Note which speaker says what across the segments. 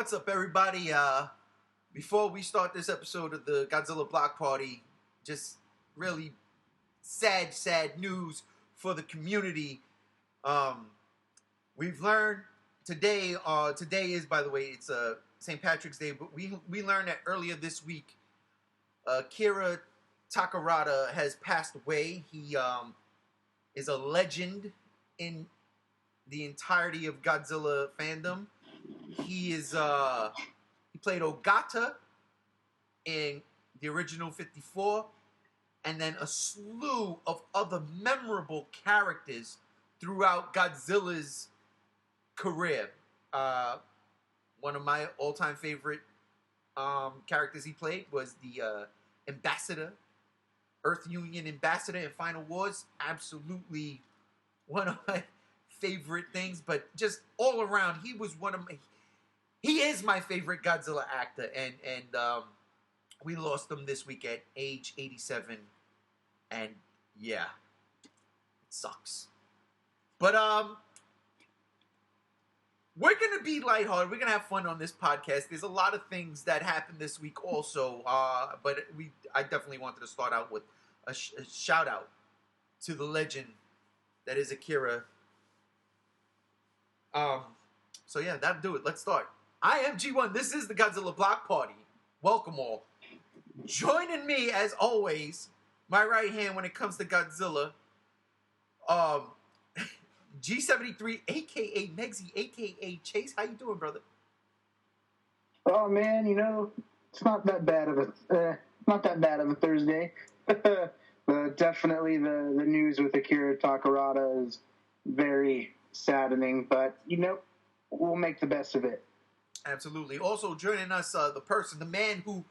Speaker 1: What's up, everybody? Before we start this episode of the Godzilla Block Party, just really sad news for the community. We've learned today. Today is, by the way, it's St. Patrick's Day. But we learned that earlier this week, Akira Takarada has passed away. He is a legend in the entirety of Godzilla fandom. He played Ogata in the original 54, and then a slew of other memorable characters throughout Godzilla's career. One of my all-time favorite characters he played was the ambassador, Earth Union ambassador in Final Wars. Absolutely one of my favorite things, but just all around, he is my favorite Godzilla actor, and we lost him this week at age 87, and yeah, it sucks. But we're gonna be lighthearted. We're gonna have fun on this podcast. There's a lot of things that happened this week also, but I definitely wanted to start out with a shout out to the legend that is Akira. So yeah, that'll do it. Let's start. I am G1. This is the Godzilla Block Party. Welcome all. Joining me, as always, my right hand when it comes to Godzilla, G73, a.k.a. Megsy, a.k.a. Chase. How you doing, brother?
Speaker 2: Oh, man, it's not that bad of a Thursday. But definitely the news with Akira Takarada is very saddening, but, we'll make the best of it.
Speaker 1: Absolutely. Also joining us, the man who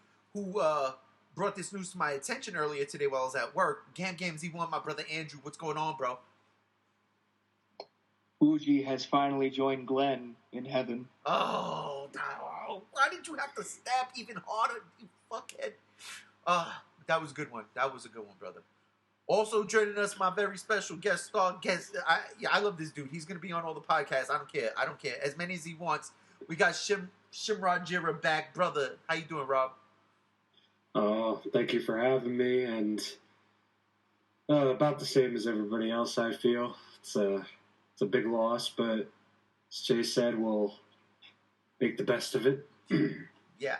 Speaker 1: brought this news to my attention earlier today while I was at work. Gam Z1, my brother Andrew. What's going on, bro?
Speaker 3: Fuji has finally joined Glenn in heaven.
Speaker 1: Oh, why did you have to stab even harder, you fuckhead? That was a good one. That was a good one, brother. Also joining us, my very special guest star. I love this dude. He's going to be on all the podcasts. I don't care. As many as he wants. We got Shimrod Jira back. Brother, how you doing, Rob?
Speaker 4: Oh, thank you for having me. And about the same as everybody else, I feel. It's a big loss, but as Chase said, we'll make the best of it.
Speaker 1: Yeah.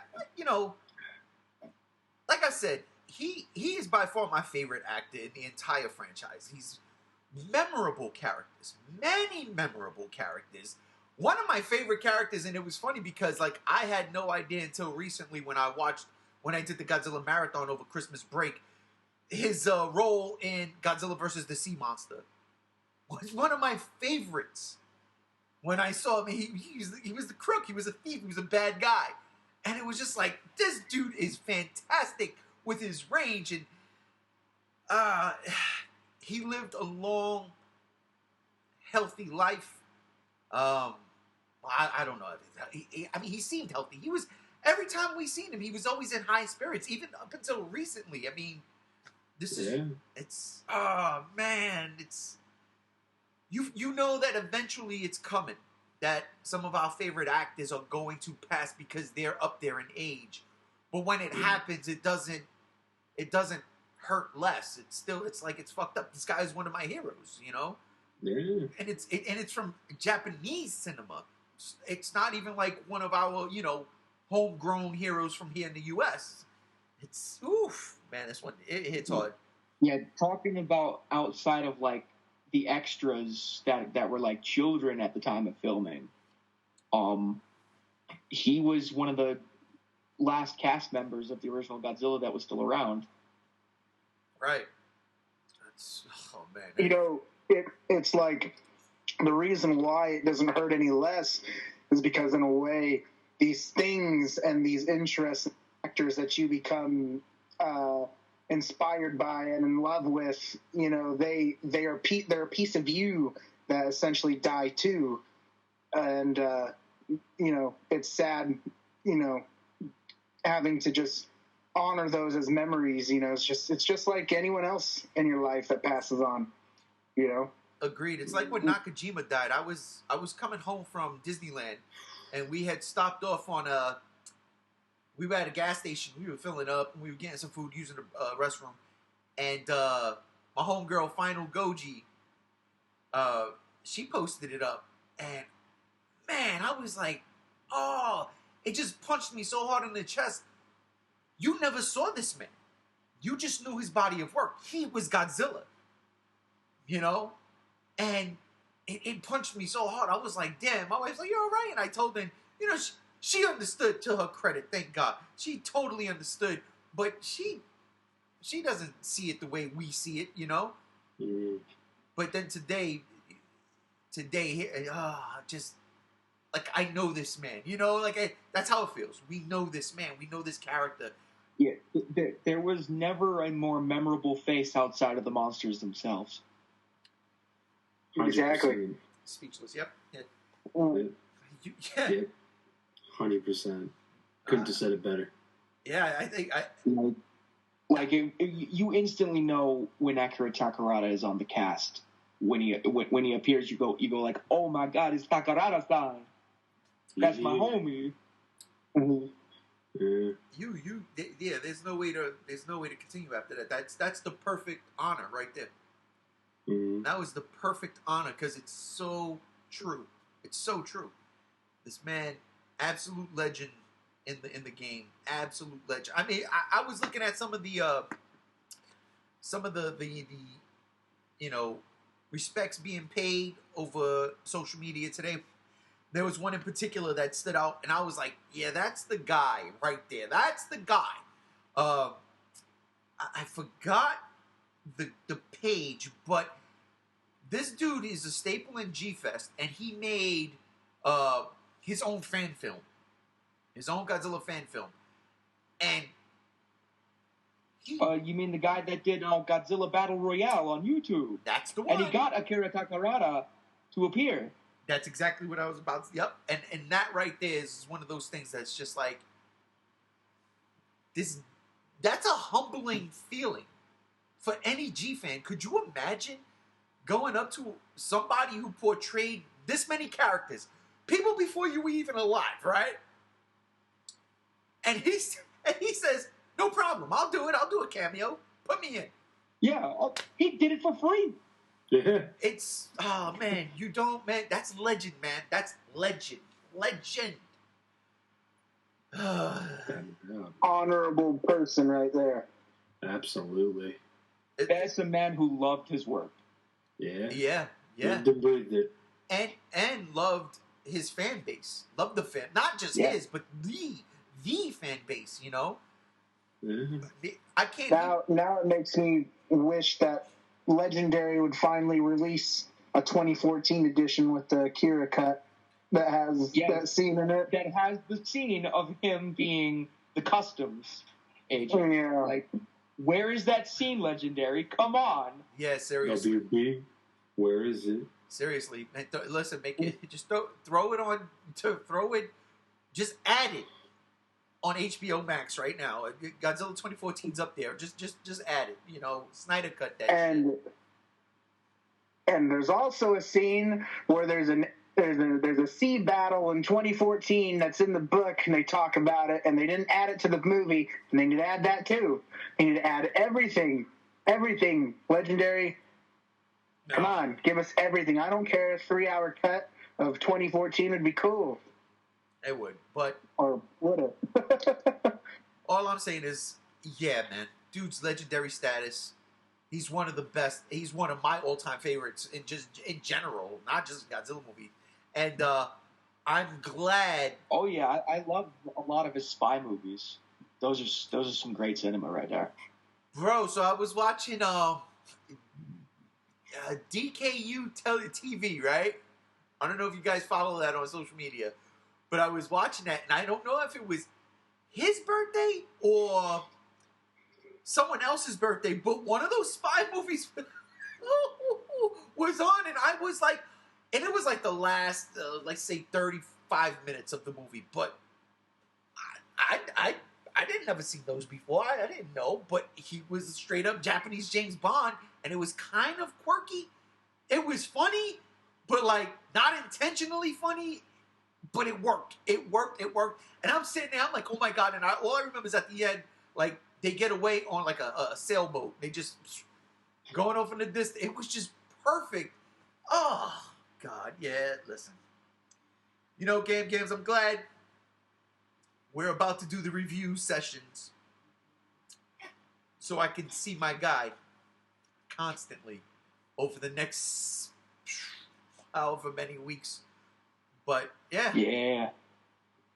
Speaker 1: Like I said, he is by far my favorite actor in the entire franchise. He's memorable characters. Many memorable characters. One of my favorite characters, and it was funny because I had no idea until recently when I did the Godzilla marathon over Christmas break, his role in Godzilla vs. the Sea Monster was one of my favorites. When I saw him, he was the crook, he was a thief, he was a bad guy. And it was just like, this dude is fantastic with his range, and he lived a long, healthy life. I don't know. He seemed healthy. He was, every time we seen him, he was always in high spirits, even up until recently. It's, oh man, it's, you know that eventually it's coming, that some of our favorite actors are going to pass because they're up there in age. But when it happens, it doesn't hurt less. It's like, it's fucked up. This guy is one of my heroes, Yeah. And it's from Japanese cinema. It's not even like one of our, homegrown heroes from here in the U.S. It's, oof, man, this one, it hits hard.
Speaker 3: Yeah, talking about outside of, the extras that were, children at the time of filming, he was one of the last cast members of the original Godzilla that was still around.
Speaker 1: Right. That's, oh, man.
Speaker 2: It's like the reason why it doesn't hurt any less is because, in a way, these things and these interests and actors that you become inspired by and in love with, they're a piece of you that essentially die too. And, it's sad, having to just honor those as memories. It's just like anyone else in your life that passes on.
Speaker 1: Agreed. It's like when Nakajima died. I was coming home from Disneyland, and we had stopped off on we were at a gas station. We were filling up, and we were getting some food using the restroom. And my homegirl, Final Goji, she posted it up. And, man, I was like, oh, it just punched me so hard in the chest. You never saw this man. You just knew his body of work. He was Godzilla. You know? And it punched me so hard. I was like, damn. My wife's like, you're all right. And I told her, you know, she understood, to her credit, thank God. She totally understood. But she doesn't see it the way we see it, you know?
Speaker 4: Mm.
Speaker 1: But then today, just, like, I know this man. You know, like, that's how it feels. We know this man. We know this character.
Speaker 3: Yeah, there was never a more memorable face outside of the monsters themselves.
Speaker 2: Exactly.
Speaker 4: 100%.
Speaker 1: Speechless, yep. Yeah.
Speaker 2: Mm.
Speaker 1: Yeah.
Speaker 4: 100%. Couldn't have said it better.
Speaker 1: Yeah, I think
Speaker 3: Like you instantly know when Akira Takarada is on the cast. When he appears, you go like, oh my God, it's Takarada-san. That's my homie.
Speaker 2: Mm-hmm.
Speaker 1: Yeah. There's no way to continue after that. That's the perfect honor right there.
Speaker 4: Mm.
Speaker 1: That was the perfect honor because it's so true. It's so true. This man, absolute legend in the game. Absolute legend. I mean, I was looking at some of the you know, respects being paid over social media today. There was one in particular that stood out, and I was like, yeah, that's the guy right there. That's the guy. I forgot the page, but this dude is a staple in G-Fest, and he made his own fan film. His own Godzilla fan film. And
Speaker 3: you mean the guy that did Godzilla Battle Royale on YouTube?
Speaker 1: That's the one.
Speaker 3: And he got Akira Takarada to appear.
Speaker 1: That's exactly what I was about to... Yep. And that right there is one of those things that's just like... That's a humbling feeling for any G fan. Could you imagine going up to somebody who portrayed this many characters, people before you were even alive, right? And he says, no problem, I'll do it. I'll do a cameo. Put me in.
Speaker 3: Yeah, he did it for free.
Speaker 4: Yeah.
Speaker 1: It's, oh man, that's legend, man. That's legend. Legend.
Speaker 2: Honorable person right there.
Speaker 4: Absolutely.
Speaker 3: That's a man who loved his work.
Speaker 1: Yeah.
Speaker 4: Lived and breathed it.
Speaker 1: And loved his fan base. Loved the fan, not just his, but the fan base, you know?
Speaker 4: Mm-hmm.
Speaker 1: I can't...
Speaker 2: Now it makes me wish that Legendary would finally release a 2014 edition with the Akira cut that has that scene in it.
Speaker 3: That has the scene of him being the customs agent.
Speaker 2: Yeah.
Speaker 3: Like, where is that scene, Legendary? Come on.
Speaker 1: Yeah, seriously.
Speaker 4: WB, where is it?
Speaker 1: Seriously. Man, listen, make it... Just throw it on... Throw it... Just add it on HBO Max right now. Godzilla 2014's up there. Just add it. You know, Snyder cut that shit.
Speaker 2: And there's also a scene where there's a sea battle in 2014 that's in the book, and they talk about it, and they didn't add it to the movie, and they need to add that too. They need to add everything. Legendary. No. Come on, give us everything. I don't care. A 3-hour cut of 2014 would be cool.
Speaker 1: It would, but...
Speaker 2: Or would it?
Speaker 1: All I'm saying is, yeah, man. Dude's legendary status. He's one of the best. He's one of my all-time favorites in general, not just Godzilla movie. And I'm glad...
Speaker 3: Oh, yeah. I love a lot of his spy movies. Those are some great cinema right there.
Speaker 1: Bro, so I was watching DKU TV, right? I don't know if you guys follow that on social media. But I was watching that, and I don't know if it was his birthday or someone else's birthday, but one of those spy movies was on, and I was like, and it was like the last, like say 35 minutes of the movie, but I didn't ever see those before. I didn't know, but he was a straight up Japanese James Bond, and it was kind of quirky. It was funny, but like not intentionally funny. But it worked. It worked. And I'm sitting there, I'm like, oh my God. And all I remember is at the end, like, they get away on like a sailboat. They just going off in the distance. It was just perfect. Oh, God. Yeah, listen. You know, Games, I'm glad we're about to do the review sessions so I can see my guy constantly over the next however many weeks. But, yeah.
Speaker 3: Yeah.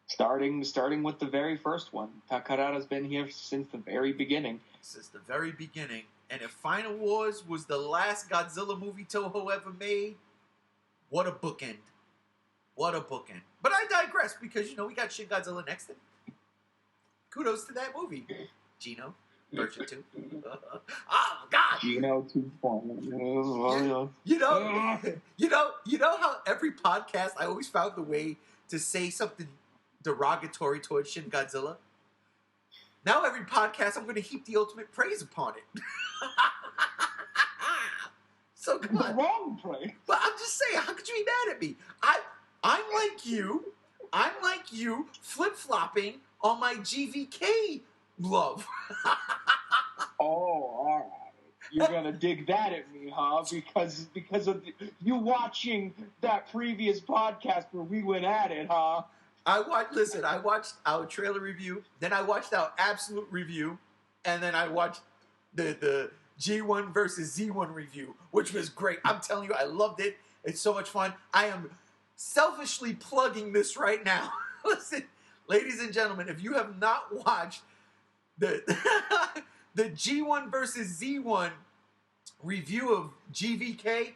Speaker 3: Starting with the very first one. Takarada's been here since the very beginning.
Speaker 1: Since the very beginning. And if Final Wars was the last Godzilla movie Toho ever made, what a bookend. What a bookend. But I digress because, you know, we got Shin Godzilla next. And kudos to that movie. Gino, version 2. Oh, God.
Speaker 3: Gino 2.0.
Speaker 1: You know how every podcast I always found the way to say something derogatory towards Shin Godzilla? Now every podcast I'm going to heap the ultimate praise upon it. So come on.
Speaker 3: The wrong praise.
Speaker 1: But I'm just saying, how could you be mad at me? I'm like you flip-flopping on my GVK love.
Speaker 3: Oh, all right. You're gonna dig that at me, huh? Because of you watching that previous podcast where we went at it, huh?
Speaker 1: I watched our trailer review, then I watched our absolute review, and then I watched the G1 versus Z1 review, which was great. I'm telling you, I loved it. It's so much fun. I am selfishly plugging this right now. Listen, ladies and gentlemen, if you have not watched the the G1 versus Z1 review of GVK,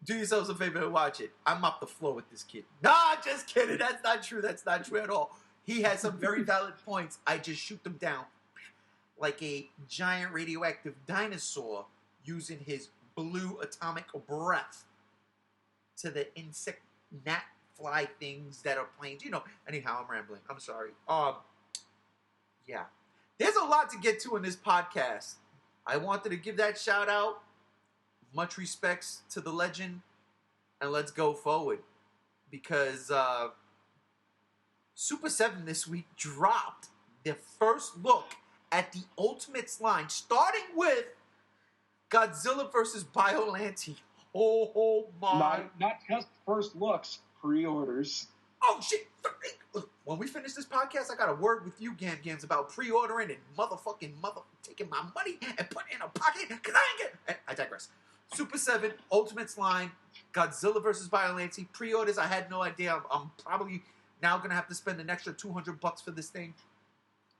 Speaker 1: do yourselves a favor and watch it. I'm up the floor with this kid. Nah, just kidding. That's not true. That's not true at all. He has some very valid points. I just shoot them down like a giant radioactive dinosaur using his blue atomic breath to the insect gnat fly things that are planes. You know, anyhow, I'm rambling. I'm sorry. Yeah. There's a lot to get to in this podcast. I wanted to give that shout out. Much respects to the legend, and let's go forward because Super 7 this week dropped their first look at the Ultimates line, starting with Godzilla vs. Biollante. Oh my!
Speaker 3: Not just first looks, pre-orders.
Speaker 1: Oh shit! When we finish this podcast, I got a word with you, Gams, about pre-ordering and taking my money and putting it in a pocket because I ain't get. I digress. Super 7, Ultimates line, Godzilla vs. Biollante, pre-orders. I had no idea. I'm probably now going to have to spend an extra $200 for this thing.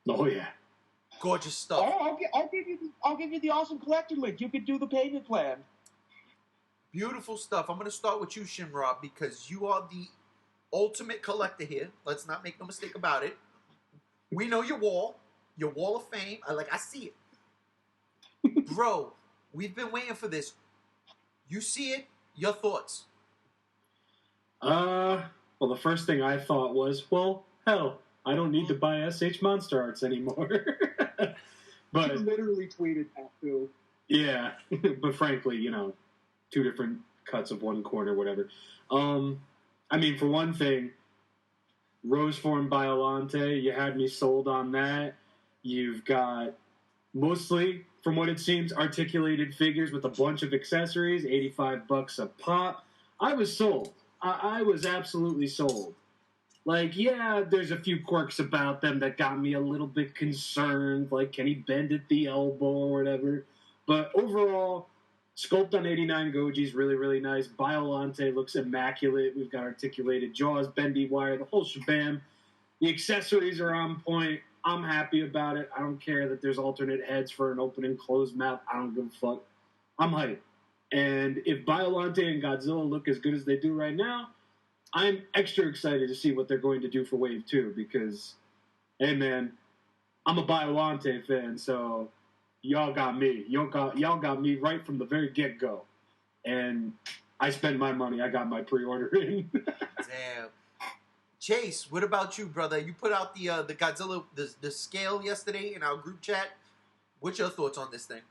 Speaker 4: Oh, yeah.
Speaker 1: Gorgeous stuff.
Speaker 3: Oh, I'll give you the awesome collector link. You can do the payment plan.
Speaker 1: Beautiful stuff. I'm going to start with you, Shimrob, because you are the ultimate collector here. Let's not make no mistake about it. We know your wall of fame. I see it. Bro, we've been waiting for this. You see it? Your thoughts?
Speaker 4: Well, the first thing I thought was, well, hell, I don't need to buy SH Monster Arts anymore. But
Speaker 3: you literally tweeted that too.
Speaker 4: Yeah, but frankly, you know, 2 different cuts of 1 corner, whatever. I mean, for one thing, Roseform Biollante, you had me sold on that. You've got mostly, from what it seems, articulated figures with a bunch of accessories, $85 a pop. I was sold. I was absolutely sold. Like, yeah, there's a few quirks about them that got me a little bit concerned, like can he bend at the elbow or whatever. But overall, sculpt on 89 Goji's really, really nice. Biollante looks immaculate. We've got articulated jaws, bendy wire, the whole shabam. The accessories are on point. I'm happy about it. I don't care that there's alternate heads for an open and closed mouth. I don't give a fuck. I'm hyped. And if Biollante and Godzilla look as good as they do right now, I'm extra excited to see what they're going to do for Wave 2 because, hey man, I'm a Biollante fan, so y'all got me. Y'all got me right from the very get-go. And I spent my money. I got my pre-order in.
Speaker 1: Damn. Chase, what about you, brother? You put out the Godzilla the scale yesterday in our group chat. What's your thoughts on this thing?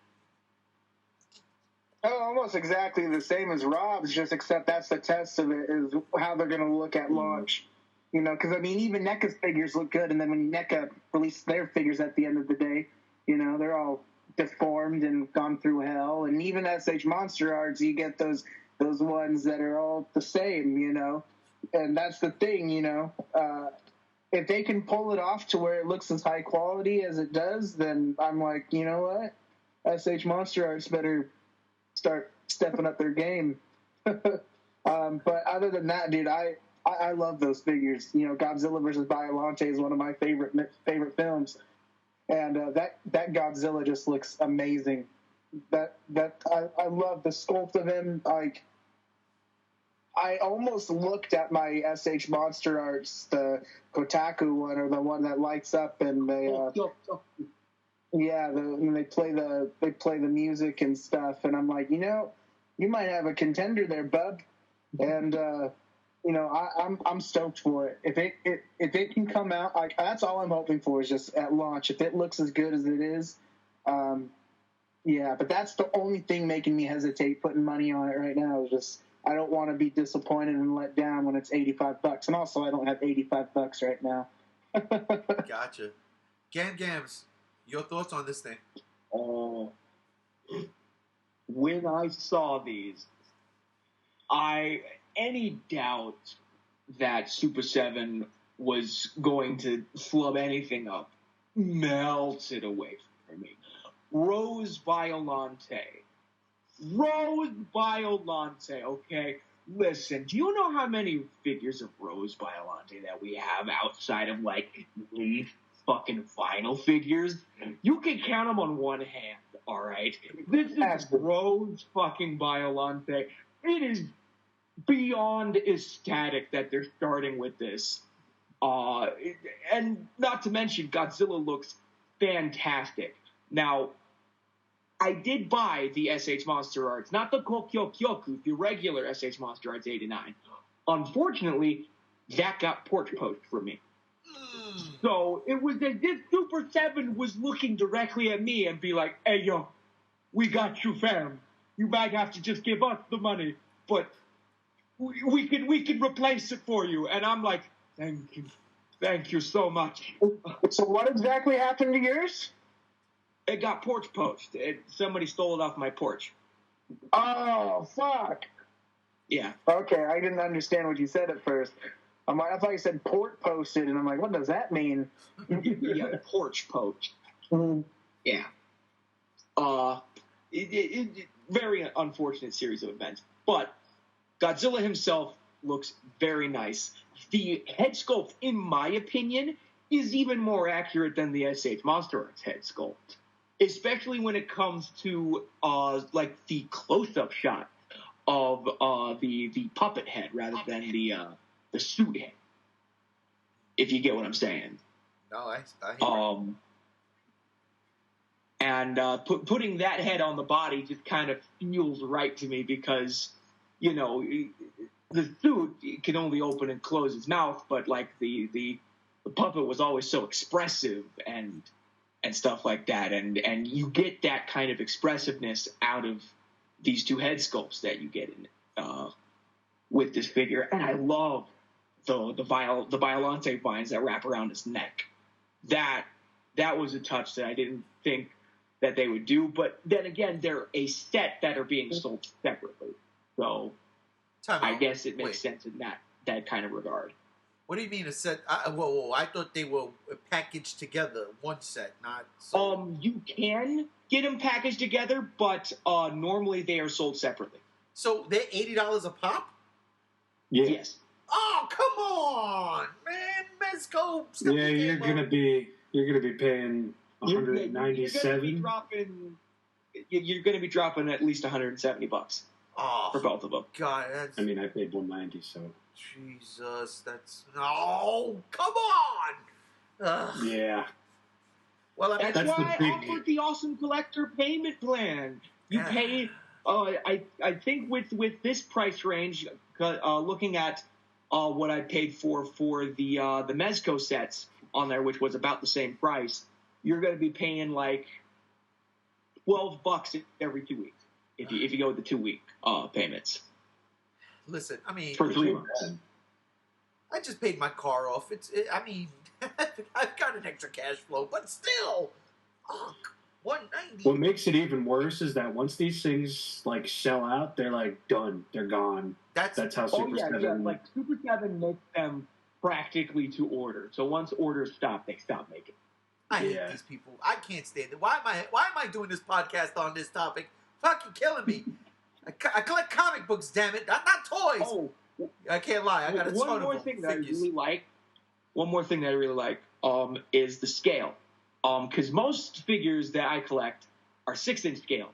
Speaker 2: Oh, almost exactly the same as Rob's, just except that's the test of it, is how they're going to look at launch. You know, because I mean, even NECA's figures look good, and then when NECA released their figures at the end of the day, you know, they're all deformed and gone through hell. And even SH Monster Arts, you get those ones that are all the same, you know. And that's the thing, you know. If they can pull it off to where it looks as high quality as it does, then I'm like, you know what? SH Monster Arts better start stepping up their game. But other than that, dude, I love those figures. You know, Godzilla versus Biollante is one of my favorite films, and that Godzilla just looks amazing. I love the sculpt of him. Like, I almost looked at my SH Monster Arts, the Kotaku one, or the one that lights up and they when they play the music and stuff, and I'm like, you know, you might have a contender there, bub, and. You know, I'm stoked for it. If it can come out, like, that's all I'm hoping for is just at launch. If it looks as good as it is, yeah. But that's the only thing making me hesitate putting money on it right now. Is just I don't want to be disappointed and let down when it's $85, and also I don't have $85 right now.
Speaker 1: Gotcha. Gams, your thoughts on this thing?
Speaker 3: When I saw these, any doubt that Super 7 was going to flub anything up melted away from me. Rose Biollante, okay? Listen, do you know how many figures of Rose Biollante that we have outside of, like, these fucking vinyl figures? You can count them on one hand, all right? This is Rose fucking Biollante. It is beyond ecstatic that they're starting with this. And not to mention, Godzilla looks fantastic. Now, I did buy the SH Monster Arts, not the Kokyo Kyoku, the regular SH Monster Arts 89. Unfortunately, that got porch post for me. So it was as if Super 7 was looking directly at me and be like, hey, yo, we got you, fam. You might have to just give us the money, but we can replace it for you. And I'm like, thank you so much.
Speaker 2: So what exactly happened to yours?
Speaker 3: It got porch post. Somebody stole it off my porch.
Speaker 2: Oh, fuck.
Speaker 3: Yeah.
Speaker 2: Okay, I didn't understand what you said at first. I thought you said port posted, and I'm like, what does that mean?
Speaker 3: Yeah, porch post.
Speaker 2: Mm-hmm.
Speaker 3: Yeah. Very unfortunate series of events, but Godzilla himself looks very nice. The head sculpt, in my opinion, is even more accurate than the SH Monster Arts head sculpt, especially when it comes to like the close-up shot of the puppet head rather than the suit head. If you get what I'm saying.
Speaker 1: No, I hear
Speaker 3: and putting that head on the body just kind of feels right to me because, you know, the suit can only open and close its mouth, but like the puppet was always so expressive and stuff like that, and you get that kind of expressiveness out of these two head sculpts that you get in with this figure, and I love the Biollante vines that wrap around his neck. That was a touch that I didn't think that they would do, but then again, they're a set that are being sold separately, so I guess it makes sense in that kind of regard.
Speaker 1: What do you mean a set? I thought they were packaged together, one set, not.
Speaker 3: You can get them packaged together, but normally they are sold separately.
Speaker 1: So they're $80 a pop?
Speaker 4: Yeah.
Speaker 3: Yes.
Speaker 1: Oh, come on, man, Mezco.
Speaker 4: Yeah, you're gonna be paying 197.
Speaker 3: You're gonna be dropping at least $170 for both of them.
Speaker 1: God, that's.
Speaker 4: I mean, I paid 190, so.
Speaker 1: Jesus, that's. Oh, come on. Ugh.
Speaker 4: Yeah.
Speaker 1: Well, I mean,
Speaker 3: that's why I offered the awesome collector payment plan. You pay. I think with this price range, looking at what I paid for the Mezco sets on there, which was about the same price, you're going to be paying like $12 every 2 weeks if you go with the 2 week payments.
Speaker 1: Listen, I mean,
Speaker 3: for 3 months.
Speaker 1: I just paid my car off. I mean, I've got an extra cash flow, but still, fuck, $190.
Speaker 4: What makes it even worse is that once these things like sell out, they're like done. They're gone. That's how Super 7.
Speaker 3: Yeah. Like Super 7 makes them practically to order. So once orders stop, they stop making.
Speaker 1: I hate these people. I can't stand it. Why am I doing this podcast on this topic? Fucking killing me. I collect comic books, damn it, not toys.
Speaker 3: Oh,
Speaker 1: I can't lie. I got a ton
Speaker 3: one
Speaker 1: of
Speaker 3: more
Speaker 1: them.
Speaker 3: thing that I really like. One more thing that I really like is the scale. Because most figures that I collect are 6-inch scale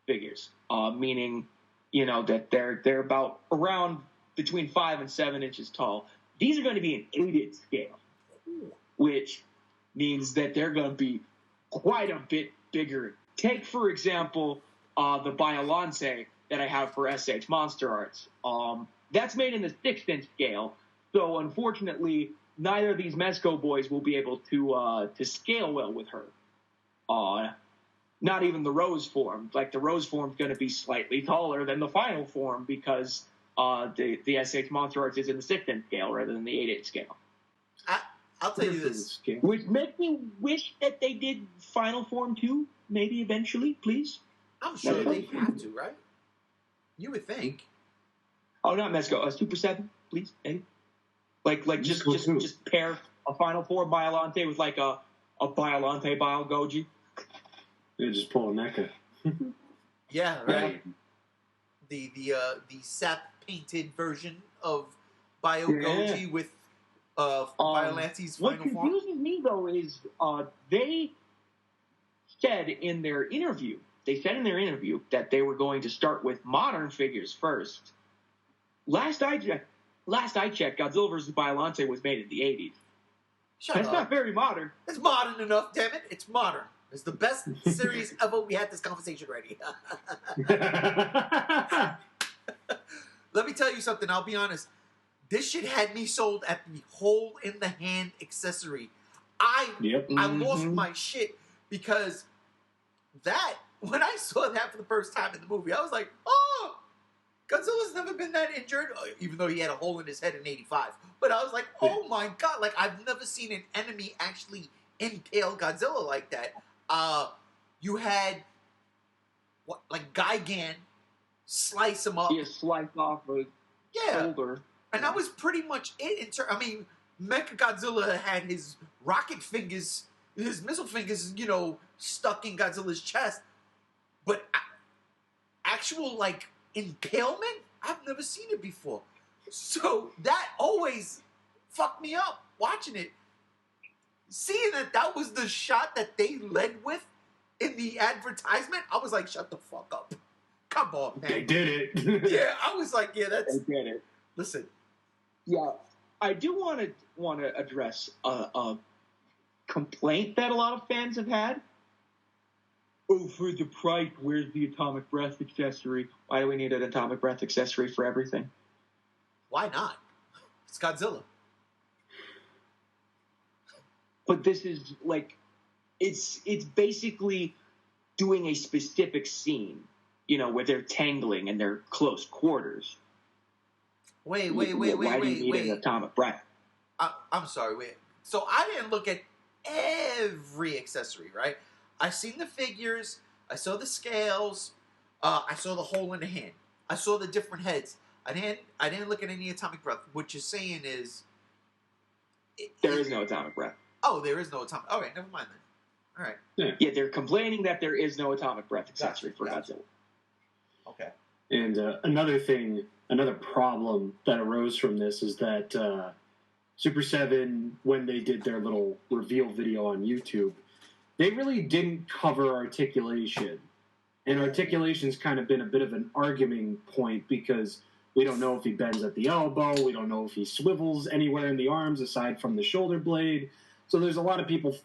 Speaker 3: figures, meaning that they're about around between 5 and 7 inches tall. These are going to be an 8-inch scale, which means that they're going to be quite a bit bigger. Take, for example, the Biolante that I have for SH Monster Arts. That's made in the 6-inch scale, so unfortunately, neither of these Mezco boys will be able to scale well with her. Not even the Rose form. Like, the Rose form's going to be slightly taller than the final form because the SH Monster Arts is in the 6-inch scale rather than the 8-inch scale.
Speaker 1: I'll tell you this.
Speaker 3: Which makes me wish that they did final form too, maybe eventually, please.
Speaker 1: I'm sure they have to, right? You would think.
Speaker 3: Oh, not Mezco. Super 7, please, Eddie. Like just pair a final form Biolante with like a Biolante Bio Goji.
Speaker 4: Yeah, just pull a NECA.
Speaker 1: Yeah, right. The sap painted version of Bio Goji with Biolante's final form.
Speaker 3: What confuses me though is they said in their interview that they were going to start with modern figures first. Last I checked, Godzilla vs. Biolante was made in the 80s. That's not very modern.
Speaker 1: It's modern enough, damn it. It's modern. It's the best series ever. We had this conversation ready. Let me tell you something. I'll be honest. This shit had me sold at the hole in the hand accessory. I lost my shit because when I saw that for the first time in the movie, I was like, oh, Godzilla's never been that injured, even though he had a hole in his head in 85. But I was like, oh my god, like I've never seen an enemy actually impale Godzilla like that. You had Gigan slice him up.
Speaker 3: Yeah, slice off a shoulder.
Speaker 1: And that was pretty much it. Mechagodzilla had his rocket fingers, his missile fingers, stuck in Godzilla's chest. But actual, impalement? I've never seen it before. So that always fucked me up watching it. Seeing that was the shot that they led with in the advertisement, I was like, shut the fuck up. Come on, man.
Speaker 4: They did it.
Speaker 1: Yeah, I was like, yeah, that's...
Speaker 3: They did it.
Speaker 1: Listen.
Speaker 3: Yeah, I do want to address a complaint that a lot of fans have had. Oh, for the price, where's the atomic breath accessory? Why do we need an atomic breath accessory for everything?
Speaker 1: Why not? It's Godzilla.
Speaker 3: But this is it's basically doing a specific scene, where they're tangling and they're close quarters.
Speaker 1: Wait.
Speaker 3: Why do you need an atomic breath?
Speaker 1: I'm sorry, wait. So I didn't look at every accessory, right? I seen the figures, I saw the scales, I saw the hole in the hand, I saw the different heads. I didn't look at any atomic breath. What you're saying is
Speaker 3: there is no atomic breath.
Speaker 1: Oh, there is no atomic. All right, never mind then. All right.
Speaker 3: Yeah, they're complaining that there is no atomic breath accessory for Godzilla.
Speaker 1: Okay.
Speaker 4: And another problem that arose from this is that Super 7, when they did their little reveal video on YouTube, they really didn't cover articulation. And articulation's kind of been a bit of an arguing point because we don't know if he bends at the elbow, we don't know if he swivels anywhere in the arms aside from the shoulder blade. So there's a lot of people,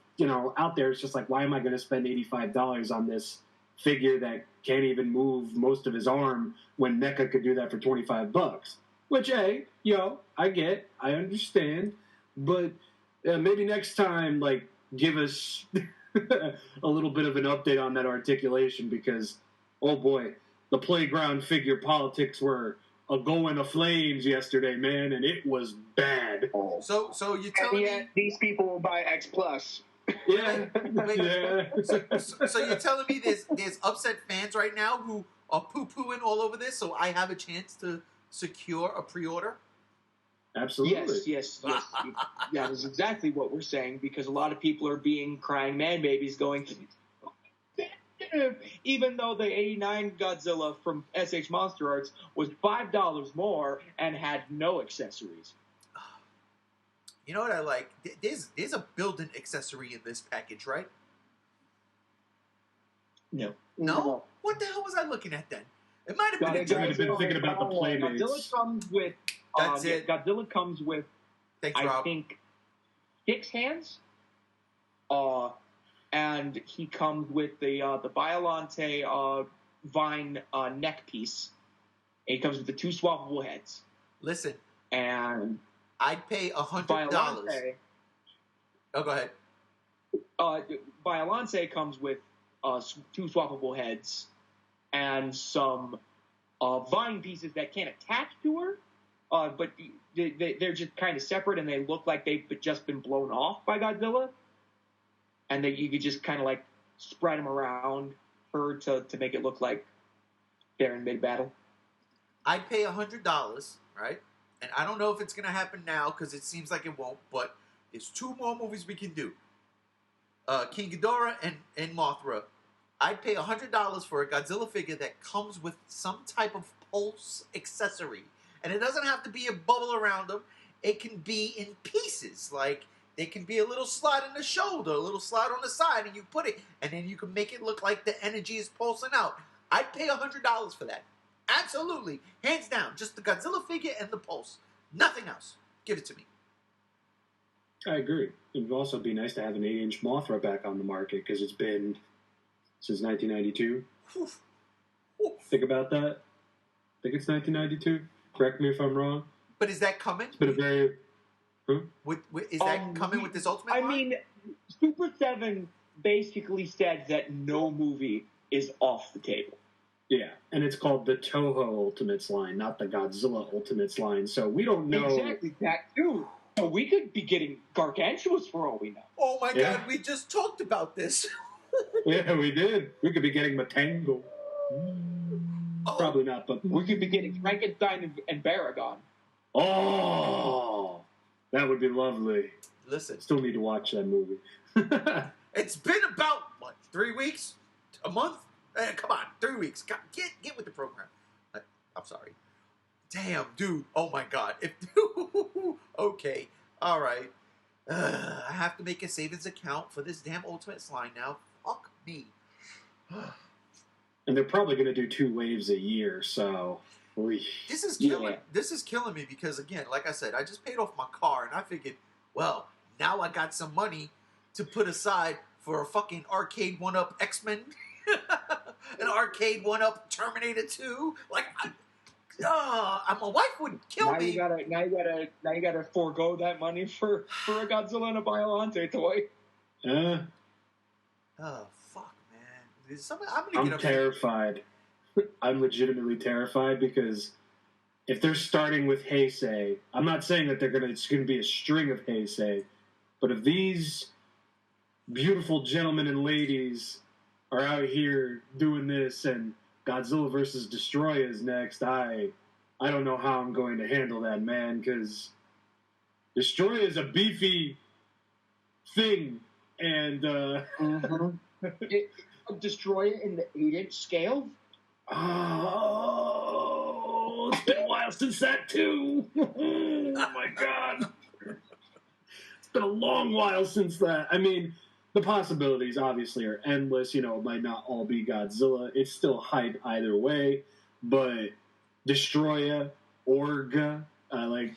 Speaker 4: out there, it's just like, why am I going to spend $85 on this figure that can't even move most of his arm when NECA could do that for $25? Which, hey, I understand, but maybe next time, give us a little bit of an update on that articulation because, oh boy, the playground figure politics were a going to flames yesterday, man, and it was bad.
Speaker 1: So you're telling me
Speaker 2: these people will buy X Plus.
Speaker 4: Yeah.
Speaker 1: Wait.
Speaker 4: Yeah.
Speaker 1: So you're telling me there's upset fans right now who are poo-pooing all over this, so I have a chance to secure a pre-order?
Speaker 4: Absolutely.
Speaker 3: Yes. That is exactly what we're saying, because a lot of people are being crying man babies going, even though the 89 Godzilla from SH Monster Arts was $5 more and had no accessories.
Speaker 1: You know what I like? There's a built-in accessory in this package, right?
Speaker 3: No.
Speaker 1: No? What the hell was I looking at then? It might have been a
Speaker 4: You might have been thinking about the Playmates.
Speaker 3: Godzilla comes with...
Speaker 1: That's it.
Speaker 3: Godzilla comes with,
Speaker 1: Thanks,
Speaker 3: I
Speaker 1: Rob.
Speaker 3: think, 6 hands. And he comes with the Biolante vine neck piece. And he comes with the 2 swappable heads.
Speaker 1: Listen,
Speaker 3: And
Speaker 1: I'd pay $100.
Speaker 3: Biolante,
Speaker 1: Oh, go ahead.
Speaker 3: Biolante comes with 2 swappable heads and some vine pieces that can't attach to her, but they're just kind of separate, and they look like they've just been blown off by Godzilla. And that you could just kind of like spread them around her to make it look like they're in mid-battle. I'd
Speaker 1: pay $100, right? And I don't know if it's going to happen now because it seems like it won't, but there's 2 more movies we can do. King Ghidorah and Mothra. I'd pay $100 for a Godzilla figure that comes with some type of pulse accessory. And it doesn't have to be a bubble around them. It can be in pieces. Like, there can be a little slot in the shoulder, a little slot on the side, and you put it, and then you can make it look like the energy is pulsing out. I'd pay $100 for that. Absolutely. Hands down. Just the Godzilla figure and the pulse. Nothing else. Give it to me.
Speaker 4: I agree. It would also be nice to have an 8-inch Mothra back on the market, because it's been since 1992.
Speaker 1: Oof.
Speaker 4: Think about that. I think it's 1992. Correct me if I'm wrong.
Speaker 1: But is that coming?
Speaker 4: It's been a very...
Speaker 1: Is that coming with this Ultimate line?
Speaker 3: I mean, Super 7 basically said that no movie is off the table.
Speaker 4: Yeah, and it's called the Toho Ultimates line, not the Godzilla Ultimates line. So we don't know...
Speaker 3: Exactly, that too. So we could be getting gargantuous for all we know.
Speaker 1: Oh my God, we just talked about this.
Speaker 4: Yeah, we did. We could be getting Matango. Probably not, but...
Speaker 3: We could be getting Frankenstein and Baragon.
Speaker 4: Oh! That would be lovely.
Speaker 1: Listen.
Speaker 4: Still need to watch that movie.
Speaker 1: It's been about, 3 weeks? A month? Come on, 3 weeks. Get with the program. I'm sorry. Damn, dude. Oh, my God. Okay. All right. I have to make a savings account for this damn Ultimates line now. Fuck me.
Speaker 4: And they're probably going to do 2 waves a year, so...
Speaker 1: This is killing me because, again, like I said, I just paid off my car, and I figured, well, now I got some money to put aside for a fucking arcade 1-up X-Men, an arcade 1-up Terminator 2. Like, my wife would kill me.
Speaker 3: Now you gotta forego that money for a Godzilla and a Biolante toy.
Speaker 1: Oh fuck, man!
Speaker 4: I'm terrified. I'm legitimately terrified because if they're starting with Heisei, I'm not saying that it's gonna be a string of Heisei, but if these beautiful gentlemen and ladies are out here doing this and Godzilla vs. Destroyer is next, I don't know how I'm going to handle that, man, because Destroyer is a beefy thing, and
Speaker 3: Destroyer in the 8-inch scale?
Speaker 4: Oh, it's been a while since that too. Oh my God. It's been a long while since that. I mean, the possibilities obviously are endless. It might not all be Godzilla. It's still hype either way. But Destroyer, Orga, I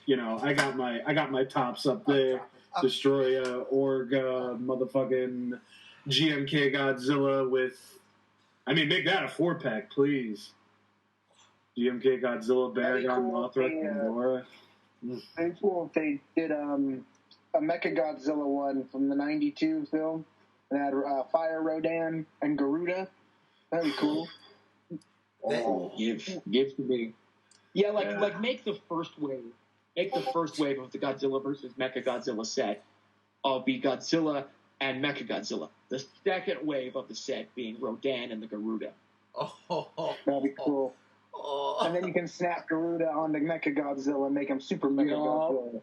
Speaker 4: got my tops up there. Destroyer, Orga, motherfucking GMK Godzilla with... make that a 4-pack, please. GMK Godzilla, Baragon, Mothra, Ghidorah.
Speaker 2: Very cool if they did a Mecha Godzilla one from the '92 film. It had Fire Rodan and Garuda. That'd be cool.
Speaker 3: Give to me. Yeah, like make the first wave. Make the first wave of the Godzilla versus Mechagodzilla set be Godzilla and Mechagodzilla. The second wave of the set being Rodan and the Garuda.
Speaker 2: That'd be cool. And then you can snap Garuda onto Mechagodzilla and make him Super Mechagodzilla.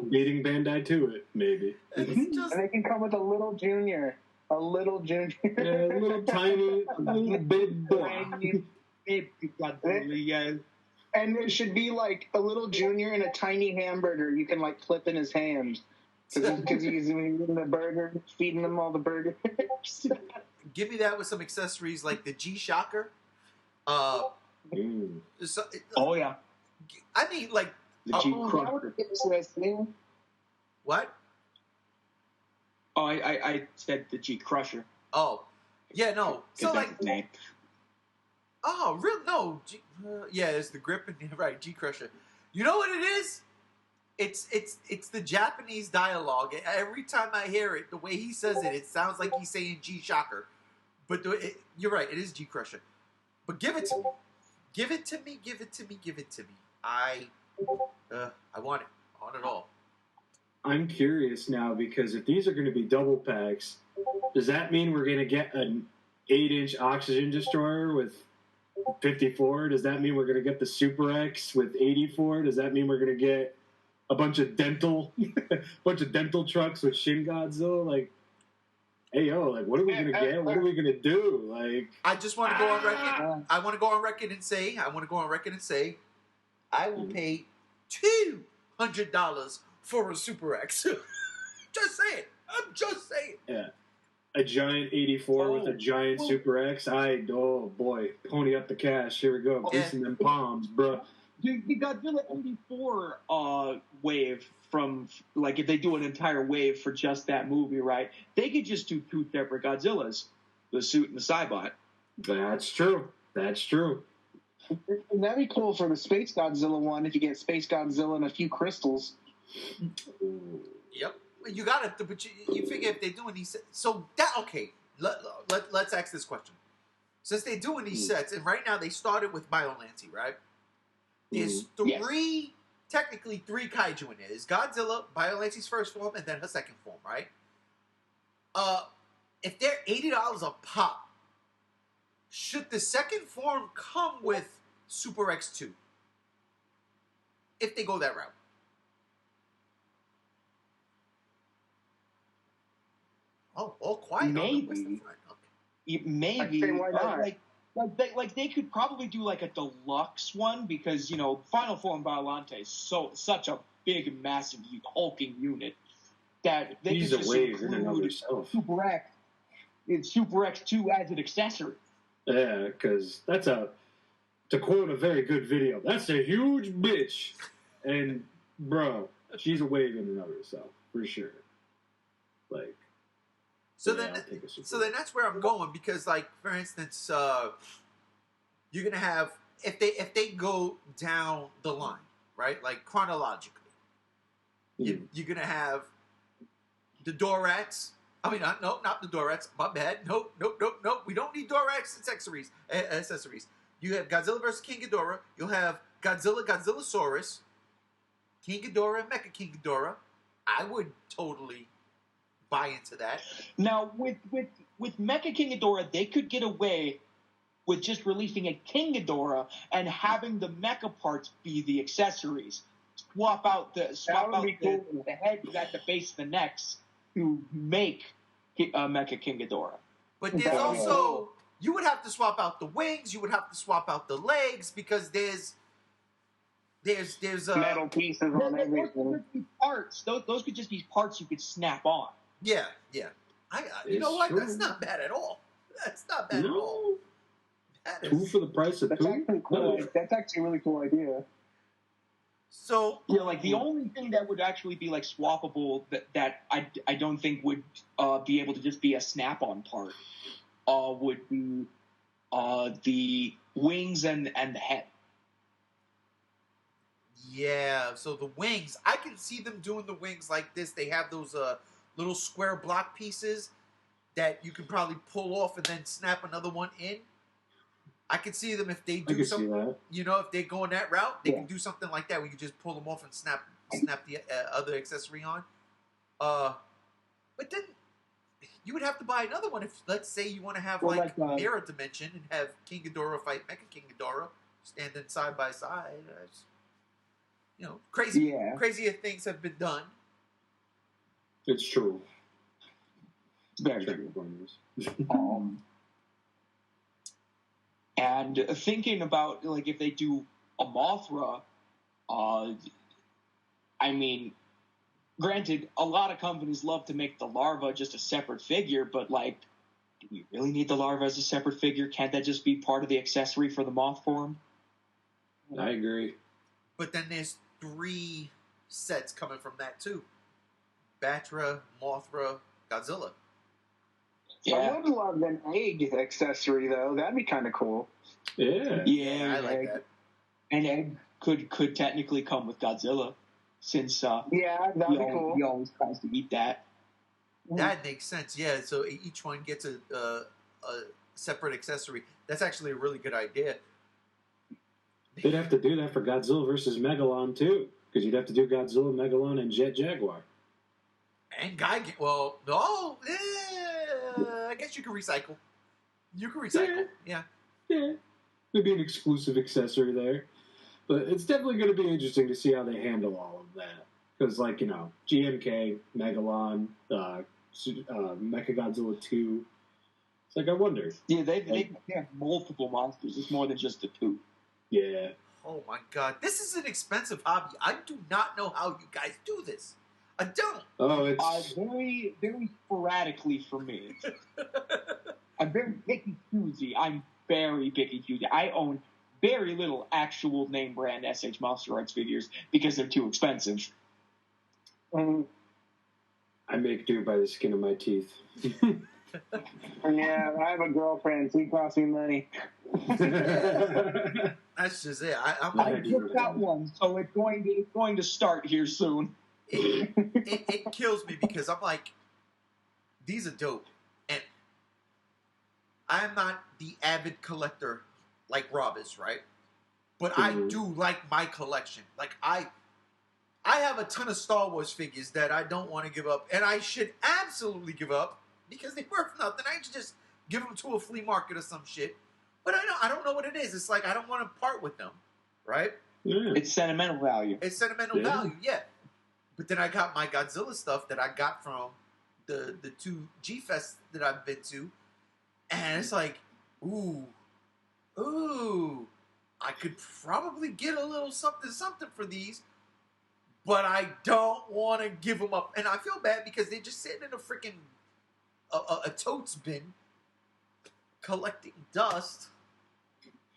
Speaker 4: Beating Bandai to it, maybe.
Speaker 2: And they can come with a little junior. A little junior.
Speaker 4: Yeah, a little tiny, little big boy.
Speaker 2: And it should be like a little junior and a tiny hamburger you can like clip in his hand. Because he's eating the burger, feeding them all the burgers.
Speaker 1: Give me that with some accessories like the G-Shocker.
Speaker 3: Oh, yeah.
Speaker 1: I mean, like...
Speaker 3: The G-Crusher.
Speaker 1: What?
Speaker 3: Oh, I said the G-Crusher.
Speaker 1: Oh. Yeah, no. So, like...
Speaker 3: His name.
Speaker 1: Oh, real? No. Yeah, it's the grip and... Right, G-Crusher. You know what it is? It's the Japanese dialogue. Every time I hear it, the way he says it, it sounds like he's saying G-Shocker. But you're right, it is G-Crusher. But give it to me. Give it to me, give it to me, give it to me. I want it. I want it all.
Speaker 4: I'm curious now because if these are going to be double packs, does that mean we're going to get an 8-inch oxygen destroyer with 54? Does that mean we're going to get the Super X with 84? Does that mean we're going to get a bunch of dental trucks with Shin Godzilla? Like, hey yo, like what are we gonna get? What are we gonna do? Like,
Speaker 1: I just want to go on record. I want to go on record and say, I will pay $200 for a Super X. Just say it. I'm just saying.
Speaker 4: Yeah, a giant 84 with a giant Super X. Oh boy, pony up the cash. Here we go, greasing them palms, bro.
Speaker 3: The Godzilla 84 wave from, like, if they do an entire wave for just that movie, right? They could just do 2 separate Godzillas, the suit and the Cybot.
Speaker 4: That's true. That's true.
Speaker 2: And that'd be cool for the Space Godzilla one if you get Space Godzilla and a few crystals.
Speaker 1: Yep. You got it, but you figure if they're doing these... So, okay, let's ask this question. Since they're doing these sets, and right now they started with Biollante, right? There's technically three kaiju in there. There's Godzilla, Biollante's first form, and then her second form, right? If they're $80 a pop, should the second form come with Super X2? If they go that route. Oh, all quiet.
Speaker 3: Maybe. Maybe.
Speaker 2: Why not?
Speaker 3: Like they could probably do like a deluxe one because, you know, Final Form Biollante is such a big, massive, hulking unit that they
Speaker 4: He's
Speaker 3: could just include Super X. It's Super X2 as an accessory.
Speaker 4: Yeah, because that's to quote a very good video, that's a huge bitch. And, bro, she's a wave in and of herself, for sure. Like,
Speaker 1: so then that's where I'm going because, like, for instance, you're gonna have if they go down the line, right? Like chronologically, you're gonna have the Dorats. I mean, not the Dorats. My bad. Nope. We don't need Dorats accessories. You have Godzilla versus King Ghidorah. You'll have Godzilla, Godzillasaurus, King Ghidorah, Mecha King Ghidorah. I would totally buy into that.
Speaker 3: Now, with Mecha King Ghidorah, they could get away with just releasing a King Ghidorah and having the mecha parts be the accessories. Swap out the heads at the base of the necks to make Mecha King Ghidorah.
Speaker 1: But there's also, you would have to swap out the wings, you would have to swap out the legs because there's
Speaker 2: metal pieces on everything.
Speaker 3: Those could be parts. Those could just be parts you could snap on.
Speaker 1: Yeah. You know what?
Speaker 4: True.
Speaker 1: That's not bad at all. That's not bad at all.
Speaker 4: Two for the price of
Speaker 2: That's
Speaker 4: two?
Speaker 2: actually cool. That's actually a really cool idea.
Speaker 1: So
Speaker 3: yeah, like the only thing that would actually be like swappable that I don't think would be able to just be a snap-on part would be the wings and the head.
Speaker 1: yeah, so the wings, I can see them doing the wings like this. They have those little square block pieces that you can probably pull off and then snap another one in. I could see them if they
Speaker 4: I
Speaker 1: do
Speaker 4: can see
Speaker 1: something.
Speaker 4: that.
Speaker 1: You know, if they go in that route, they
Speaker 2: Yeah.
Speaker 1: can do something like that. We can just pull them off and snap the other accessory on. But then you would have to buy another one if, let's say, you want to have
Speaker 3: Well,
Speaker 1: like
Speaker 3: like,
Speaker 1: Mirror Dimension and have King Ghidorah fight Mecha King Ghidorah standing side by side. You know, crazier things have been done.
Speaker 4: It's true.
Speaker 3: Very true. And thinking about like if they do a Mothra, I mean, granted, a lot of companies love to make the larva just a separate figure, but like, do you really need the larva as a separate figure? Can't that just be part of the accessory for the moth form?
Speaker 4: I agree.
Speaker 1: But then there's 3 sets coming from that too: Batra, Mothra, Godzilla.
Speaker 2: I would love an egg accessory though. That'd be kind of cool.
Speaker 4: Yeah.
Speaker 1: Yeah, I like that.
Speaker 3: An egg could technically come with Godzilla, since
Speaker 2: that'd be cool.
Speaker 3: he always tries to eat that.
Speaker 1: That makes sense. Yeah, so each one gets a separate accessory. That's actually a really good idea.
Speaker 4: They'd have to do that for Godzilla versus Megalon too, because you'd have to do Godzilla, Megalon, and Jet Jaguar.
Speaker 1: And Gigan. Well, no. I guess you can recycle. Yeah.
Speaker 4: Yeah. Maybe an exclusive accessory there. But it's definitely going to be interesting to see how they handle all of that. Because, like, you know, GMK, Megalon, Mechagodzilla 2. It's like, I wonder.
Speaker 3: Yeah, they have multiple monsters. It's more than just the 2.
Speaker 4: Yeah.
Speaker 1: Oh, my God. This is an expensive hobby. I do not know how you guys do this. I don't.
Speaker 4: Oh, it's...
Speaker 3: very, very sporadically for me. I'm very picky choosy. I'm very picky choosy. I own very little actual name brand SH Monster Arts figures because they're too expensive.
Speaker 4: I make do by the skin of my teeth.
Speaker 2: Yeah, I have a girlfriend. She costs me money.
Speaker 1: That's just it. I'm
Speaker 3: I
Speaker 1: like,
Speaker 3: just got one, so it's going to start here soon.
Speaker 1: it kills me because I'm like, these are dope. And I'm not the avid collector like Rob is, right? But I do like my collection. Like, I have a ton of Star Wars figures that I don't want to give up. And I should absolutely give up because they're worth nothing. I should just give them to a flea market or some shit. But I don't know what it is. It's like I don't want to part with them, right?
Speaker 4: Yeah.
Speaker 3: It's sentimental value.
Speaker 1: It's sentimental value, yeah. But then I got my Godzilla stuff that I got from the 2 G-Fests that I've been to. And it's like, ooh, I could probably get a little something for these, but I don't want to give them up. And I feel bad because they're just sitting in a freaking a totes bin collecting dust.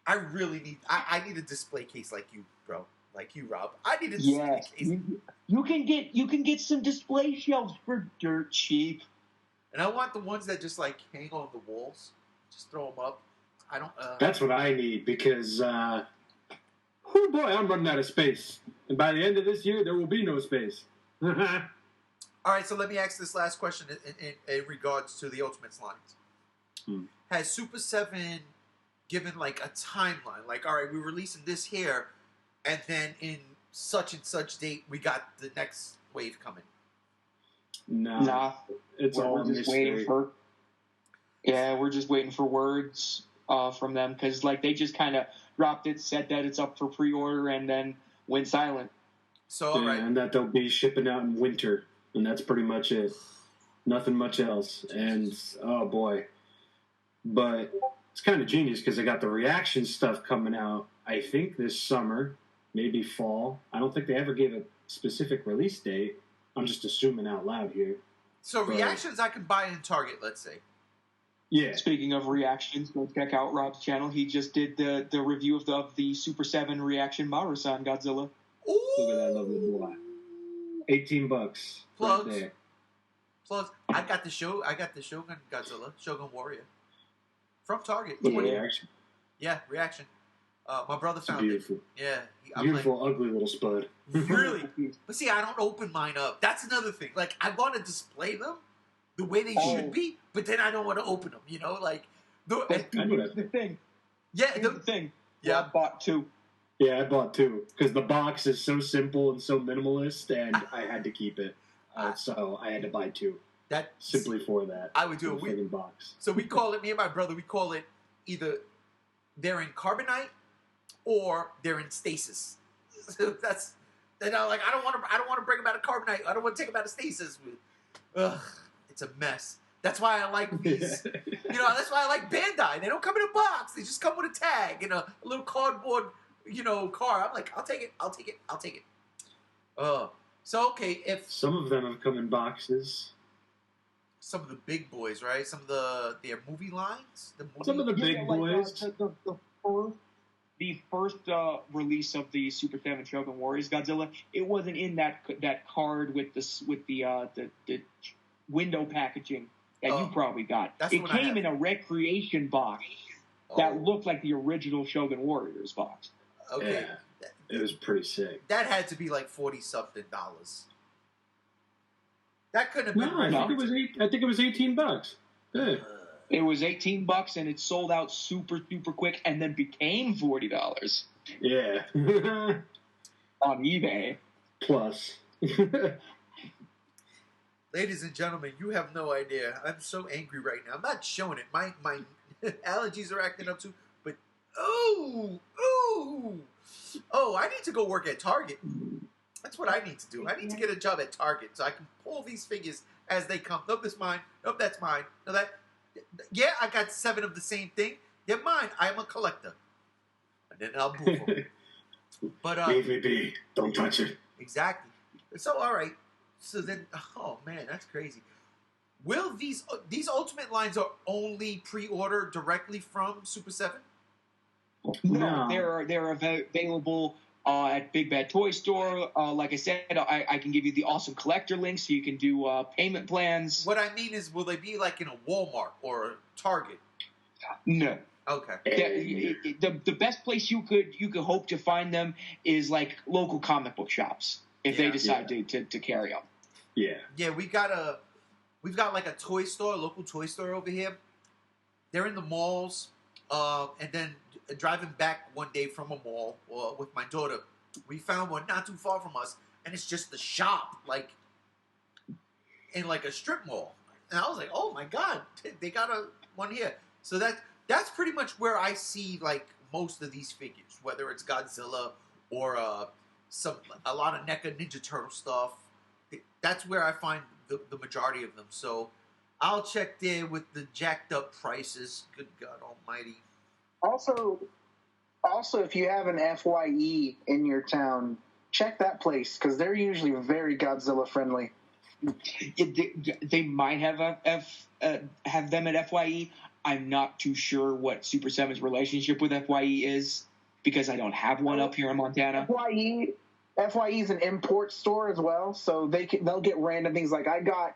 Speaker 1: I really need I need a display case like you, bro. Like you, Rob. I need a display case.
Speaker 3: You can get some display shelves for dirt cheap.
Speaker 1: And I want the ones that just like hang on the walls. Just throw them up. I don't.
Speaker 4: That's what I need because, oh boy, I'm running out of space. And by the end of this year, there will be no space.
Speaker 1: All right, so let me ask this last question in regards to the Ultimates lines. Has Super 7 given like a timeline? Like, all right, we're releasing this here, and then in such and such date, we got the next wave coming.
Speaker 3: Nah,
Speaker 4: it's all
Speaker 3: just waiting for. Yeah, we're just waiting for words from them because like they just kind of dropped it, said that it's up for pre-order, and then went silent.
Speaker 1: So all right,
Speaker 4: and that they'll be shipping out in winter, and that's pretty much it. Nothing much else. And oh boy, but it's kind of genius because they got the reaction stuff coming out. I think this summer, maybe fall. I don't think they ever gave a specific release date. I'm just assuming out loud here.
Speaker 1: So reactions I can buy in Target, let's say.
Speaker 4: Yeah.
Speaker 3: Speaking of reactions, go check out Rob's channel. He just did the review of the Super 7 reaction Maru-san Godzilla.
Speaker 1: Ooh.
Speaker 4: Look at that lovely boy. $18.
Speaker 1: Plugs.
Speaker 4: Right there.
Speaker 1: Plugs. I got the Shogun Godzilla, Shogun Warrior. From Target.
Speaker 4: The reaction.
Speaker 1: Yeah, reaction. My brother found
Speaker 4: beautiful.
Speaker 1: it. Yeah.
Speaker 4: Beautiful, ugly little spud.
Speaker 1: Really? But see, I don't open mine up. That's another thing. Like, I want to display them the way they should be, but then I don't want to open them, you know? Like,
Speaker 3: that's the thing.
Speaker 1: Yeah,
Speaker 3: Here's the thing.
Speaker 1: Yeah.
Speaker 3: I bought 2.
Speaker 4: Yeah, I bought 2 because the box is so simple and so minimalist, and I had to keep it. So I had to buy 2 simply for that.
Speaker 1: I would do
Speaker 4: it. Box.
Speaker 1: So we call it, me and my brother, we call it either they're in carbonite or they're in stasis. So then I'm like, I don't want to bring them out of carbonite. I don't want to take them out of stasis. Ugh, it's a mess. That's why I like these. That's why I like Bandai. They don't come in a box. They just come with a tag and a little cardboard, car. I'm like, I'll take it. So okay, if
Speaker 4: some of them have come in boxes.
Speaker 1: Some of the big boys, right? Some of their movie lines.
Speaker 4: Some of the big boys.
Speaker 3: The first release of the Super 7 Shogun Warriors Godzilla, it wasn't in that card with the window packaging that you probably got. It came in a recreation box that looked like the original Shogun Warriors box.
Speaker 1: Okay.
Speaker 4: Yeah, it was pretty sick.
Speaker 1: That had to be like $40-something. That couldn't have been.
Speaker 4: No, I think it was $18. Yeah.
Speaker 3: It was $18 and it sold out super, super quick and then became $40.
Speaker 4: Yeah.
Speaker 3: On eBay.
Speaker 4: Plus.
Speaker 1: Ladies and gentlemen, you have no idea. I'm so angry right now. I'm not showing it. My allergies are acting up too. But, oh, I need to go work at Target. That's what I need to do. I need to get a job at Target so I can pull these figures as they come. Nope, this is mine. Nope, that's mine. No, that... Yeah, I got 7 of the same thing. They're mine. I'm a collector. And then I'll move them. But,
Speaker 4: leave me be. Don't touch it.
Speaker 1: Exactly. So, all right. So then, oh man, that's crazy. Will these Ultimate lines are only pre-order directly from Super 7?
Speaker 3: No, they're available at Big Bad Toy Store. Like I said, I can give you the awesome collector link so you can do payment plans.
Speaker 1: What I mean is, will they be like in a Walmart or a Target?
Speaker 3: No.
Speaker 1: Okay.
Speaker 3: The best place you could hope to find them is like local comic book shops if they decide to carry them.
Speaker 4: Yeah.
Speaker 1: Yeah, we've got like a toy store, a local toy store over here. They're in the malls, and then driving back one day from a mall with my daughter, we found one not too far from us, and it's just the shop, like in like a strip mall. And I was like, oh my god, they got one here. So that's pretty much where I see like most of these figures, whether it's Godzilla or a lot of NECA Ninja Turtle stuff. That's where I find the majority of them. So I'll check there with the jacked up prices. Good God Almighty.
Speaker 2: Also, if you have an FYE in your town, check that place because they're usually very Godzilla friendly.
Speaker 3: They might have them at FYE. I'm not too sure what Super 7's relationship with FYE is because I don't have one up here in Montana.
Speaker 2: FYE is an import store as well, so they'll get random things. Like I got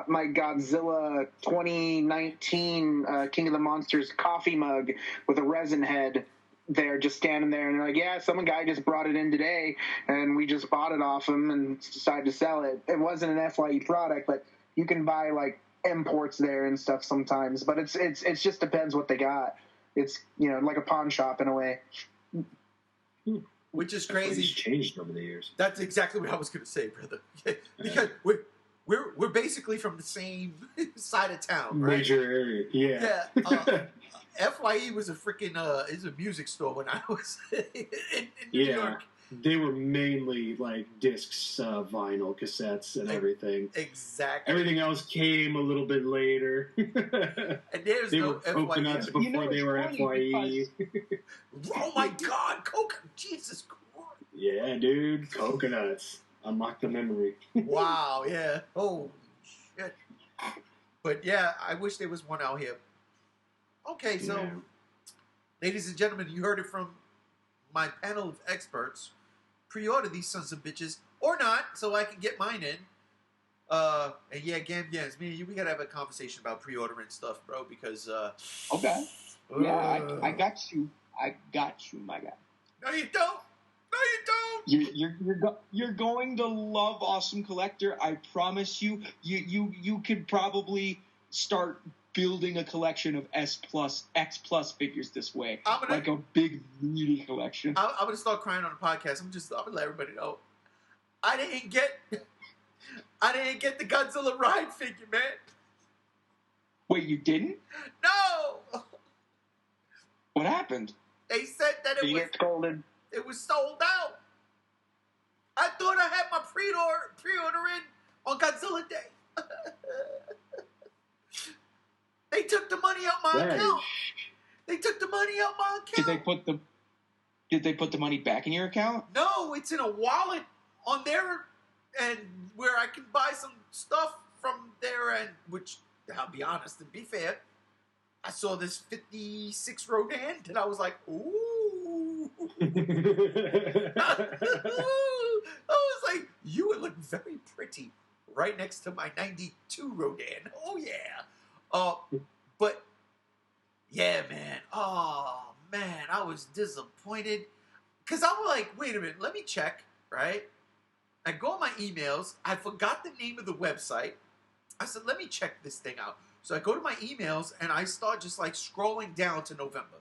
Speaker 2: my Godzilla 2019 King of the Monsters coffee mug with a resin head there, just standing there, and they're like, yeah, some guy just brought it in today, and we just bought it off him and decided to sell it. It wasn't an FYE product, but you can buy like imports there and stuff sometimes. But it just depends what they got. It's like a pawn shop in a way.
Speaker 1: Which is crazy.
Speaker 4: It's changed over the years.
Speaker 1: That's exactly what I was going to say, brother. Because we're basically from the same side of town, right?
Speaker 4: Major area, yeah.
Speaker 1: Yeah. FYE was a freaking is a music store when I was in New York.
Speaker 4: They were mainly like discs, vinyl, cassettes, and everything.
Speaker 1: Exactly.
Speaker 4: Everything else came a little bit later.
Speaker 1: And there's
Speaker 4: they
Speaker 1: no
Speaker 4: were coconuts
Speaker 1: FYE.
Speaker 4: before they were FYE.
Speaker 1: Oh my God, Jesus Christ!
Speaker 4: Yeah, dude, coconuts. Unlock the memory.
Speaker 1: Wow, yeah. Oh shit. But yeah, I wish there was one out here. Okay, so ladies and gentlemen, you heard it from my panel of experts. Pre-order these sons of bitches or not, so I can get mine in. And yeah, Gams, me and you, we gotta have a conversation about pre-ordering stuff, bro. Because
Speaker 3: okay, yeah, I got you, my guy.
Speaker 1: No, you don't. No, you
Speaker 3: don't. You're going to love Awesome Collector. I promise you. You could probably start building a collection of X plus figures this way,
Speaker 1: I'm
Speaker 3: like a big meaty collection.
Speaker 1: I'm gonna start crying on the podcast. I'm gonna let everybody know. I didn't get the Godzilla ride figure, man.
Speaker 3: Wait, you didn't?
Speaker 1: No.
Speaker 3: What happened?
Speaker 1: They said that
Speaker 2: You get scolded.
Speaker 1: it was sold out. I thought I had my pre-order in on Godzilla Day. They took the money out my account. They took the money out my account.
Speaker 3: Did they put the money back in your account?
Speaker 1: No, it's in a wallet on there, and where I can buy some stuff from there. And which, I'll be honest and be fair, I saw this 56 Rodan, and I was like, ooh. I was like, you would look very pretty right next to my 92 Rodan. Oh yeah. But yeah, man. Oh man, I was disappointed because I was like, wait a minute, let me check. Right? I go on my emails. I forgot the name of the website. I said, let me check this thing out. So I go to my emails and I start just like scrolling down to November.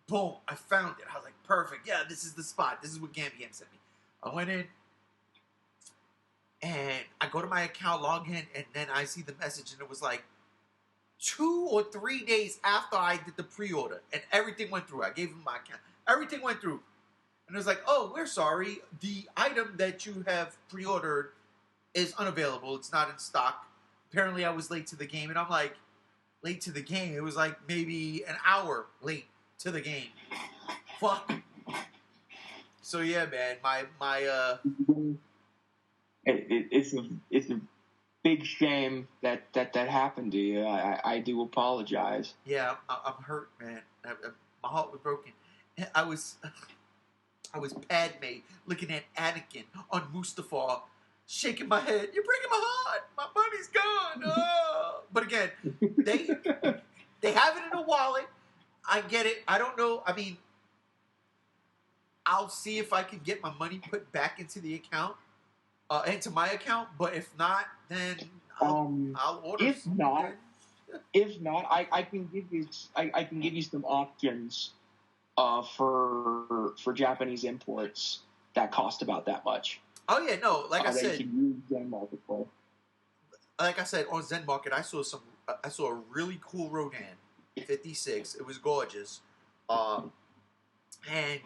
Speaker 1: Boom, I found it. I was like, perfect. Yeah, this is the spot. This is what Gam sent me. I went in and I go to my account, log in, and then I see the message and it was like 2 or 3 days after I did the pre-order and everything went through. I gave him my account. Everything went through. And it was like, oh, we're sorry. The item that you have pre-ordered is unavailable. It's not in stock. Apparently, I was late to the game. And I'm like, late to the game? It was like maybe an hour late to the game. Fuck. So, yeah, man.
Speaker 3: It's a big shame that happened to you. I do apologize.
Speaker 1: Yeah, I'm hurt, man. My heart was broken. I was Padme looking at Anakin on Mustafar, shaking my head. You're breaking my heart. My money's gone. Oh. But again, they have it in a wallet. I get it. I don't know. I mean, I'll see if I can get my money put back into the account, into my account. But if not, then I'll order.
Speaker 3: If not, I can give you some options for Japanese imports that cost about that much.
Speaker 1: Oh yeah, no. Like I said,
Speaker 3: you can use Zen Market for.
Speaker 1: Like I said, on Zen Market, I saw a really cool Rodan, 56. It was gorgeous, and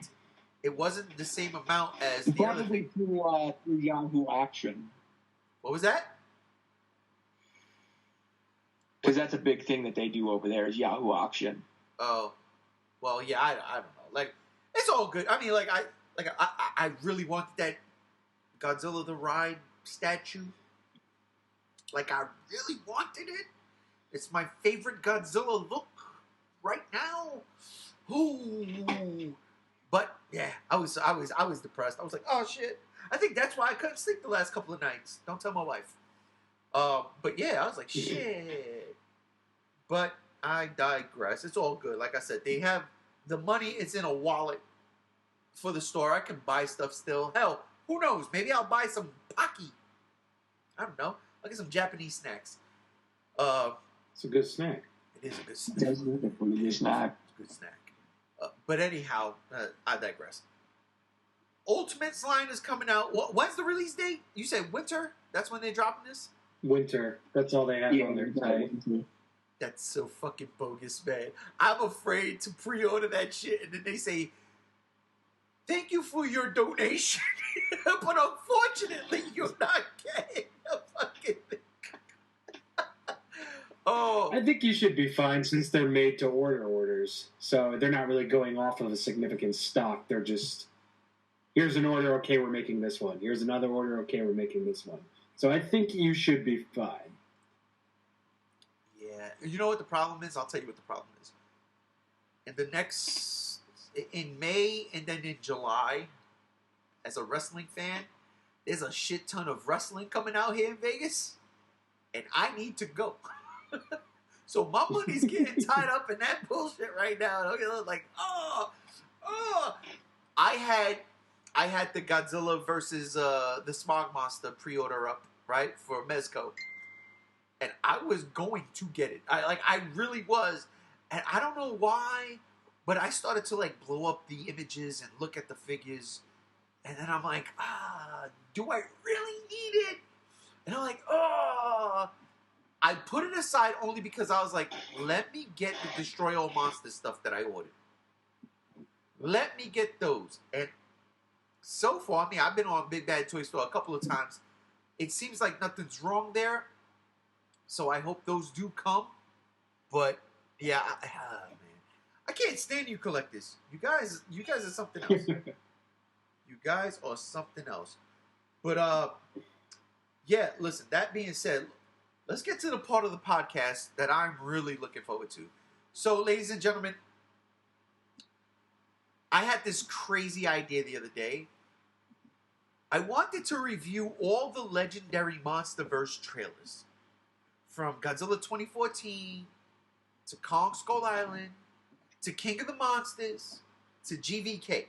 Speaker 1: it wasn't the same amount as the other thing.
Speaker 3: Probably through Yahoo Auction.
Speaker 1: What was that?
Speaker 3: Because that's a big thing that they do over there is Yahoo Auction.
Speaker 1: Oh, well, yeah, I don't know. Like, it's all good. I mean, I really wanted that Godzilla the Ride statue. Like, I really wanted it. It's my favorite Godzilla look right now. Ooh. But yeah, I was depressed. I was like, oh shit. I think that's why I couldn't sleep the last couple of nights. Don't tell my wife. But yeah, I was like, shit. But I digress. It's all good. Like I said, they have the money. It's in a wallet for the store. I can buy stuff still. Hell, who knows? Maybe I'll buy some Pocky. I don't know. I'll get some Japanese snacks.
Speaker 4: It's a good snack.
Speaker 1: It is a good snack.
Speaker 3: It's a good snack.
Speaker 1: It's a good snack. But anyhow, I digress. Ultimates line is coming out. When's the release date? You said winter? That's when they're dropping this?
Speaker 4: Winter. That's all they have on their site.
Speaker 1: That's so fucking bogus, man. I'm afraid to pre-order that shit, and then they say, thank you for your donation, but unfortunately, you're not getting a fucking thing. Oh.
Speaker 4: I think you should be fine since they're made to order orders. So they're not really going off of a significant stock. They're just, here's an order, okay, we're making this one. Here's another order, okay, we're making this one. So I think you should be fine.
Speaker 1: Yeah. You know what the problem is? I'll tell you what the problem is. In May and then in July, as a wrestling fan, there's a shit ton of wrestling coming out here in Vegas, and I need to go. So my money's getting tied up in that bullshit right now. Like, I had the Godzilla versus the Smog Monster pre-order up, right, for Mezco. and I was going to get it. I really was, and I don't know why, but I started to like blow up the images and look at the figures, and then I'm like, do I really need it? And I'm like, oh. I put it aside only because I was like, let me get the Destroy All Monsters stuff that I ordered. Let me get those. And so far, I mean, I've been on Big Bad Toy Store a couple of times. It seems like nothing's wrong there. So I hope those do come. But, yeah, man. I can't stand you collectors. You guys are something else. You guys are something else. But, yeah, listen, that being said, let's get to the part of the podcast that I'm really looking forward to. So, ladies and gentlemen, I had this crazy idea the other day. I wanted to review all the legendary Monsterverse trailers. From Godzilla 2014, to Kong Skull Island, to King of the Monsters, to GVK.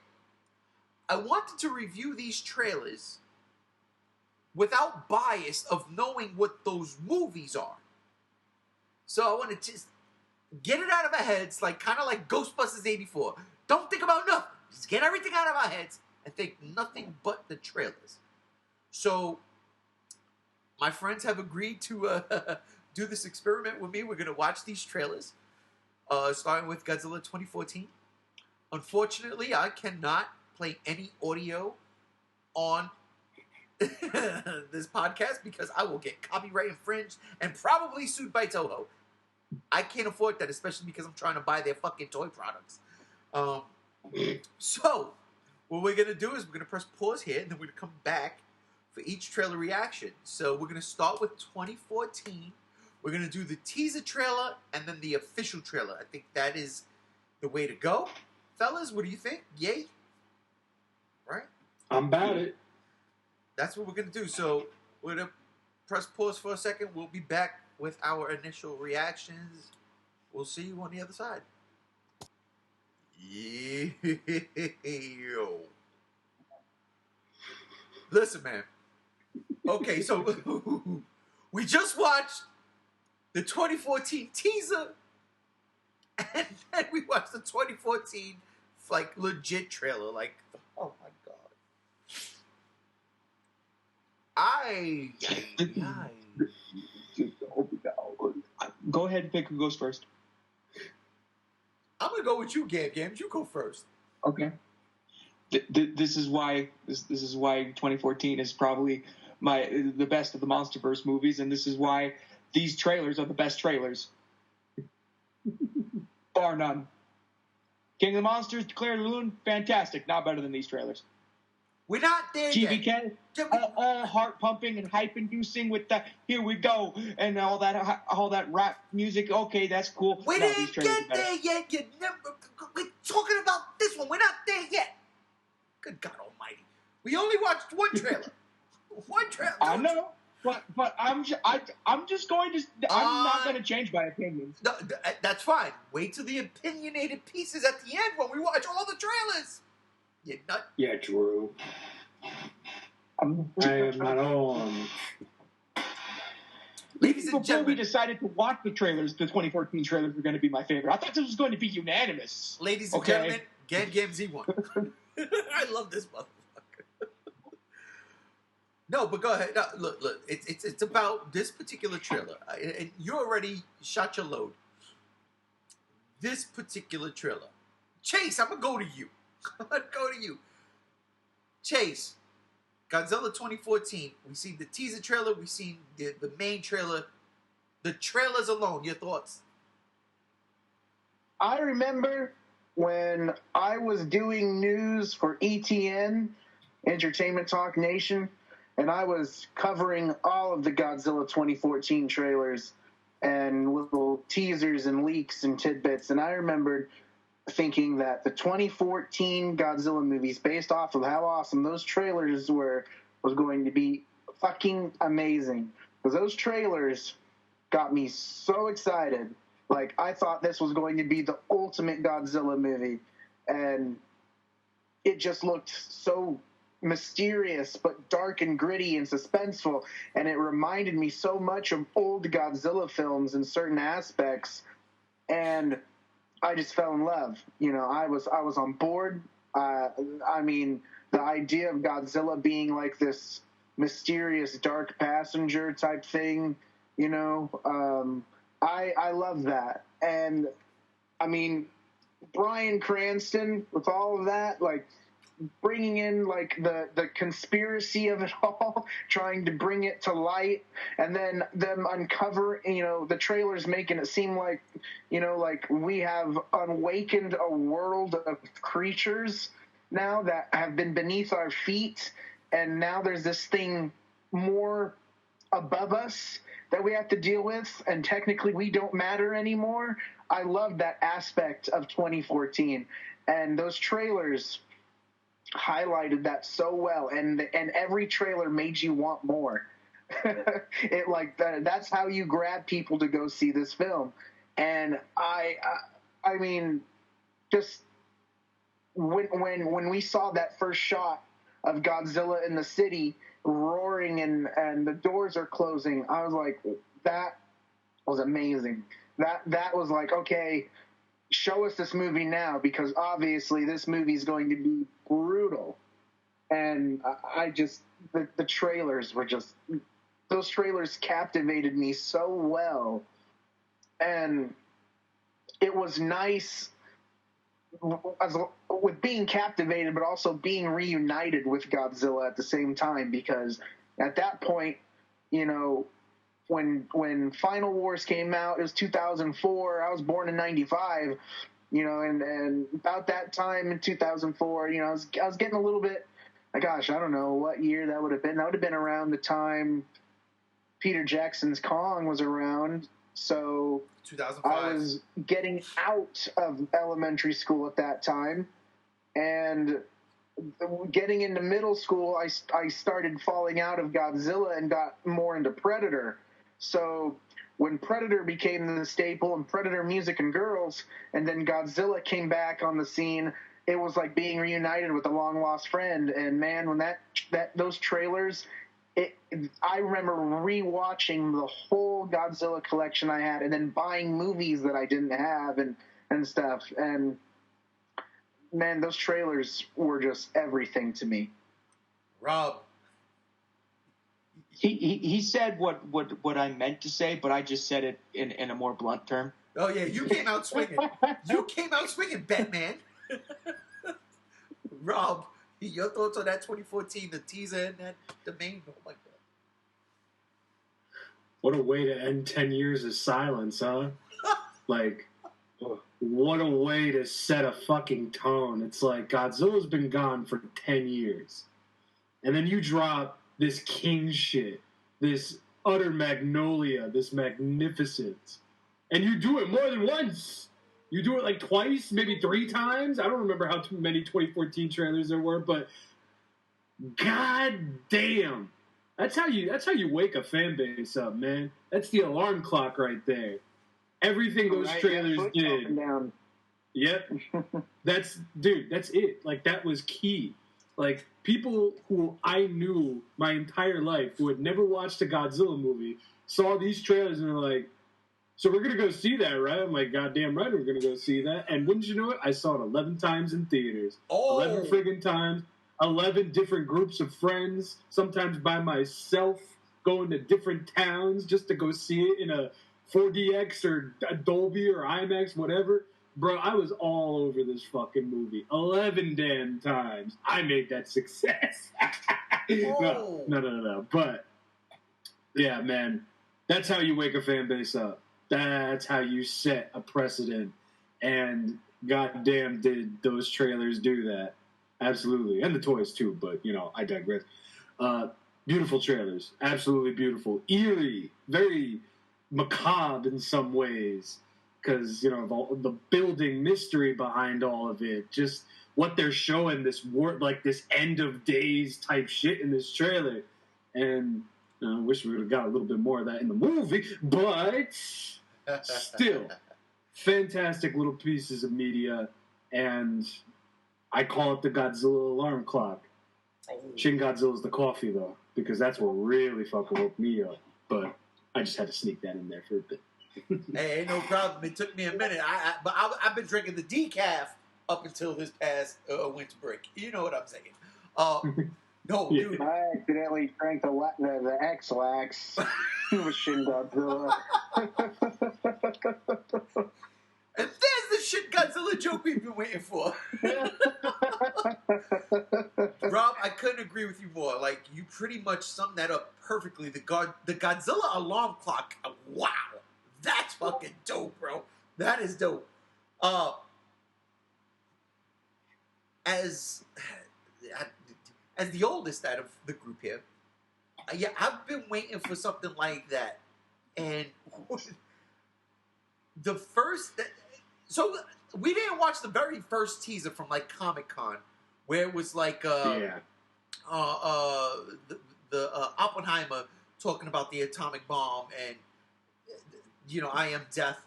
Speaker 1: I wanted to review these trailers without bias of knowing what those movies are. So I want to just get it out of our heads, like kind of like Ghostbusters 84. Don't think about nothing. Just get everything out of our heads and think nothing but the trailers. So my friends have agreed to do this experiment with me. We're going to watch these trailers, starting with Godzilla 2014. Unfortunately, I cannot play any audio on this podcast because I will get copyright infringed and probably sued by Toho. I can't afford that, especially because I'm trying to buy their fucking toy products. So, what we're going to do is we're going to press pause here, and then we're going to come back for each trailer reaction. So, we're going to start with 2014. We're going to do the teaser trailer and then the official trailer. I think that is the way to go. Fellas, what do you think? Yay? Right?
Speaker 4: I'm about it.
Speaker 1: That's what we're going to do. So, we're going to press pause for a second. We'll be back with our initial reactions. We'll see you on the other side. Yo. Listen, man. Okay, so we just watched the 2014 teaser, and then we watched the 2014 like legit trailer. Like, oh my god.
Speaker 3: Go ahead and pick who goes first.
Speaker 1: I'm gonna go with you, Gam. You go first.
Speaker 3: Okay. This is why 2014 is probably the best of the Monsterverse movies, and this is why these trailers are the best trailers, bar none. King of the Monsters, Declare the Loon, fantastic. Not better than these trailers.
Speaker 1: We're not there
Speaker 3: GBK,
Speaker 1: yet.
Speaker 3: all heart pumping and hype inducing with the "here we go" and all that rap music. Okay, that's cool.
Speaker 1: We didn't get there yet. We're talking about this one. We're not there yet. Good God Almighty! We only watched one trailer. One trailer.
Speaker 3: I know, but I'm just going to. I'm not going to change my opinions.
Speaker 1: No, that's fine. Wait till the opinionated pieces at the end when we watch all the trailers. You nut.
Speaker 4: Yeah, Drew. I am not on.
Speaker 1: Ladies and
Speaker 3: Before
Speaker 1: gentlemen,
Speaker 3: we decided to watch the trailers, the 2014 trailers were going to be my favorite. I thought this was going to be unanimous.
Speaker 1: ladies and gentlemen, Gam Z1. I love this motherfucker. No, but go ahead. No, look. It's about this particular trailer, and you already shot your load. This particular trailer, Chase. I'm gonna go to you. Chase, Godzilla 2014. We see the teaser trailer. We seen the main trailer. The trailers alone. Your thoughts?
Speaker 2: I remember when I was doing news for ETN, Entertainment Talk Nation, and I was covering all of the Godzilla 2014 trailers and little teasers and leaks and tidbits. And I remembered thinking that the 2014 Godzilla movies, based off of how awesome those trailers were, was going to be fucking amazing. Because those trailers got me so excited. Like, I thought this was going to be the ultimate Godzilla movie. And it just looked so mysterious but dark and gritty and suspenseful, and it reminded me so much of old Godzilla films in certain aspects, and I just fell in love. I was on board. I mean, the idea of Godzilla being like this mysterious dark passenger type thing, I love that. And I mean, Bryan Cranston with all of that, like bringing in like the conspiracy of it all, trying to bring it to light, and then them uncovering, the trailers making it seem like, like we have awakened a world of creatures now that have been beneath our feet, and now there's this thing more above us that we have to deal with, and technically we don't matter anymore. I love that aspect of 2014, and those trailers highlighted that so well, and every trailer made you want more. It like that's how you grab people to go see this film. And I mean, just when we saw that first shot of Godzilla in the city roaring and the doors are closing, I was like, that was amazing. That was like, okay, show us this movie now, because obviously this movie is going to be brutal. And I just, the trailers were just, those trailers captivated me so well. And it was nice with being captivated, but also being reunited with Godzilla at the same time, because at that point, when Final Wars came out, it was 2004. I was born in 95, and about that time in 2004, I was getting a little bit, gosh, I don't know what year that would have been. That would have been around the time Peter Jackson's Kong was around. So
Speaker 1: 2005.
Speaker 2: I was getting out of elementary school at that time, and getting into middle school, I started falling out of Godzilla and got more into Predator. So when Predator became the staple, and Predator music and girls, and then Godzilla came back on the scene, it was like being reunited with a long lost friend. And man, when those trailers, I remember rewatching the whole Godzilla collection I had, and then buying movies that I didn't have and stuff. And man, those trailers were just everything to me.
Speaker 1: Rob.
Speaker 3: He said what I meant to say, but I just said it in a more blunt term.
Speaker 1: Oh yeah, you came out swinging. You came out swinging, Batman. Rob, your thoughts on that 2014, the teaser and that the main? Oh my god!
Speaker 4: What a way to end 10 years of silence, huh? Like, what a way to set a fucking tone. It's like Godzilla's been gone for 10 years, and then you drop this king shit, this utter magnolia, this magnificence. And you do it more than once. You do it like twice, maybe 3 times. I don't remember how many 2014 trailers there were, but god damn. That's how you wake a fan base up, man. That's the alarm clock right there. Everything those trailers did. Yep. That's it. Like, that was key. Like, people who I knew my entire life who had never watched a Godzilla movie saw these trailers and were like, so we're going to go see that, right? I'm like, goddamn right we're going to go see that. And wouldn't you know it, I saw it 11 times in theaters.
Speaker 1: Oh.
Speaker 4: 11 friggin' times. 11 different groups of friends, sometimes by myself, going to different towns just to go see it in a 4DX or a Dolby or IMAX, whatever. Bro, I was all over this fucking movie. 11 damn times. I made that success. No. But, yeah, man, that's how you wake a fan base up. That's how you set a precedent. And goddamn did those trailers do that. Absolutely. And the toys, too, but, I digress. Beautiful trailers. Absolutely beautiful. Eerie. Very macabre in some ways. Because, the building mystery behind all of it. Just what they're showing, this end of days type shit in this trailer. And I wish we would have got a little bit more of that in the movie. But still, fantastic little pieces of media. And I call it the Godzilla alarm clock. Shin Godzilla's the coffee, though, because that's what really fucking woke me up. But I just had to sneak that in there for a bit.
Speaker 1: Hey, ain't no problem. It took me a minute. I've been drinking the decaf up until this past winter break. You know what I'm saying? No,
Speaker 4: Yeah.
Speaker 1: dude.
Speaker 2: I accidentally drank the X-Lax with Shin Godzilla.
Speaker 1: And there's the Shin Godzilla joke we've been waiting for. Rob, I couldn't agree with you more. Like, you pretty much summed that up perfectly. The Godzilla alarm clock, wow. That's fucking dope, bro. That is dope. As the oldest out of the group here, yeah, I've been waiting for something like that. And so we didn't watch the very first teaser from like Comic-Con, where it was like the Oppenheimer talking about the atomic bomb and I am death.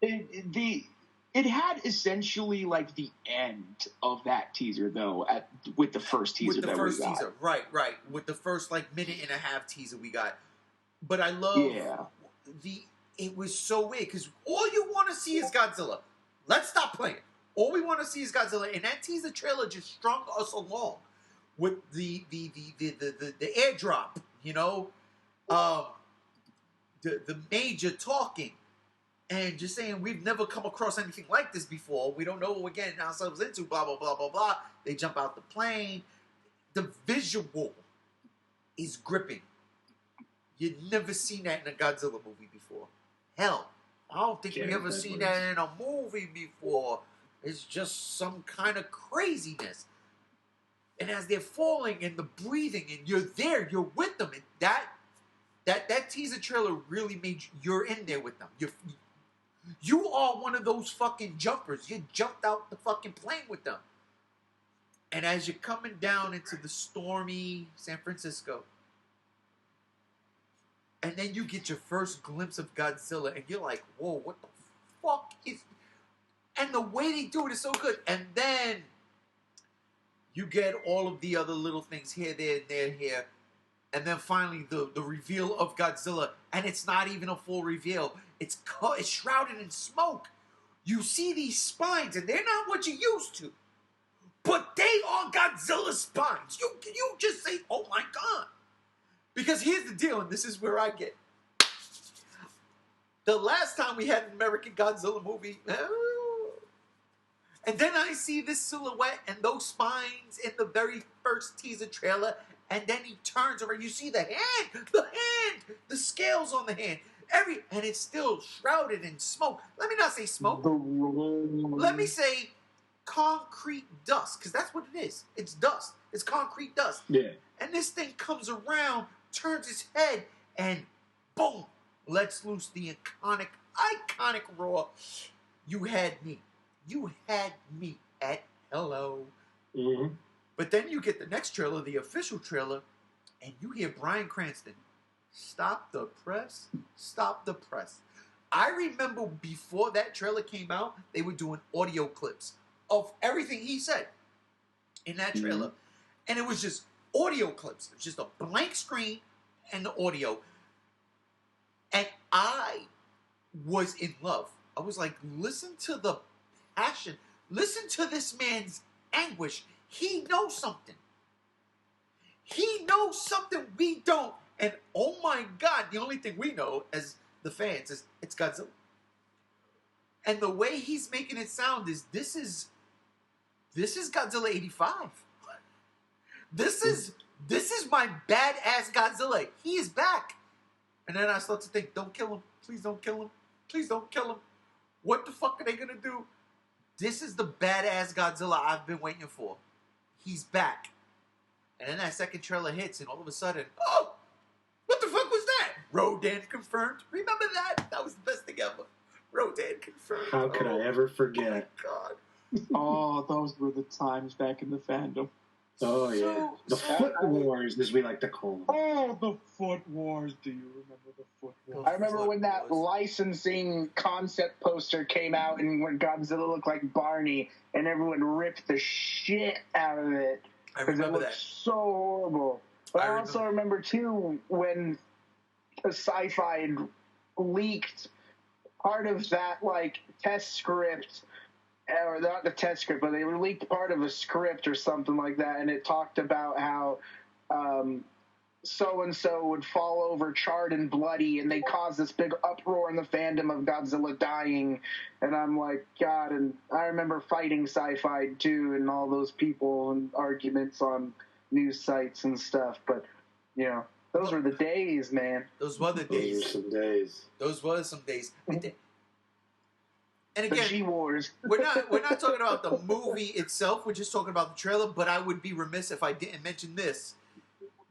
Speaker 3: It had essentially like the end of that teaser though with the first teaser
Speaker 1: with the
Speaker 3: that
Speaker 1: first
Speaker 3: we got.
Speaker 1: teaser, right, with the first like minute and a half teaser we got. But I love it was so weird because all you want to see is Godzilla. Let's stop playing. All we want to see is Godzilla, and that teaser trailer just strung us along with the airdrop, the major talking. And just saying, we've never come across anything like this before. We don't know what we're getting ourselves into, blah, blah, blah, blah, blah. They jump out the plane. The visual is gripping. You'd never seen that in a Godzilla movie before. Hell, I don't think we ever seen that in a movie before. It's just some kind of craziness. And as they're falling and the breathing, and you're there, you're with them. And that teaser trailer really made you're in there with them. You are one of those fucking jumpers. You jumped out the fucking plane with them. And as you're coming down into the stormy San Francisco, and then you get your first glimpse of Godzilla, and you're like, whoa, what the fuck is... And the way they do it is so good. And then you get all of the other little things here, there, here. And then finally the reveal of Godzilla. And it's not even a full reveal. It's shrouded in smoke. You see these spines, and they're not what you're used to. But they are Godzilla spines. You just say, oh my God. Because here's the deal, and this is where I get. The last time we had an American Godzilla movie, and then I see this silhouette and those spines in the very first teaser trailer, and then he turns around. You see the hand, the scales on the hand. And it's still shrouded in smoke. Let me not say smoke. Let me say concrete dust, because that's what it is. It's dust. It's concrete dust.
Speaker 4: Yeah.
Speaker 1: And this thing comes around, turns its head, and boom, lets loose the iconic roar. You had me. You had me at hello.
Speaker 4: Mm-hmm.
Speaker 1: But then you get the next trailer, the official trailer, and you hear Bryan Cranston. Stop the press. Stop the press. I remember before that trailer came out, they were doing audio clips of everything he said in that trailer. Mm-hmm. And it was just audio clips. It was just a blank screen and the audio. And I was in love. I was like, listen to the passion. Listen to this man's anguish. He knows something. He knows something we don't. And oh my God, the only thing we know as the fans is it's Godzilla. And the way he's making it sound is this is Godzilla 85. This is my badass Godzilla. He is back. And then I start to think, don't kill him. Please don't kill him. Please don't kill him. What the fuck are they gonna do? This is the badass Godzilla I've been waiting for. He's back. And then that second trailer hits, and all of a sudden, oh! What the fuck was that? Rodan confirmed. Remember that? That was the best thing ever. Rodan confirmed.
Speaker 4: How could I ever forget?
Speaker 1: God.
Speaker 3: Oh, those were the times back in the fandom.
Speaker 4: Oh, yeah. The Foot Wars, as we like to call them.
Speaker 3: Oh, the Foot Wars. Do you remember the Foot Wars?
Speaker 2: I remember when that licensing concept poster came out and when Godzilla looked like Barney and everyone ripped the shit out of it.
Speaker 1: I
Speaker 2: because it
Speaker 1: remember
Speaker 2: looked
Speaker 1: that.
Speaker 2: so horrible. But I also remember too when Sci-Fi had leaked part of that like test script, or not the test script, but they leaked part of a script or something like that, and it talked about how so and so would fall over charred and bloody, and they caused this big uproar in the fandom of Godzilla dying. And I'm like, God, and I remember fighting Sci-Fi too, and all those people and arguments on news sites and stuff. But you know, those were the days, man.
Speaker 1: Those were the days.
Speaker 4: Those were some days.
Speaker 1: Those were some days. And
Speaker 2: The
Speaker 1: again,
Speaker 2: G-Wars.
Speaker 1: we're not talking about the movie itself. We're just talking about the trailer. But I would be remiss if I didn't mention this.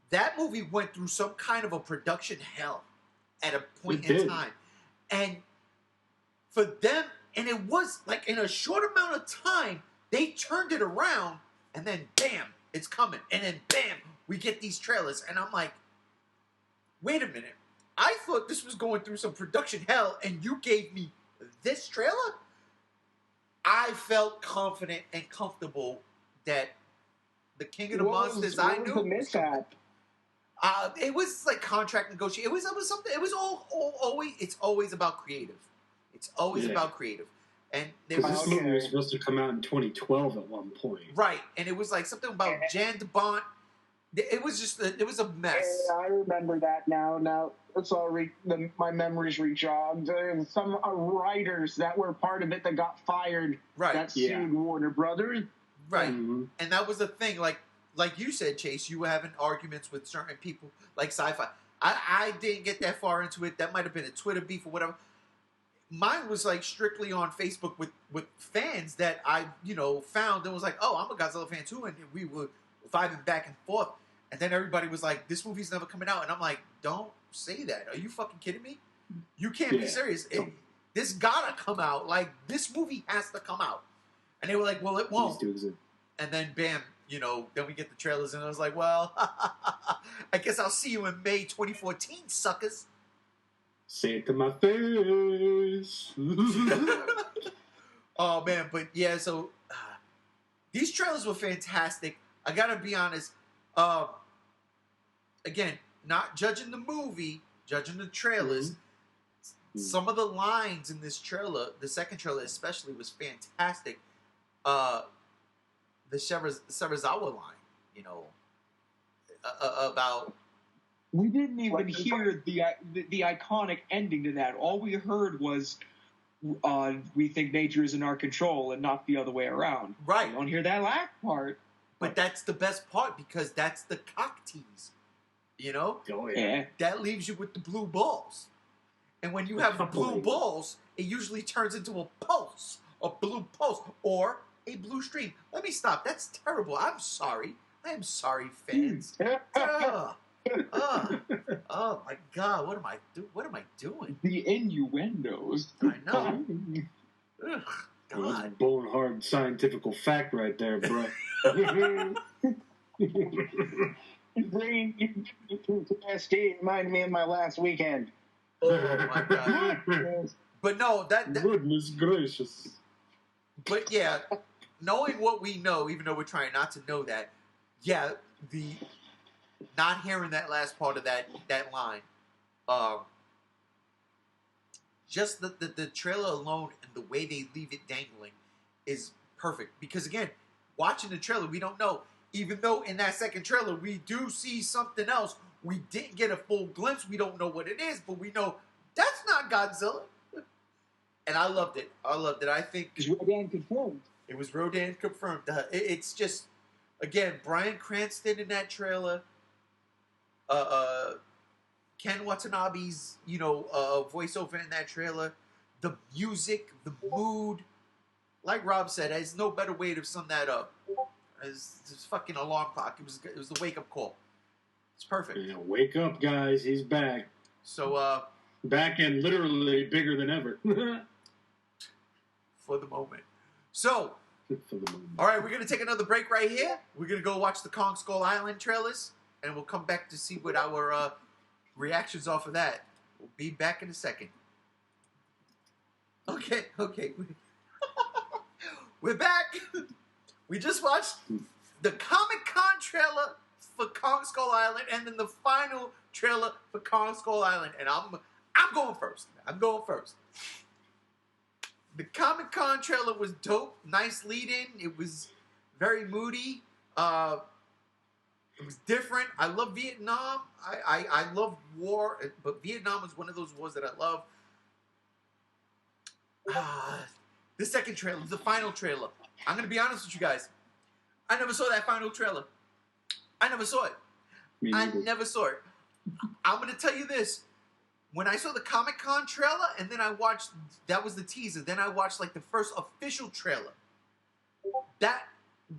Speaker 1: That movie went through some kind of a production hell at a point in time. And for them, and it was like in a short amount of time, they turned it around, and then bam, it's coming. And then bam, we get these trailers. And I'm like, wait a minute. I thought this was going through some production hell, and you gave me this trailer? I felt confident and comfortable that the King of the Monsters I knew.
Speaker 2: What was the mishap?
Speaker 1: It was like contract negotiation. It was something. It was always. It's always about creative. It's always about creative. And there
Speaker 4: Because
Speaker 1: was
Speaker 4: this movie was supposed to come out in 2012 at one point.
Speaker 1: right, and it was like something about Jan de Bont. It was just. It was a mess.
Speaker 2: Yeah, I remember that now. Now it's all my memories rejogged. There's some writers that were part of it that got fired.
Speaker 1: Right.
Speaker 2: That sued Warner Brothers.
Speaker 1: Right,
Speaker 4: Mm-hmm.
Speaker 1: and that was the thing. Like you said, Chase, you were having arguments with certain people, like Sci-Fi. I didn't get that far into it. That might have been a Twitter beef or whatever. Mine was like strictly on Facebook with fans that I found and was like, oh, I'm a Godzilla fan too, and we were vibing back and forth. And then everybody was like, this movie's never coming out, and I'm like, don't say that. Are you fucking kidding me? You can't be serious. This gotta come out. Like, this movie has to come out. And they were like, well, it won't. And then bam. Then we get the trailers, and I was like, well, I guess I'll see you in May 2014, suckers.
Speaker 4: Say it to my face.
Speaker 1: Oh, man, but yeah, so these trailers were fantastic. I gotta be honest. Again, not judging the movie, judging the trailers. Mm-hmm. Some of the lines in this trailer, the second trailer especially, was fantastic. The Serizawa line, about...
Speaker 3: We didn't even hear the iconic ending to that. All we heard was, we think nature is in our control and not the other way around.
Speaker 1: Right.
Speaker 3: We don't hear that last part.
Speaker 1: But that's the best part, because that's the cock tease,
Speaker 4: Oh, yeah.
Speaker 1: That leaves you with the blue balls. And when you have blue balls, it usually turns into a pulse, a blue pulse, or a blue stream. Let me stop. That's terrible. I'm sorry. I am sorry, fans. Oh my God! What am I doing?
Speaker 3: The innuendos.
Speaker 1: I know. Ugh,
Speaker 4: Well, that's a
Speaker 1: God.
Speaker 4: bone hard scientific fact right there, bro.
Speaker 2: Green PTSD reminded me of my last weekend.
Speaker 1: Oh my God! But no, that
Speaker 4: Goodness gracious.
Speaker 1: But yeah, knowing what we know, even though we're trying not to know that, yeah, the not hearing that last part of that line, just the trailer alone and the way they leave it dangling is perfect. Because again, watching the trailer, we don't know. Even though in that second trailer we do see something else, we didn't get a full glimpse. We don't know what it is, but we know that's not Godzilla. And I loved it. I think
Speaker 2: It's Rodan confirmed.
Speaker 1: it was Rodan confirmed. It's just, again, Bryan Cranston in that trailer. Ken Watanabe's, voiceover in that trailer. The music, the mood. Like Rob said, there's no better way to sum that up. It's fucking alarm clock. It was the wake up call. It's perfect.
Speaker 4: Yeah, wake up, guys. He's back.
Speaker 1: So,
Speaker 4: Back and literally bigger than ever.
Speaker 1: for the moment. So,
Speaker 4: For the moment.
Speaker 1: all right, we're going to take another break right here. We're going to go watch the Kong Skull Island trailers, and we'll come back to see what our reactions are for that. We'll be back in a second. Okay. We're back. We just watched the Comic-Con trailer for Kong Skull Island, and then the final trailer for Kong Skull Island. And I'm going first. The Comic-Con trailer was dope. Nice lead-in. It was very moody. It was different. I love Vietnam. I love war, but Vietnam is one of those wars that I love. The second trailer, the final trailer. I'm going to be honest with you guys. I never saw that final trailer. I never saw it. I never saw it. I'm going to tell you this. When I saw the Comic-Con trailer, and then I watched, that was the teaser, then I watched like the first official trailer.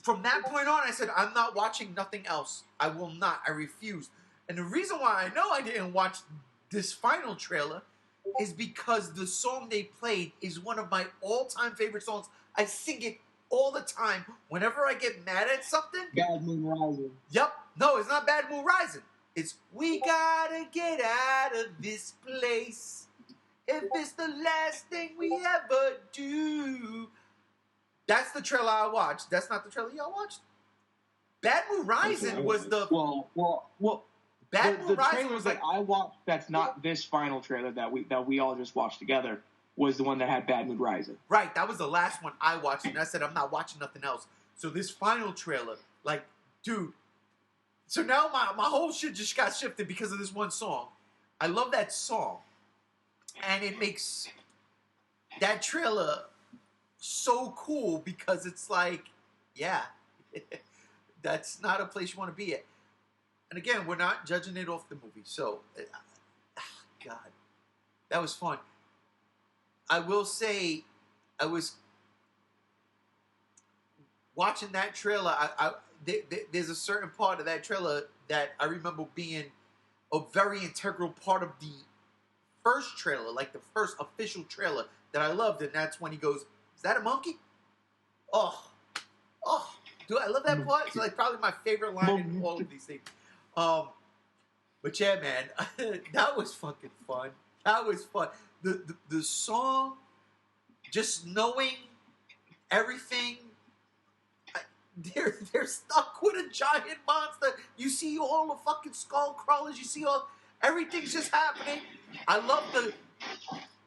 Speaker 1: From that point on, I said, I'm not watching nothing else. I will not. I refuse. And the reason why I know I didn't watch this final trailer is because the song they played is one of my all-time favorite songs. I sing it all the time. Whenever I get mad at something.
Speaker 3: Bad Moon Rising.
Speaker 1: Yep. No, it's not Bad Moon Rising. It's We Gotta Get Out of This Place. If it's the last thing we ever do. That's the trailer I watched. That's not the trailer y'all watched. Bad Moon Rising was the...
Speaker 3: Well,
Speaker 1: Bad Moon
Speaker 3: the
Speaker 1: Rising
Speaker 3: trailer
Speaker 1: was
Speaker 3: that
Speaker 1: like...
Speaker 3: I watched that's not this final trailer that we all just watched together was the one that had Bad Moon Rising.
Speaker 1: Right, that was the last one I watched, and I said I'm not watching nothing else. So this final trailer, like, dude... So now my whole shit just got shifted because of this one song. I love that song. And it makes that trailer so cool because it's like, yeah, that's not a place you want to be at. And again, we're not judging it off the movie. So, God, that was fun. I will say, I was watching that trailer. There's a certain part of that trailer that I remember being a very integral part of the first trailer, like the first official trailer that I loved, and that's when he goes, "Is that a monkey?" Oh, dude, I love that part. It's like probably my favorite line in all of these things. But yeah, man, that was fucking fun. That was fun. The song, just knowing everything. They're stuck with a giant monster. You see all the fucking skull crawlers. You see everything's just happening. I love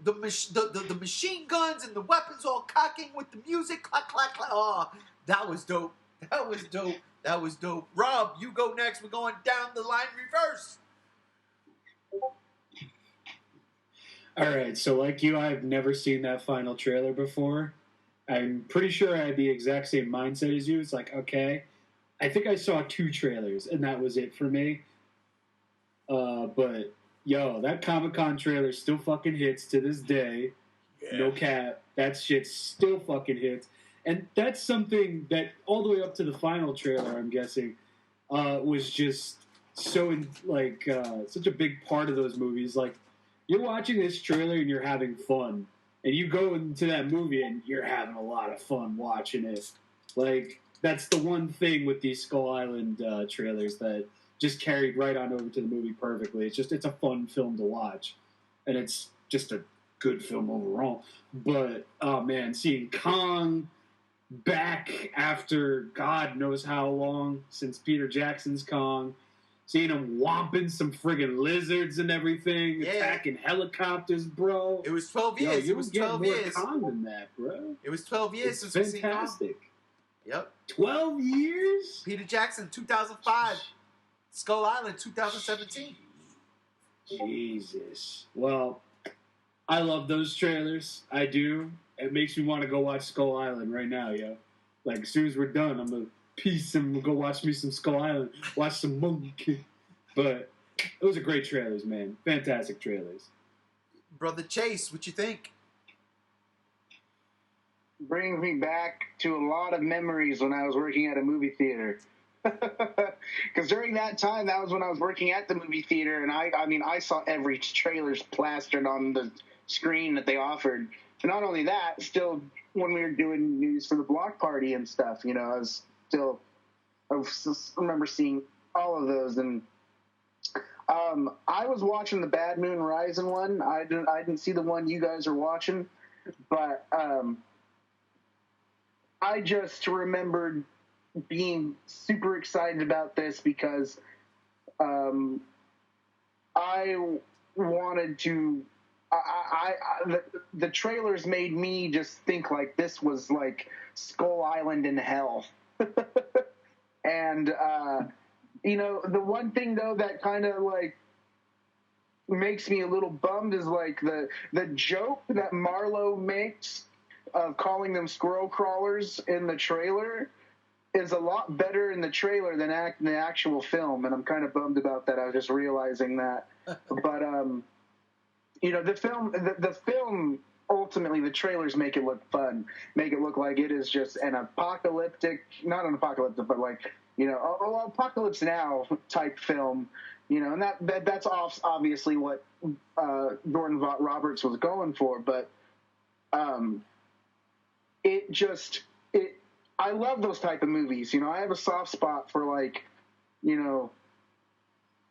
Speaker 1: the machine guns and the weapons all cocking with the music. Clack, clack, clack. Oh, that was dope. That was dope. That was dope. Rob, you go next. We're going down the line reverse.
Speaker 4: All right, so like you, I've never seen that final trailer before. I'm pretty sure I had the exact same mindset as you. It's like, okay, I think I saw 2 trailers, and that was it for me. But, yo, that Comic-Con trailer still fucking hits to this day. Yeah. No cap. That shit still fucking hits. And that's something that, all the way up to the final trailer, I'm guessing, was just so, such a big part of those movies. Like, you're watching this trailer and you're having fun. And you go into that movie and you're having a lot of fun watching it. Like, that's the one thing with these Skull Island trailers that just carried right on over to the movie perfectly. It's a fun film to watch. And it's just a good film overall. But, oh man, seeing Kong back after God knows how long since Peter Jackson's Kong, seeing him whomping some friggin' lizards and everything, attacking helicopters, bro.
Speaker 1: It was 12 years. It was 12 years.
Speaker 4: Kong than that, bro.
Speaker 1: It was 12 years
Speaker 4: it's
Speaker 1: since we
Speaker 4: fantastic.
Speaker 1: Seen Kong. Yep.
Speaker 4: 12 years?
Speaker 1: Peter Jackson, 2005. Skull Island, 2017.
Speaker 4: Jesus. Well, I love those trailers. I do. It makes me want to go watch Skull Island right now, yo. Like, as soon as we're done, I'm going to peace and go watch me some Skull Island, watch some monkey. But those are great trailers, man. Fantastic trailers.
Speaker 2: Brother Chase, what you think? Brings me back to a lot of memories when I was working at a movie theater. Because during that time, that was when I was working at the movie theater, and I saw every trailer plastered on the screen that they offered. And not only that, still when we were doing news for the block party and stuff, I remember seeing all of those, and I was watching the Bad Moon Rising one. I didn't see the one you guys are watching, but I just remembered being super excited about this because I wanted to. The trailers made me just think like this was like Skull Island in hell, and the one thing though that kind of like makes me a little bummed is like the joke that Marlowe makes of calling them squirrel crawlers in the trailer is a lot better in the trailer than in the actual film, and I'm kind of bummed about that. I was just realizing that, but the film ultimately the trailers make it look fun, make it look like it is just an apocalyptic, not an apocalyptic, but like apocalypse now type film, and that's obviously what Jordan Roberts was going for, but I love those type of movies. I have a soft spot for like, The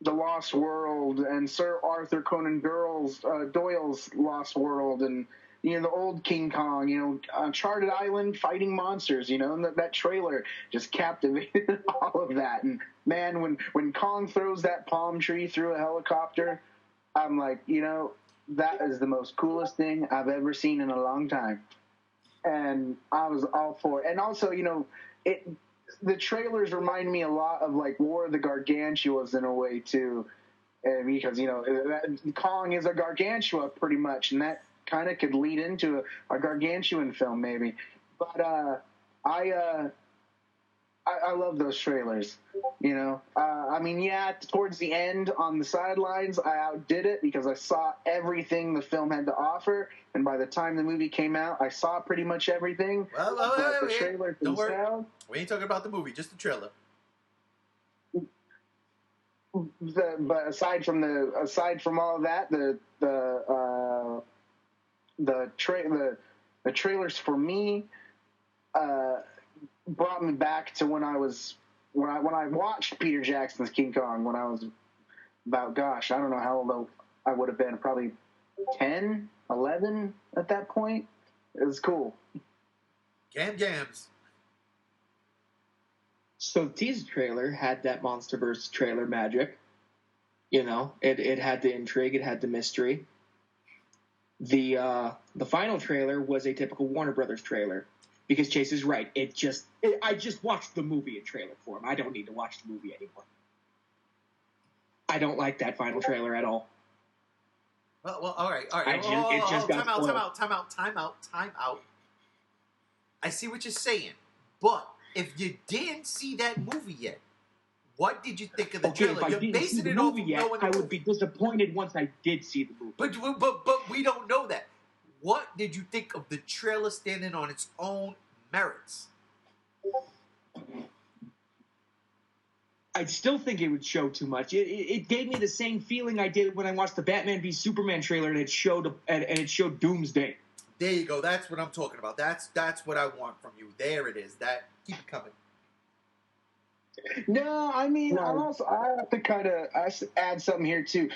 Speaker 2: Lost World and Sir Arthur Conan Doyle's Lost World, and the old King Kong, Uncharted Island fighting monsters, and that trailer just captivated all of that. And man, when Kong throws that palm tree through a helicopter, I'm like, that is the most coolest thing I've ever seen in a long time. And I was all for it. And also, the trailers remind me a lot of like War of the Gargantuas in a way too, and because Kong is a gargantua pretty much, and that kind of could lead into a gargantuan film maybe. But I love those trailers. Towards the end on the sidelines, I outdid it because I saw everything the film had to offer, and by the time the movie came out, I saw pretty much everything.
Speaker 1: Well,
Speaker 2: the trailer
Speaker 1: don't worry. We ain't talking about the movie, just the trailer.
Speaker 2: But aside from all of that, the trailers for me brought me back to when I watched Peter Jackson's King Kong when I was about, I don't know how old I would have been, probably 10, 11 at that point. It was cool.
Speaker 1: Gams.
Speaker 3: So the teaser trailer had that Monsterverse trailer magic. It had the intrigue, it had the mystery. The final trailer was a typical Warner Brothers trailer. Because Chase is right. I just watched the movie in trailer form. I don't need to watch the movie anymore. I don't like that final trailer at all.
Speaker 1: Well, all right. Time out. I see what you're saying, but if you didn't see that movie yet, what did you think of the trailer?
Speaker 3: If I didn't see the movie yet, I would be disappointed once I did see the movie.
Speaker 1: But we don't know that. What did you think of the trailer standing on its own merits?
Speaker 3: I still think it would show too much. It gave me the same feeling I did when I watched the Batman v Superman trailer and it showed Doomsday.
Speaker 1: There you go. That's what I'm talking about. That's what I want from you. There it is. Keep it coming.
Speaker 2: No, I have to kind of add something here too.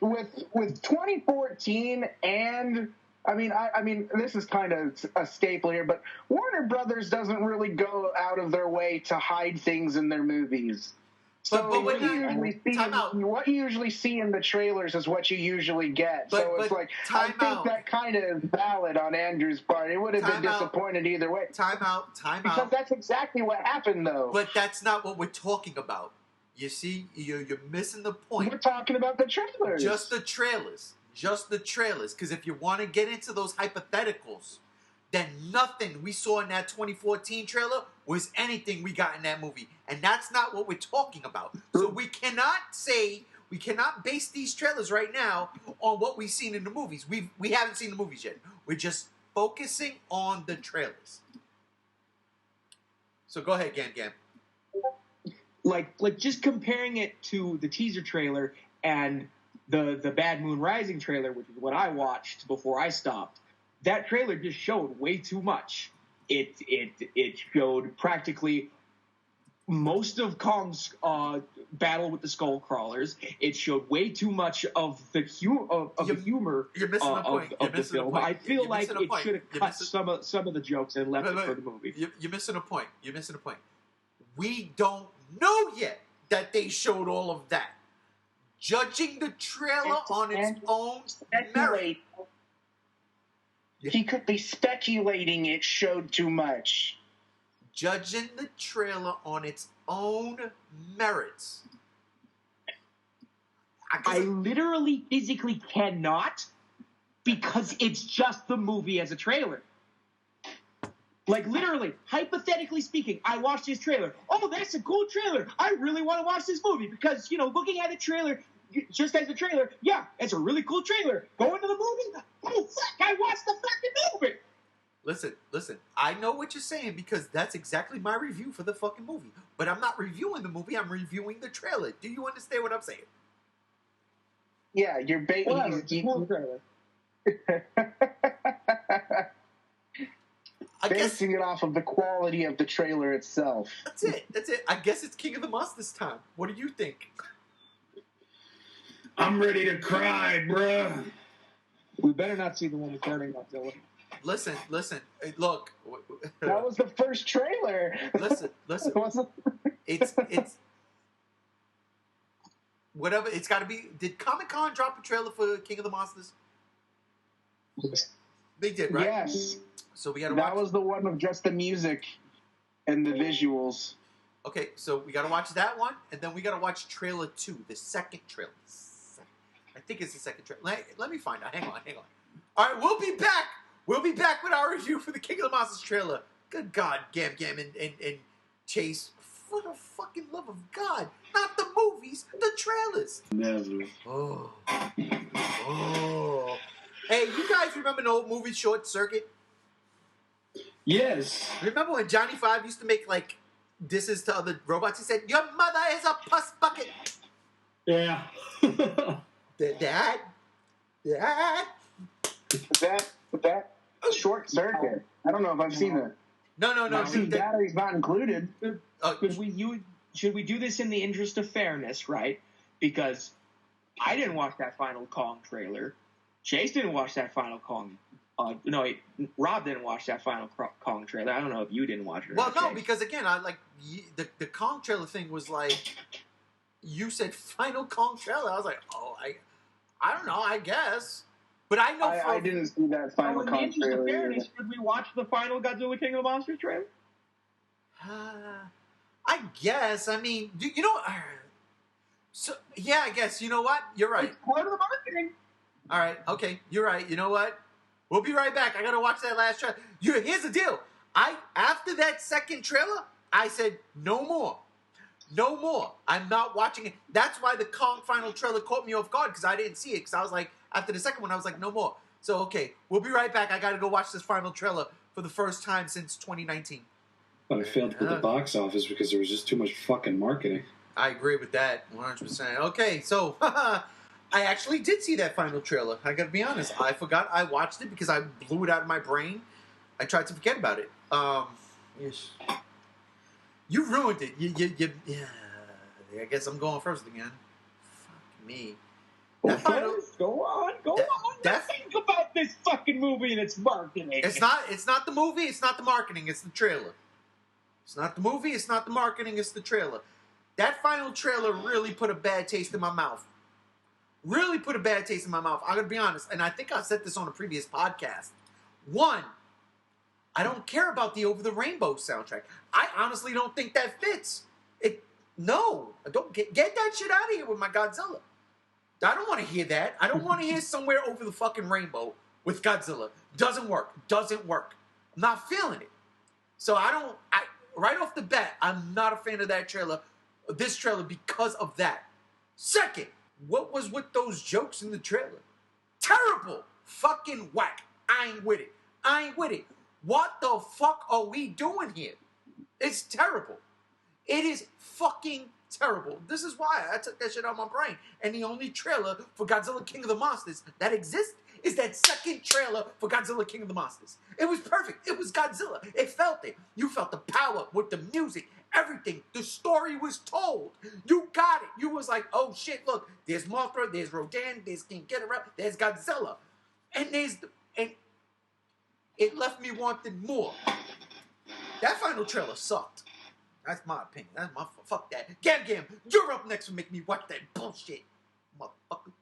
Speaker 2: With 2014 and this is kind of a staple here, but Warner Brothers doesn't really go out of their way to hide things in their movies. So what you usually see in the trailers is what you usually get. It's like I think that kind of valid on Andrew's part. It would have been disappointed either way.
Speaker 1: Time out.
Speaker 2: Because that's exactly what happened, though.
Speaker 1: But that's not what we're talking about. You see, you're missing the point.
Speaker 2: We're talking about the trailers.
Speaker 1: Just the trailers. Because if you want to get into those hypotheticals, then nothing we saw in that 2014 trailer was anything we got in that movie. And that's not what we're talking about. So we cannot base these trailers right now on what we've seen in the movies. We haven't seen the movies yet. We're just focusing on the trailers. So go ahead, Gam.
Speaker 3: Like just comparing it to the teaser trailer and the Bad Moon Rising trailer, which is what I watched before I stopped. That trailer just showed way too much. It showed practically most of Kong's battle with the skull crawlers. It showed way too much of the humor
Speaker 1: You're missing the point.
Speaker 3: of the film. I feel like it should have cut some of the jokes and left it for the movie.
Speaker 1: You're missing a point. You're missing a point. We don't know yet that they showed all of that. Judging the trailer on its own merit.
Speaker 2: He could be speculating it showed too much.
Speaker 1: Judging the trailer on its own merits.
Speaker 3: I literally physically cannot, because it's just the movie as a trailer. Like, literally, hypothetically speaking, I watched this trailer. Oh, that's a cool trailer. I really want to watch this movie because, looking at the trailer, just as a trailer, yeah, it's a really cool trailer. Going to the movie? Oh, fuck, I watched the fucking movie.
Speaker 1: Listen, I know what you're saying because that's exactly my review for the fucking movie. But I'm not reviewing the movie, I'm reviewing the trailer. Do you understand what I'm saying?
Speaker 2: Yeah, you're baiting. Basing it off of the quality of the trailer itself.
Speaker 1: That's it. I guess it's King of the Monsters this time. What do you think?
Speaker 4: I'm ready to cry, bruh.
Speaker 3: We better not see the one with burning Godzilla.
Speaker 1: Listen. Look.
Speaker 2: That was the first trailer.
Speaker 1: Listen. It's whatever. It's got to be. Did Comic-Con drop a trailer for King of the Monsters? They did, right?
Speaker 2: Yes.
Speaker 1: So we got to watch.
Speaker 2: That was the one with just the music and the visuals.
Speaker 1: Okay, so we got to watch that one, and then we got to watch trailer 2, the second trailer. I think it's the second trailer. Let me find out. Hang on. All right, we'll be back. We'll be back with our review for the King of the Monsters trailer. Good God, Gam and Chase. For the fucking love of God. Not the movies, the trailers.
Speaker 4: Never.
Speaker 1: Oh. Hey, you guys remember the old movie Short Circuit?
Speaker 4: Yes.
Speaker 1: Remember when Johnny Five used to make, like, disses to other robots? He said, "Your mother is a puss bucket."
Speaker 4: Yeah.
Speaker 1: Dad?
Speaker 2: That Short Circuit. I don't know if I've seen that.
Speaker 1: No.
Speaker 2: I've seen batteries not included.
Speaker 3: Should we do this in the interest of fairness, right? Because I didn't watch that final Kong trailer. Chase didn't watch that final Kong. Rob didn't watch that final Kong trailer. I don't know if you didn't watch it.
Speaker 1: Well, no, because again, the Kong trailer thing was like, you said final Kong trailer. I was like, oh, I don't know, I guess. But I know
Speaker 2: I didn't see that final Kong trailer.
Speaker 3: Fairness, should we watch the final Godzilla King of the Monsters trailer?
Speaker 1: I guess. I mean, so yeah, I guess. You know what? You're right.
Speaker 3: It's part of the marketing.
Speaker 1: All right. Okay. You're right. You know what? We'll be right back. I gotta watch that last trailer. Here's the deal. After that second trailer, I said no more. I'm not watching it. That's why the Kong final trailer caught me off guard because I didn't see it. Because I was like, after the second one, I was like, no more. So okay, we'll be right back. I gotta go watch this final trailer for the first time since 2019.
Speaker 4: But I failed at the box office because there was just too much fucking marketing.
Speaker 1: I agree with that 100%. Okay, so I actually did see that final trailer. I gotta be honest. I forgot I watched it because I blew it out of my brain. I tried to forget about it. Yes. You ruined it. Yeah. I guess I'm going first again. Fuck me.
Speaker 3: Go on. Think about this fucking movie and its marketing.
Speaker 1: It's not the movie. It's not the marketing. It's the trailer. It's not the movie. It's not the marketing. It's the trailer. That final trailer really put a bad taste in my mouth. I'm gonna be honest, and I think I said this on a previous podcast. One, I don't care about the Over the Rainbow soundtrack. I honestly don't think that fits. No, I don't get that shit out of here with my Godzilla. I don't want to hear that. I don't want to hear Somewhere Over the fucking Rainbow with Godzilla. Doesn't work. I'm not feeling it. So right off the bat, I'm not a fan of this trailer because of that. Second, what was with those jokes in the trailer? Terrible. Fucking whack. I ain't with it. What the fuck are we doing here? It's terrible. It is fucking terrible. This is why I took that shit out of my brain. And the only trailer for Godzilla King of the Monsters that exists is that second trailer for Godzilla King of the Monsters. It was perfect. It was Godzilla. It felt it. You felt the power with the music. everything. The story was told. You got it. You was like, oh shit, look, there's Mothra, there's Rodan, there's King Ghidorah, there's Godzilla. And it left me wanting more. That final trailer sucked. That's my opinion. That's my fuck that. Gam Gam, you're up next to make me watch that bullshit, motherfucker.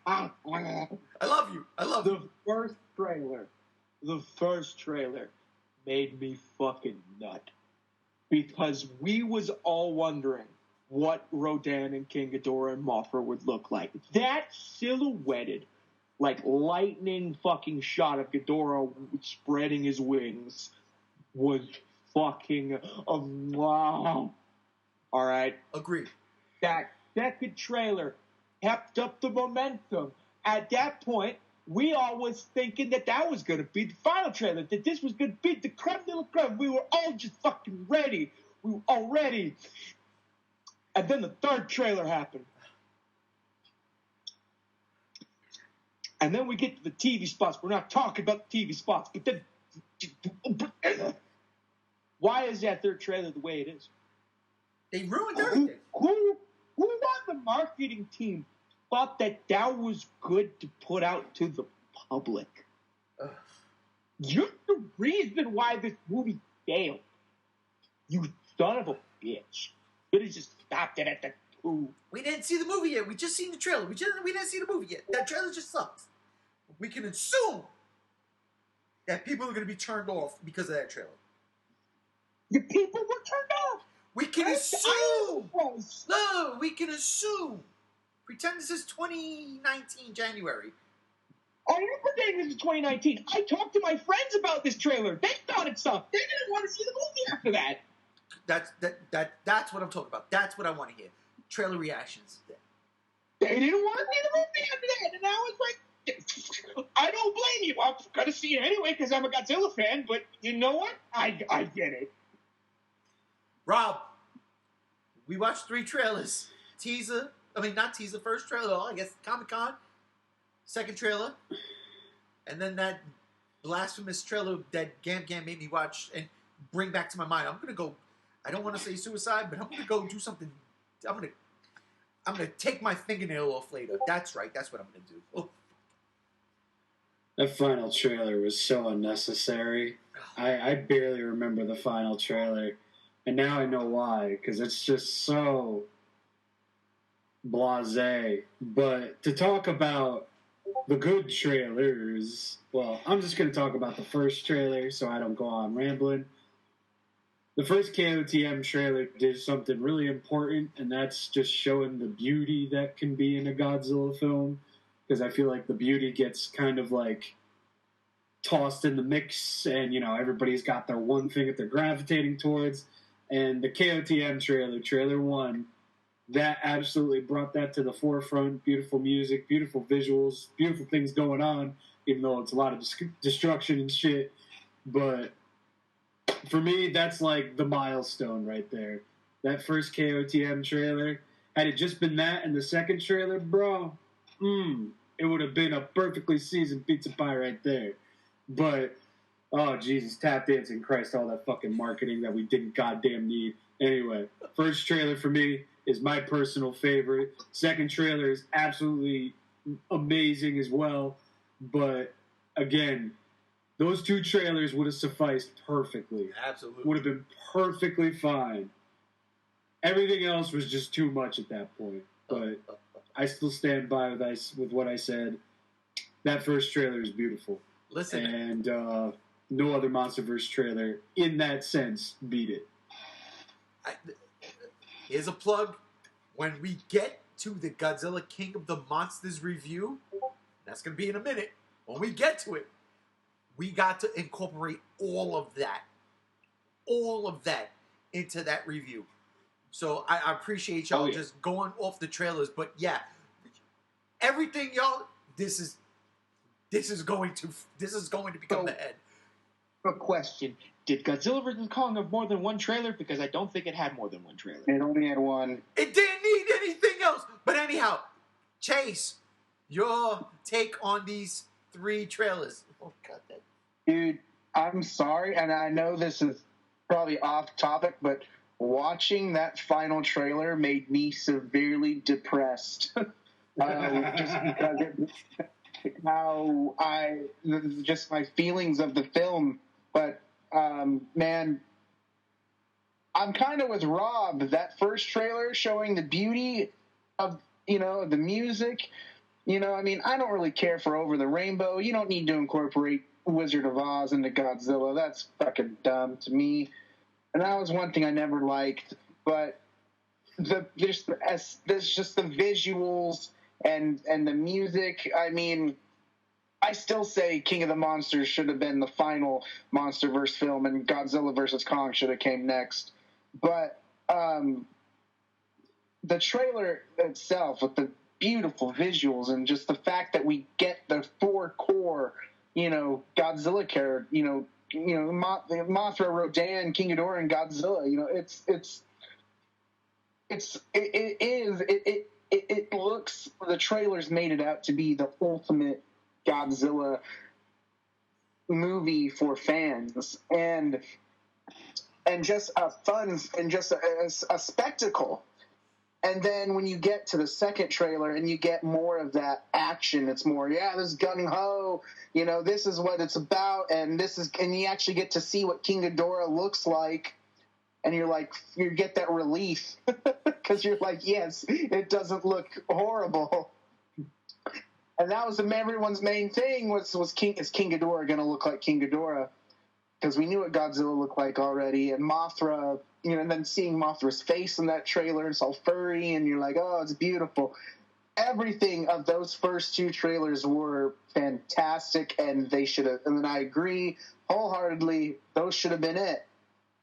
Speaker 1: I love you. I love you.
Speaker 3: The first trailer made me fucking nut. Because we was all wondering what Rodan and King Ghidorah and Mothra would look like. That silhouetted, like lightning fucking shot of Ghidorah spreading his wings was fucking wow. All right.
Speaker 1: Agreed.
Speaker 3: That second trailer kept up the momentum. At that point, we all was thinking that was going to be the final trailer, that this was going to be the creme de la creme. We were all just fucking ready. We were all ready. And then the third trailer happened. And then we get to the TV spots. We're not talking about the TV spots, but then why is that third trailer the way it is?
Speaker 1: They ruined everything.
Speaker 3: Who on the marketing team thought that was good to put out to the public? You're the reason why this movie failed. You son of a bitch. You could have just stopped it at the 2.
Speaker 1: We didn't see the movie yet. We just seen the trailer. We didn't see the movie yet. That trailer just sucks. We can assume that people are going to be turned off because of that trailer.
Speaker 3: The people were turned off.
Speaker 1: We can assume. No, we can assume. Pretend this is 2019 January.
Speaker 3: Oh, you're pretending this is 2019. I talked to my friends about this trailer. They thought it sucked. They didn't want to see the movie after that.
Speaker 1: That's what I'm talking about. That's what I want to hear. Trailer reactions.
Speaker 3: They didn't want to see the movie after that, and now it's like, I don't blame you. I'm gonna see it anyway because I'm a Godzilla fan. But you know what? I get it.
Speaker 1: Rob, we watched 3 trailers. Not teaser. First trailer. I guess Comic-Con. Second trailer, and then that blasphemous trailer that Gam Gam made me watch and bring back to my mind. I'm gonna go. I don't want to say suicide, but I'm gonna go do something. I'm gonna take my fingernail off later. That's right. That's what I'm gonna do. Oh.
Speaker 4: That final trailer was so unnecessary. I barely remember the final trailer, and now I know why, because it's just so blasé. But to talk about the good trailers, well, I'm just going to talk about the first trailer so I don't go on rambling. The first KOTM trailer did something really important, and that's just showing the beauty that can be in a Godzilla film, because I feel like the beauty gets kind of like tossed in the mix, and everybody's got their one thing that they're gravitating towards. And the KOTM trailer 1, that absolutely brought that to the forefront. Beautiful music, beautiful visuals, beautiful things going on, even though it's a lot of destruction and shit. But for me, that's like the milestone right there. That first KOTM trailer, had it just been that and the second trailer, bro, it would have been a perfectly seasoned pizza pie right there. But, oh, Jesus, tap dancing, Christ, all that fucking marketing that we didn't goddamn need. Anyway, first trailer for me is my personal favorite. Second trailer is absolutely amazing as well. But, again, those 2 trailers would have sufficed perfectly.
Speaker 1: Absolutely.
Speaker 4: Would have been perfectly fine. Everything else was just too much at that point. But I still stand by with what I said. That first trailer is beautiful.
Speaker 1: Listen.
Speaker 4: And no other Monsterverse trailer, in that sense, beat it.
Speaker 1: Here's a plug. When we get to the Godzilla King of the Monsters review, that's going to be in a minute. When we get to it, we got to incorporate all of that into that review. So I appreciate y'all just going off the trailers. But yeah, everything y'all, this is going to become the head.
Speaker 3: A question. Did Godzilla vs. Kong have more than one trailer? Because I don't think it had more than one trailer.
Speaker 2: It only had one.
Speaker 1: It didn't need anything else. But anyhow, Chase, your take on these 3 trailers. Oh, God.
Speaker 2: Dude, I'm sorry, and I know this is probably off topic, but watching that final trailer made me severely depressed. Just because just my feelings of the film. But man, I'm kind of with Rob. That first trailer showing the beauty of the music. I mean, I don't really care for Over the Rainbow. You don't need to incorporate Wizard of Oz into Godzilla. That's fucking dumb to me. And that was one thing I never liked. But there's just the visuals and the music. I mean, I still say King of the Monsters should have been the final Monsterverse film, and Godzilla vs. Kong should have came next. But the trailer itself, with the beautiful visuals and just the fact that we get the 4 core, Godzilla character, Mothra, Rodan, King Ghidorah, and Godzilla. It looks. The trailers made it out to be the ultimate Godzilla movie for fans, and just a fun and just a spectacle. And then when you get to the second trailer and you get more of that action, it's more, this gung ho, this is what it's about, and you actually get to see what King Ghidorah looks like, and you're like, you get that relief because you're like, yes, it doesn't look horrible. And that was everyone's main thing is King Ghidorah going to look like King Ghidorah? Because we knew what Godzilla looked like already, and Mothra. And then seeing Mothra's face in that trailer, it's all furry, and you're like, oh, it's beautiful. Everything of those first 2 trailers were fantastic, and they should have. And then I agree wholeheartedly, those should have been it.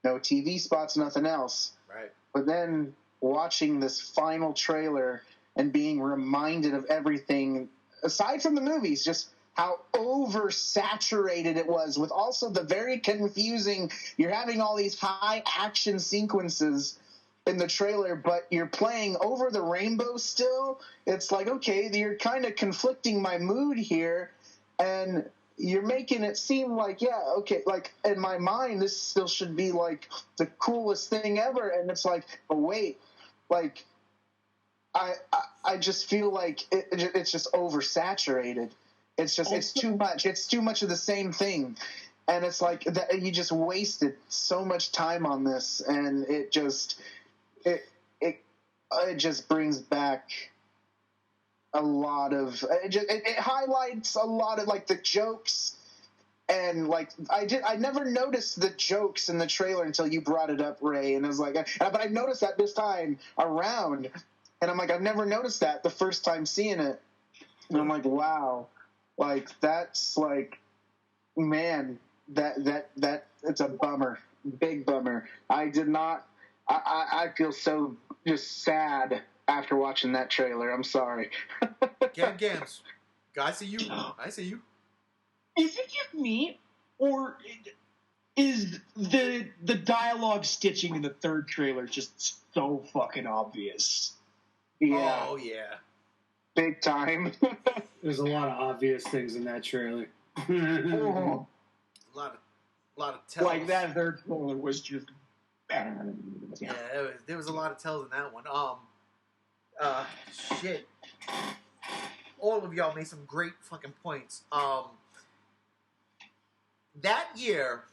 Speaker 2: No TV spots, nothing else.
Speaker 1: Right.
Speaker 2: But then watching this final trailer and being reminded of everything, aside from the movies, just how oversaturated it was with also the very confusing, you're having all these high action sequences in the trailer, but you're playing Over the Rainbow still. It's like, okay, you're kind of conflicting my mood here, and you're making it seem like, okay, like in my mind, this still should be like the coolest thing ever. And it's like, oh, wait, like I just feel like it's just oversaturated. It's too much. It's too much of the same thing. And it's like that you just wasted so much time on this, and it just brings back a lot of it highlights a lot of like the jokes, and like I never noticed the jokes in the trailer until you brought it up, Ray, and I was like, but I noticed that this time around, and I'm like, I've never noticed that the first time seeing it, and I'm like, wow. Like, that's like, man, that it's a bummer, big bummer. I feel so just sad after watching that trailer. I'm sorry.
Speaker 1: Gams. I see you. I see you.
Speaker 3: Is it just me, or is the dialogue stitching in the third trailer just so fucking obvious?
Speaker 2: Yeah.
Speaker 1: Oh, yeah.
Speaker 2: Big time.
Speaker 4: There's a lot of obvious things in that trailer.
Speaker 1: A lot of tells.
Speaker 3: Like that third trailer was just.
Speaker 1: Yeah, there was a lot of tells in that one. Shit. All of y'all made some great fucking points. That year,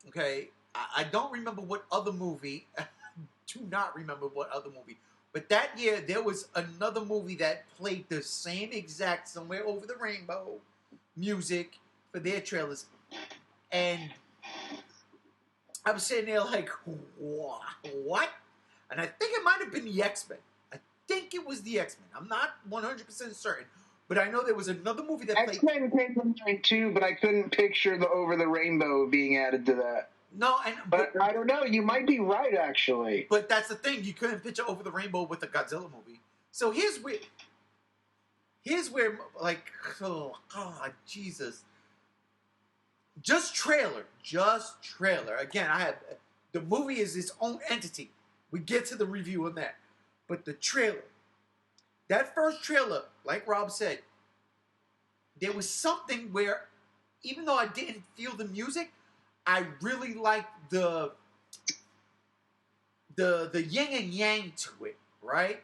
Speaker 1: okay, I don't remember what other movie. Do not remember what other movie. But that year, there was another movie that played the same exact Somewhere Over the Rainbow music for their trailers. And I was sitting there like, what? And I think it might have been the X-Men. I think it was the X-Men. I'm not 100% certain. But I know there was another movie that played...
Speaker 2: X-Men came from mine too, but I couldn't picture the Over the Rainbow being added to that.
Speaker 1: No,
Speaker 2: but I don't know. You might be right, actually.
Speaker 1: But that's the thing. You couldn't picture Over the Rainbow with a Godzilla movie. So here's where, like, oh God, Jesus. Just trailer. Again, the movie is its own entity. We get to the review on that. But the trailer, that first trailer, like Rob said, there was something where, even though I didn't feel the music, I really liked the the yin and yang to it, right?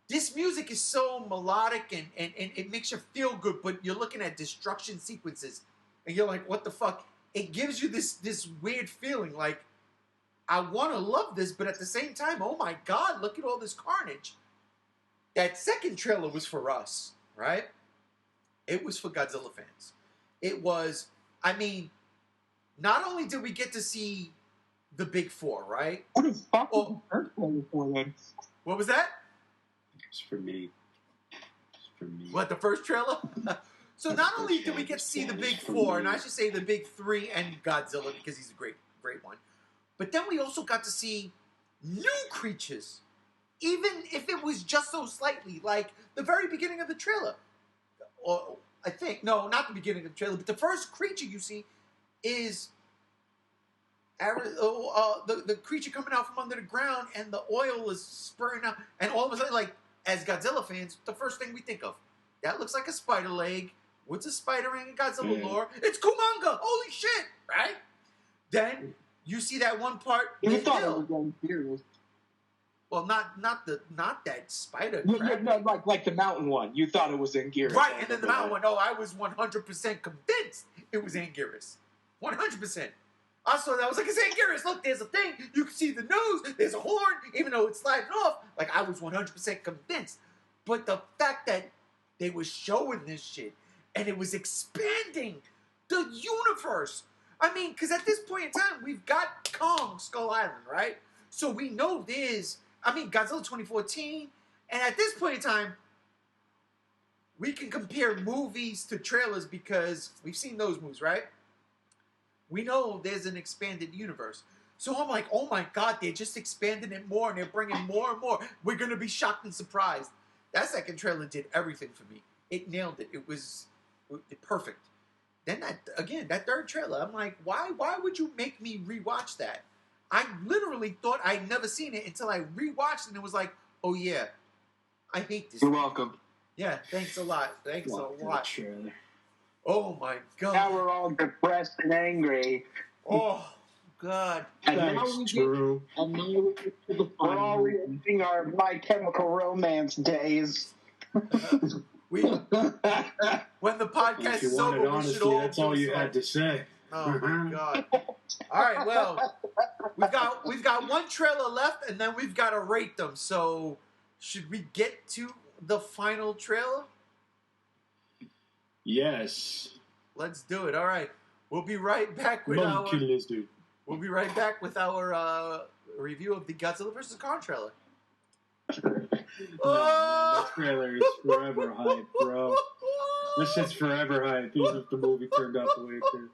Speaker 1: This music is so melodic and it makes you feel good, but you're looking at destruction sequences and you're like, what the fuck? It gives you this weird feeling like, I want to love this, but at the same time, oh my God, look at all this carnage. That second trailer was for us, right? It was for Godzilla fans. It was, I mean, not only did we get to see the big four, right?
Speaker 3: What the fuck was the first one for then?
Speaker 1: What was that?
Speaker 4: It's for me. It's for me.
Speaker 1: What, the first trailer? So not only did we get to see the big four, and I should say the big three and Godzilla because he's a great one, but then we also got to see new creatures, even if it was just so slightly, like the very beginning of the trailer. Or I think, no, not the beginning of the trailer, but the first creature you see is the creature coming out from under the ground, and the oil is spurting out, and all of a sudden, like, as Godzilla fans, the first thing we think of, that looks like a spider leg. What's a spider in Godzilla lore? It's Kumanga! Holy shit! Right? Then you see that one part.
Speaker 3: You thought it was going serious.
Speaker 1: Well, not that spider.
Speaker 3: No, like the mountain one. You thought it was Anguirus.
Speaker 1: Right, and then the mountain one. No, I was 100% convinced it was Anguirus. 100%. I saw that. I was like, it's Anguirus. Look, there's a thing. You can see the nose. There's a horn, even though it's sliding off. Like, I was 100% convinced. But the fact that they were showing this shit and it was expanding the universe. I mean, because at this point in time, we've got Kong Skull Island, right? So we know there's, Godzilla 2014. And at this point in time, we can compare movies to trailers because we've seen those movies, right? We know there's an expanded universe. So I'm like, oh my God, they're just expanding it more and they're bringing more and more. We're going to be shocked and surprised. That second trailer did everything for me. It nailed it. It was perfect. Then that third trailer, I'm like, why would you make me rewatch that? I literally thought I'd never seen it until I rewatched it and it was like, oh yeah, I hate this.
Speaker 3: You're welcome.
Speaker 1: Yeah, thanks a lot. Thanks a lot.
Speaker 4: Trailer.
Speaker 1: Oh my God.
Speaker 2: Now we're all depressed and angry.
Speaker 1: Oh God.
Speaker 3: And now
Speaker 4: That's
Speaker 3: we
Speaker 4: true.
Speaker 3: get to the
Speaker 2: We're all
Speaker 3: final.
Speaker 2: reliving our My Chemical Romance days.
Speaker 1: When the podcast
Speaker 4: If you
Speaker 1: is over,
Speaker 4: wanted
Speaker 1: we
Speaker 4: honesty,
Speaker 1: should all
Speaker 4: that's all
Speaker 1: do
Speaker 4: you
Speaker 1: so.
Speaker 4: had to say.
Speaker 1: Oh my God. All right, well, we've got one trailer left, and then we've got to rate them. So, should we get to the final trailer?
Speaker 4: Yes.
Speaker 1: Let's do it. All right, we'll be right back with
Speaker 4: Monkey lizard.
Speaker 1: We'll be right back with our review of the Godzilla vs. Kong trailer.
Speaker 4: No, man, that trailer is forever hype, bro. This shit's forever hype, even if the movie turned out the way it did.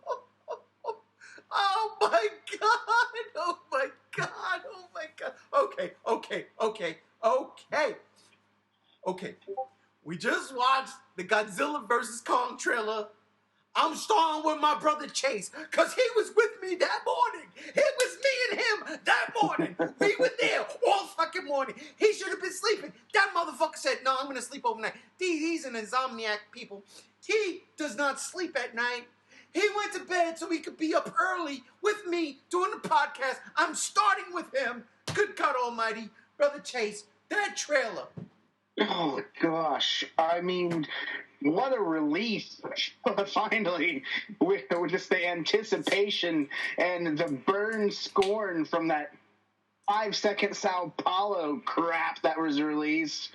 Speaker 1: Oh my God! Oh my God! Oh my God! Okay. We just watched the Godzilla vs. Kong trailer. I'm starting with my brother Chase, because he was with me that morning. It was me and him that morning. We were there all fucking morning. He should have been sleeping. That motherfucker said, no, I'm going to sleep overnight. He's an insomniac, people. He does not sleep at night. He went to bed so he could be up early with me doing the podcast. I'm starting with him. Good God almighty. Brother Chase, that trailer.
Speaker 2: Oh, gosh. I mean, what a release. Finally, with just the anticipation and the burn scorn from that 5-second Sao Paulo crap that was released.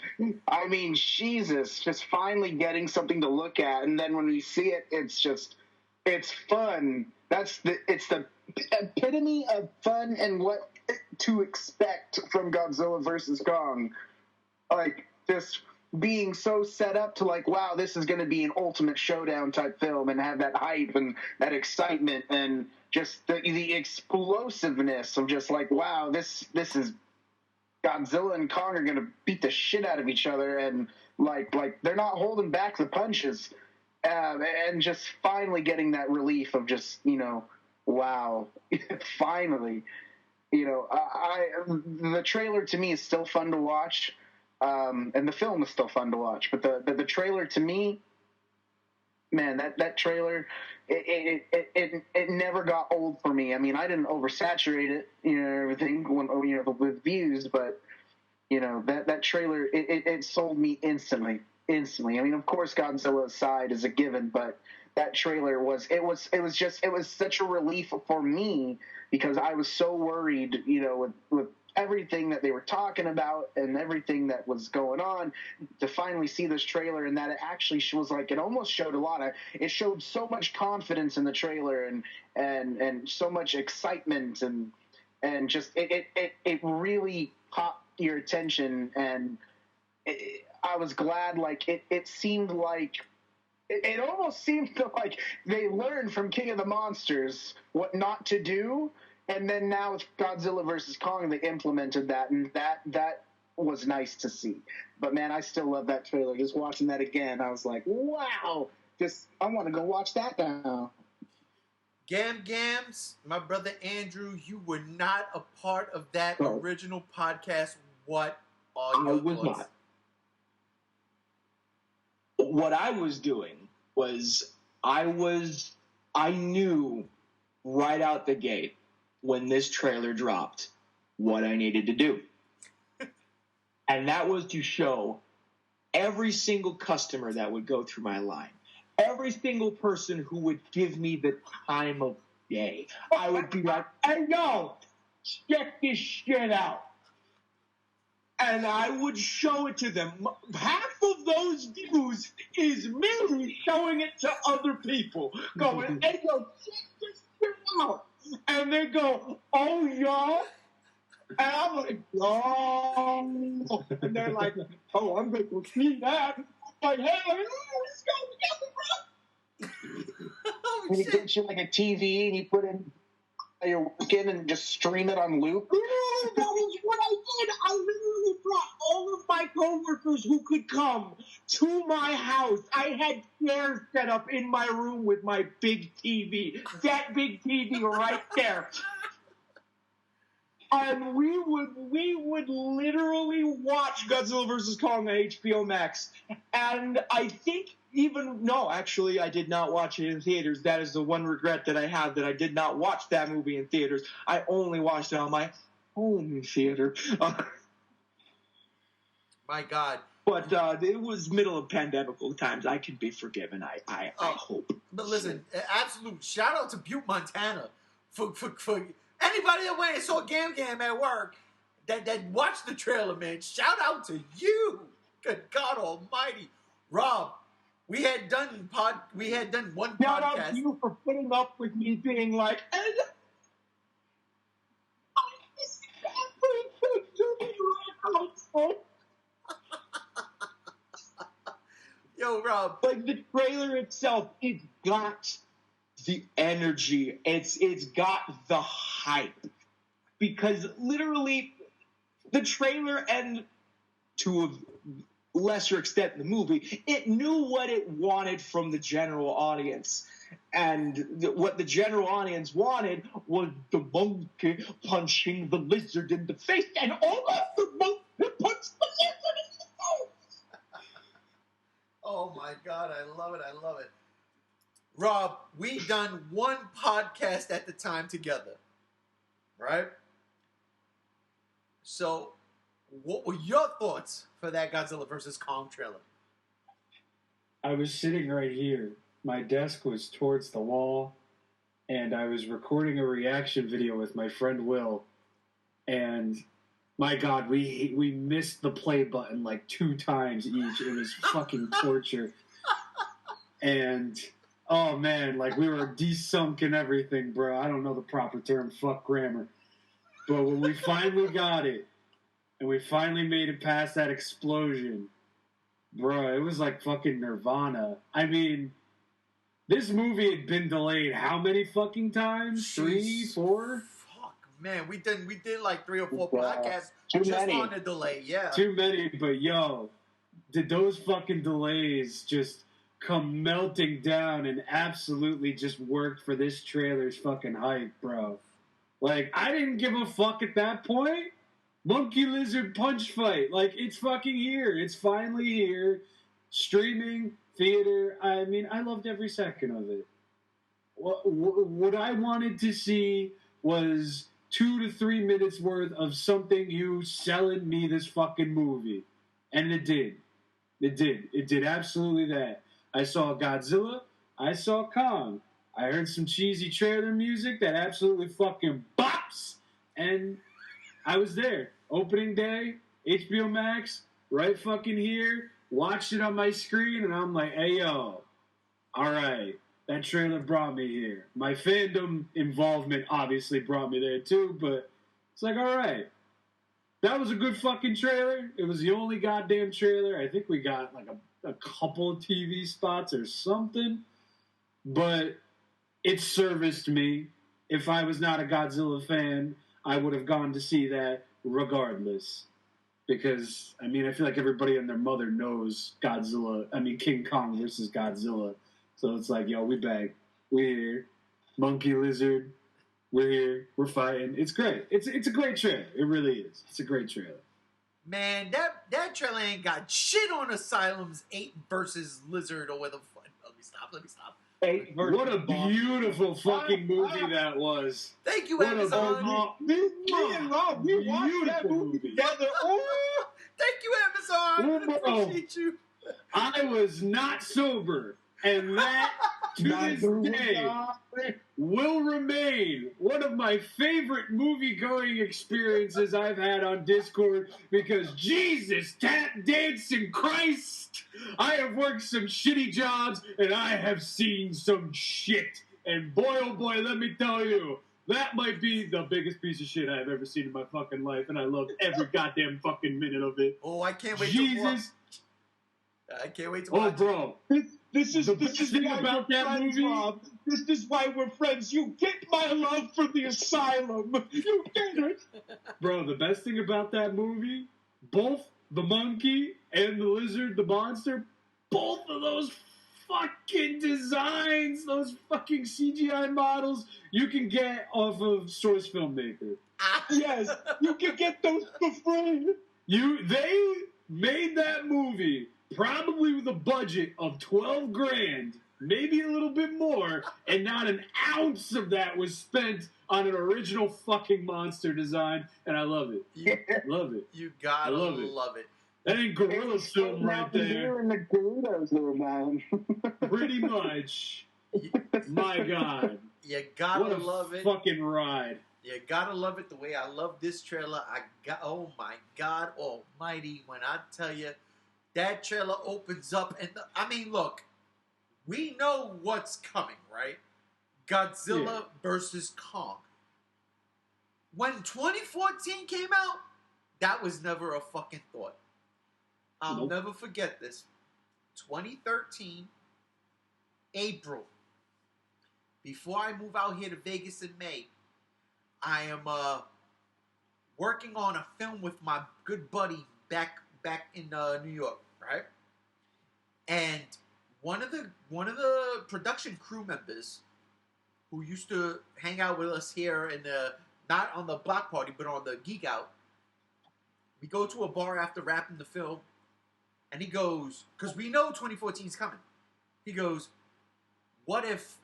Speaker 2: I mean, Jesus, just finally getting something to look at. And then when we see it, it's fun. It's the epitome of fun and what to expect from Godzilla vs. Kong. Like, just being so set up to like, wow, this is going to be an ultimate showdown type film and have that hype and that excitement and just the explosiveness of just like, wow, this is Godzilla and Kong are going to beat the shit out of each other and like they're not holding back the punches. And just finally getting that relief of just, wow, finally, the trailer to me is still fun to watch. And the film is still fun to watch, but the trailer to me, man, that trailer, it never got old for me. I mean, I didn't oversaturate it, everything with views, but that trailer it sold me instantly. I mean, of course, Godzilla aside is a given, but that trailer was such a relief for me because I was so worried, with everything that they were talking about and everything that was going on, to finally see this trailer, and that it actually was like, it almost showed it showed so much confidence in the trailer and so much excitement and just it really caught your attention, and I was glad. Like it seemed like it almost seemed like they learned from King of the Monsters what not to do. And then now with Godzilla vs. Kong, they implemented that, and that was nice to see. But man, I still love that trailer. Just watching that again, I was like, wow! I want to go watch that now.
Speaker 1: Gams, my brother Andrew, you were not a part of that original podcast. What are your thoughts? Not.
Speaker 3: What I was doing was I knew right out the gate when this trailer dropped what I needed to do. And that was to show every single customer that would go through my line, every single person who would give me the time of day. I would be like, hey, yo, check this shit out. And I would show it to them. Half of those views is me showing it to other people, going, hey, yo, check this shit out. And they go, oh, yeah? And I'm like, oh. And they're like, oh, I'm going to see that. I'm like, hey, let's go together, bro.
Speaker 2: And he gets you like a TV and you put in your work in and just stream it on loop.
Speaker 3: That is what I did. I literally brought all of my coworkers who could come to my house. I had chairs set up in my room with my big TV. That big TV right there. And we would literally watch Godzilla vs. Kong on HBO Max. And I think actually, I did not watch it in theaters. That is the one regret that I have, that I did not watch that movie in theaters. I only watched it on my home theater.
Speaker 1: My God.
Speaker 3: But it was middle of pandemical times. I can be forgiven, I hope.
Speaker 1: But listen, absolute shout out to Butte, Montana for anybody that went and saw Gam at work that watched the trailer, man. Shout out to you. Good God Almighty. Rob, we had done one
Speaker 3: Shout
Speaker 1: podcast.
Speaker 3: Shout out to you for putting up with me being like,
Speaker 1: Yo, Rob.
Speaker 3: Like the trailer itself, it's got the energy. It's got the hype. Because literally, the trailer, and to a lesser extent the movie, it knew what it wanted from the general audience. And what the general audience wanted was the monkey punching the lizard in the face, and all of the monkey punched the lizard in the face.
Speaker 1: Oh my God, I love it. Rob, we done one podcast at the time together, right? So, what were your thoughts for that Godzilla vs. Kong trailer?
Speaker 4: I was sitting right here. My desk was towards the wall, and I was recording a reaction video with my friend Will, and my God, we missed the play button like 2 times each. It was fucking torture. And, oh man, like we were desunk and everything, bro. I don't know the proper term, fuck grammar. But when we finally got it, and we finally made it past that explosion, bro, it was like fucking Nirvana. I mean, this movie had been delayed how many fucking times? 3, 4?
Speaker 1: Fuck, man, we did like 3 or 4 podcasts just on the delay, yeah.
Speaker 4: Too many, but yo, did those fucking delays just come melting down and absolutely just worked for this trailer's fucking hype, bro. Like, I didn't give a fuck at that point. Monkey Lizard punch fight. Like, it's fucking here. It's finally here. Streaming, theater. I mean, I loved every second of it. what I wanted to see was 2 to 3 minutes worth of something you selling me this fucking movie. And it did. It did. It did absolutely that. I saw Godzilla. I saw Kong. I heard some cheesy trailer music that absolutely fucking bops. And I was there. Opening day, HBO Max, right fucking here. Watched it on my screen, and I'm like, hey, yo, all right. That trailer brought me here. My fandom involvement obviously brought me there too, but it's like, all right. That was a good fucking trailer. It was the only goddamn trailer. I think we got like a couple of TV spots or something, but it serviced me. If I was not a Godzilla fan, I would have gone to see that regardless. Because, I mean, I feel like everybody and their mother knows King Kong versus Godzilla. So it's like, yo, we back. We're here. Monkey, lizard. We're here. We're fighting. It's great. It's a great trailer. It really is. It's a great trailer.
Speaker 1: Man, that trailer ain't got shit on Asylum's 8 versus Lizard or whatever the fuck. Let me stop.
Speaker 4: What a beautiful fucking movie that was.
Speaker 1: Thank you, Amazon.
Speaker 3: Me and Rob, we watched that movie together.
Speaker 1: Thank you, Amazon. I appreciate you.
Speaker 4: I was not sober, and that, to this day, will remain one of my favorite movie-going experiences I've had on Discord, because Jesus, tap dancing Christ, I have worked some shitty jobs, and I have seen some shit. And boy, oh boy, let me tell you, that might be the biggest piece of shit I've ever seen in my fucking life, and I loved every goddamn fucking minute of it.
Speaker 1: Oh, I can't wait
Speaker 4: Jesus.
Speaker 1: I can't wait to watch it.
Speaker 4: Bro.
Speaker 3: This is
Speaker 4: thing
Speaker 3: why
Speaker 4: about
Speaker 3: we're
Speaker 4: that
Speaker 3: friends,
Speaker 4: movie.
Speaker 3: Rob. This is why we're friends. You get my love for the Asylum. You get it.
Speaker 4: Bro, the best thing about that movie, both the monkey and the lizard, the monster, both of those fucking designs, those fucking CGI models, you can get off of Source Filmmaker.
Speaker 3: Yes, you can get those for free.
Speaker 4: They made that movie probably with a budget of $12,000, maybe a little bit more, and not an ounce of that was spent on an original fucking monster design, and I love it. Love it.
Speaker 1: You gotta
Speaker 4: love
Speaker 1: it.
Speaker 4: That ain't gorilla film right there.
Speaker 2: And the Doritos were man.
Speaker 4: Pretty much. My God.
Speaker 1: You gotta
Speaker 4: what a
Speaker 1: love it.
Speaker 4: Fucking ride.
Speaker 1: You gotta love it the way I love this trailer. Oh my God Almighty! When I tell you, that trailer opens up, and look, we know what's coming, right? Godzilla versus Kong. When 2014 came out, that was never a fucking thought. I'll never forget this. 2013, April. Before I move out here to Vegas in May, I am working on a film with my good buddy back in New York, right? And one of the production crew members who used to hang out with us here in not on the block party but on the geek out. We go to a bar after wrapping the film, and he goes, because we know 2014 is coming. He goes, "What if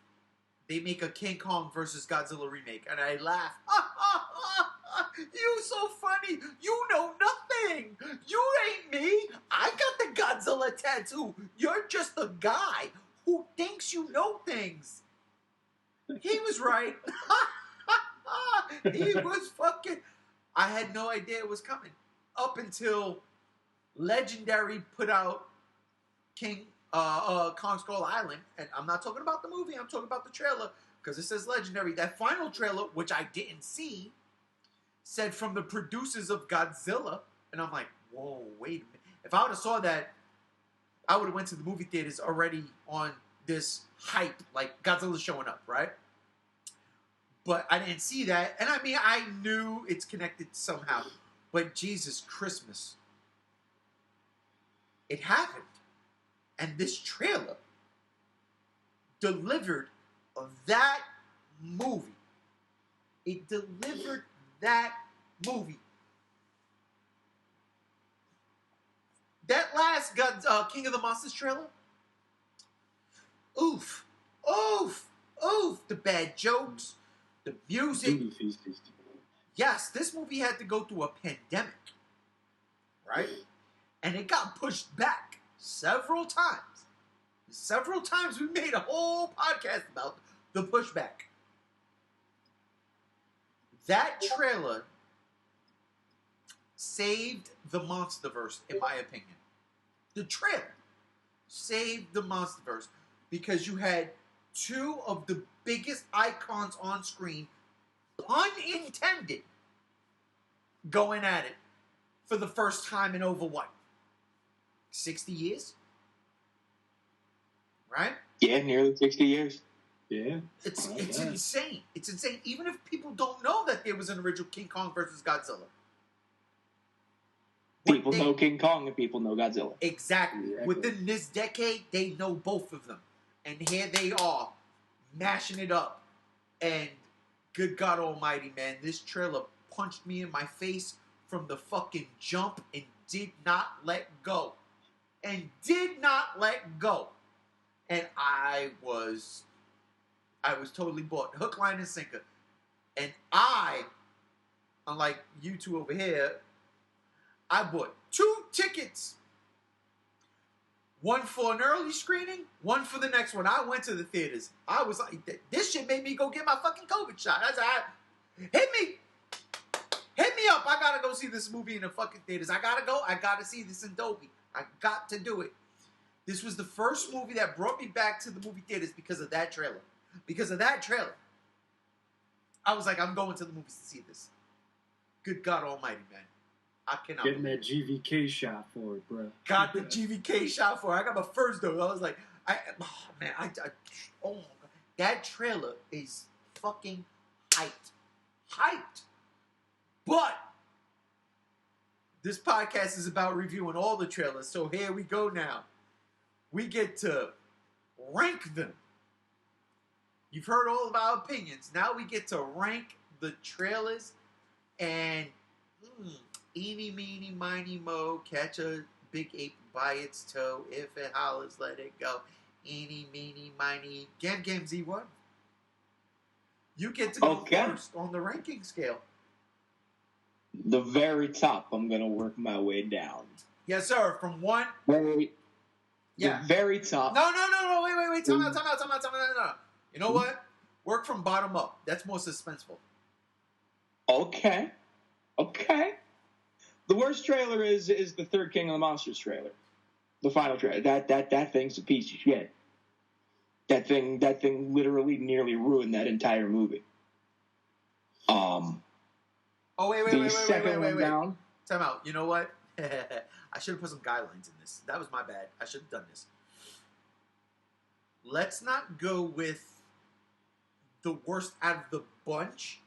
Speaker 1: they make a King Kong versus Godzilla remake?" And I laugh. You so funny. You know nothing. You ain't me. I got the Godzilla tattoo. You're just a guy who thinks you know things. He was right. He was fucking... I had no idea it was coming. Up until Legendary put out Kong Skull Island. And I'm not talking about the movie. I'm talking about the trailer. Because it says Legendary. That final trailer, which I didn't see, said from the producers of Godzilla. And I'm like, whoa, wait a minute. If I would have saw that, I would have went to the movie theaters already on this hype. Like, Godzilla's showing up, right? But I didn't see that. And I mean, I knew it's connected somehow. But Jesus Christmas. It happened. And this trailer delivered that movie. It delivered that movie. That last King of the Monsters trailer. Oof. Oof. Oof, the bad jokes, the music. Yes, this movie had to go through a pandemic, right? And it got pushed back several times. Several times we made a whole podcast about the pushback. That trailer saved the Monsterverse, in my opinion. The trailer saved the Monsterverse because you had two of the biggest icons on screen, pun intended, going at it for the first time in over what? 60 years? Right?
Speaker 3: Yeah, nearly 60 years.
Speaker 4: Yeah.
Speaker 1: It's insane. It's insane. Even if people don't know that there was an original King Kong versus Godzilla.
Speaker 3: People know King Kong and people know Godzilla.
Speaker 1: Exactly. Within this decade, they know both of them. And here they are, mashing it up. And good God almighty, man, this trailer punched me in my face from the fucking jump and did not let go. And did not let go. And I was totally bought. Hook, line, and sinker. And I, unlike you two over here, I bought 2 tickets. One for an early screening, one for the next one. I went to the theaters. I was like, this shit made me go get my fucking COVID shot. I said, hit me up. I gotta go see this movie in the fucking theaters. I gotta go. I gotta see this in Dolby. I got to do it. This was the first movie that brought me back to the movie theaters because of that trailer. Because of that trailer. I was like, I'm going to the movies to see this. Good God almighty, man. I cannot.
Speaker 4: Getting that GVK shot for it, bro.
Speaker 1: Got the GVK shot for it. I got my first dose. I was like, oh my God. That trailer is fucking hyped. Hyped. But this podcast is about reviewing all the trailers. So here we go now. We get to rank them. You've heard all of our opinions. Now we get to rank the trailers. And eeny, meeny, miny, mo, catch a big ape by its toe. If it hollers, let it go. Eeny, meeny, miny, Gam Z1. You get to go first on the ranking scale.
Speaker 3: The very top, I'm going to work my way down.
Speaker 1: Yes, sir. From 1.
Speaker 3: The very top.
Speaker 1: No. Wait. Time out. No. You know what? Work from bottom up. That's more suspenseful.
Speaker 3: Okay. The worst trailer is the third King of the Monsters trailer. The final trailer. That thing's a piece of shit. That thing literally nearly ruined that entire movie.
Speaker 1: Oh, wait.
Speaker 3: Down.
Speaker 1: Time out. You know what? I should have put some guidelines in this. That was my bad. I should have done this. Let's not go with the worst out of the bunch,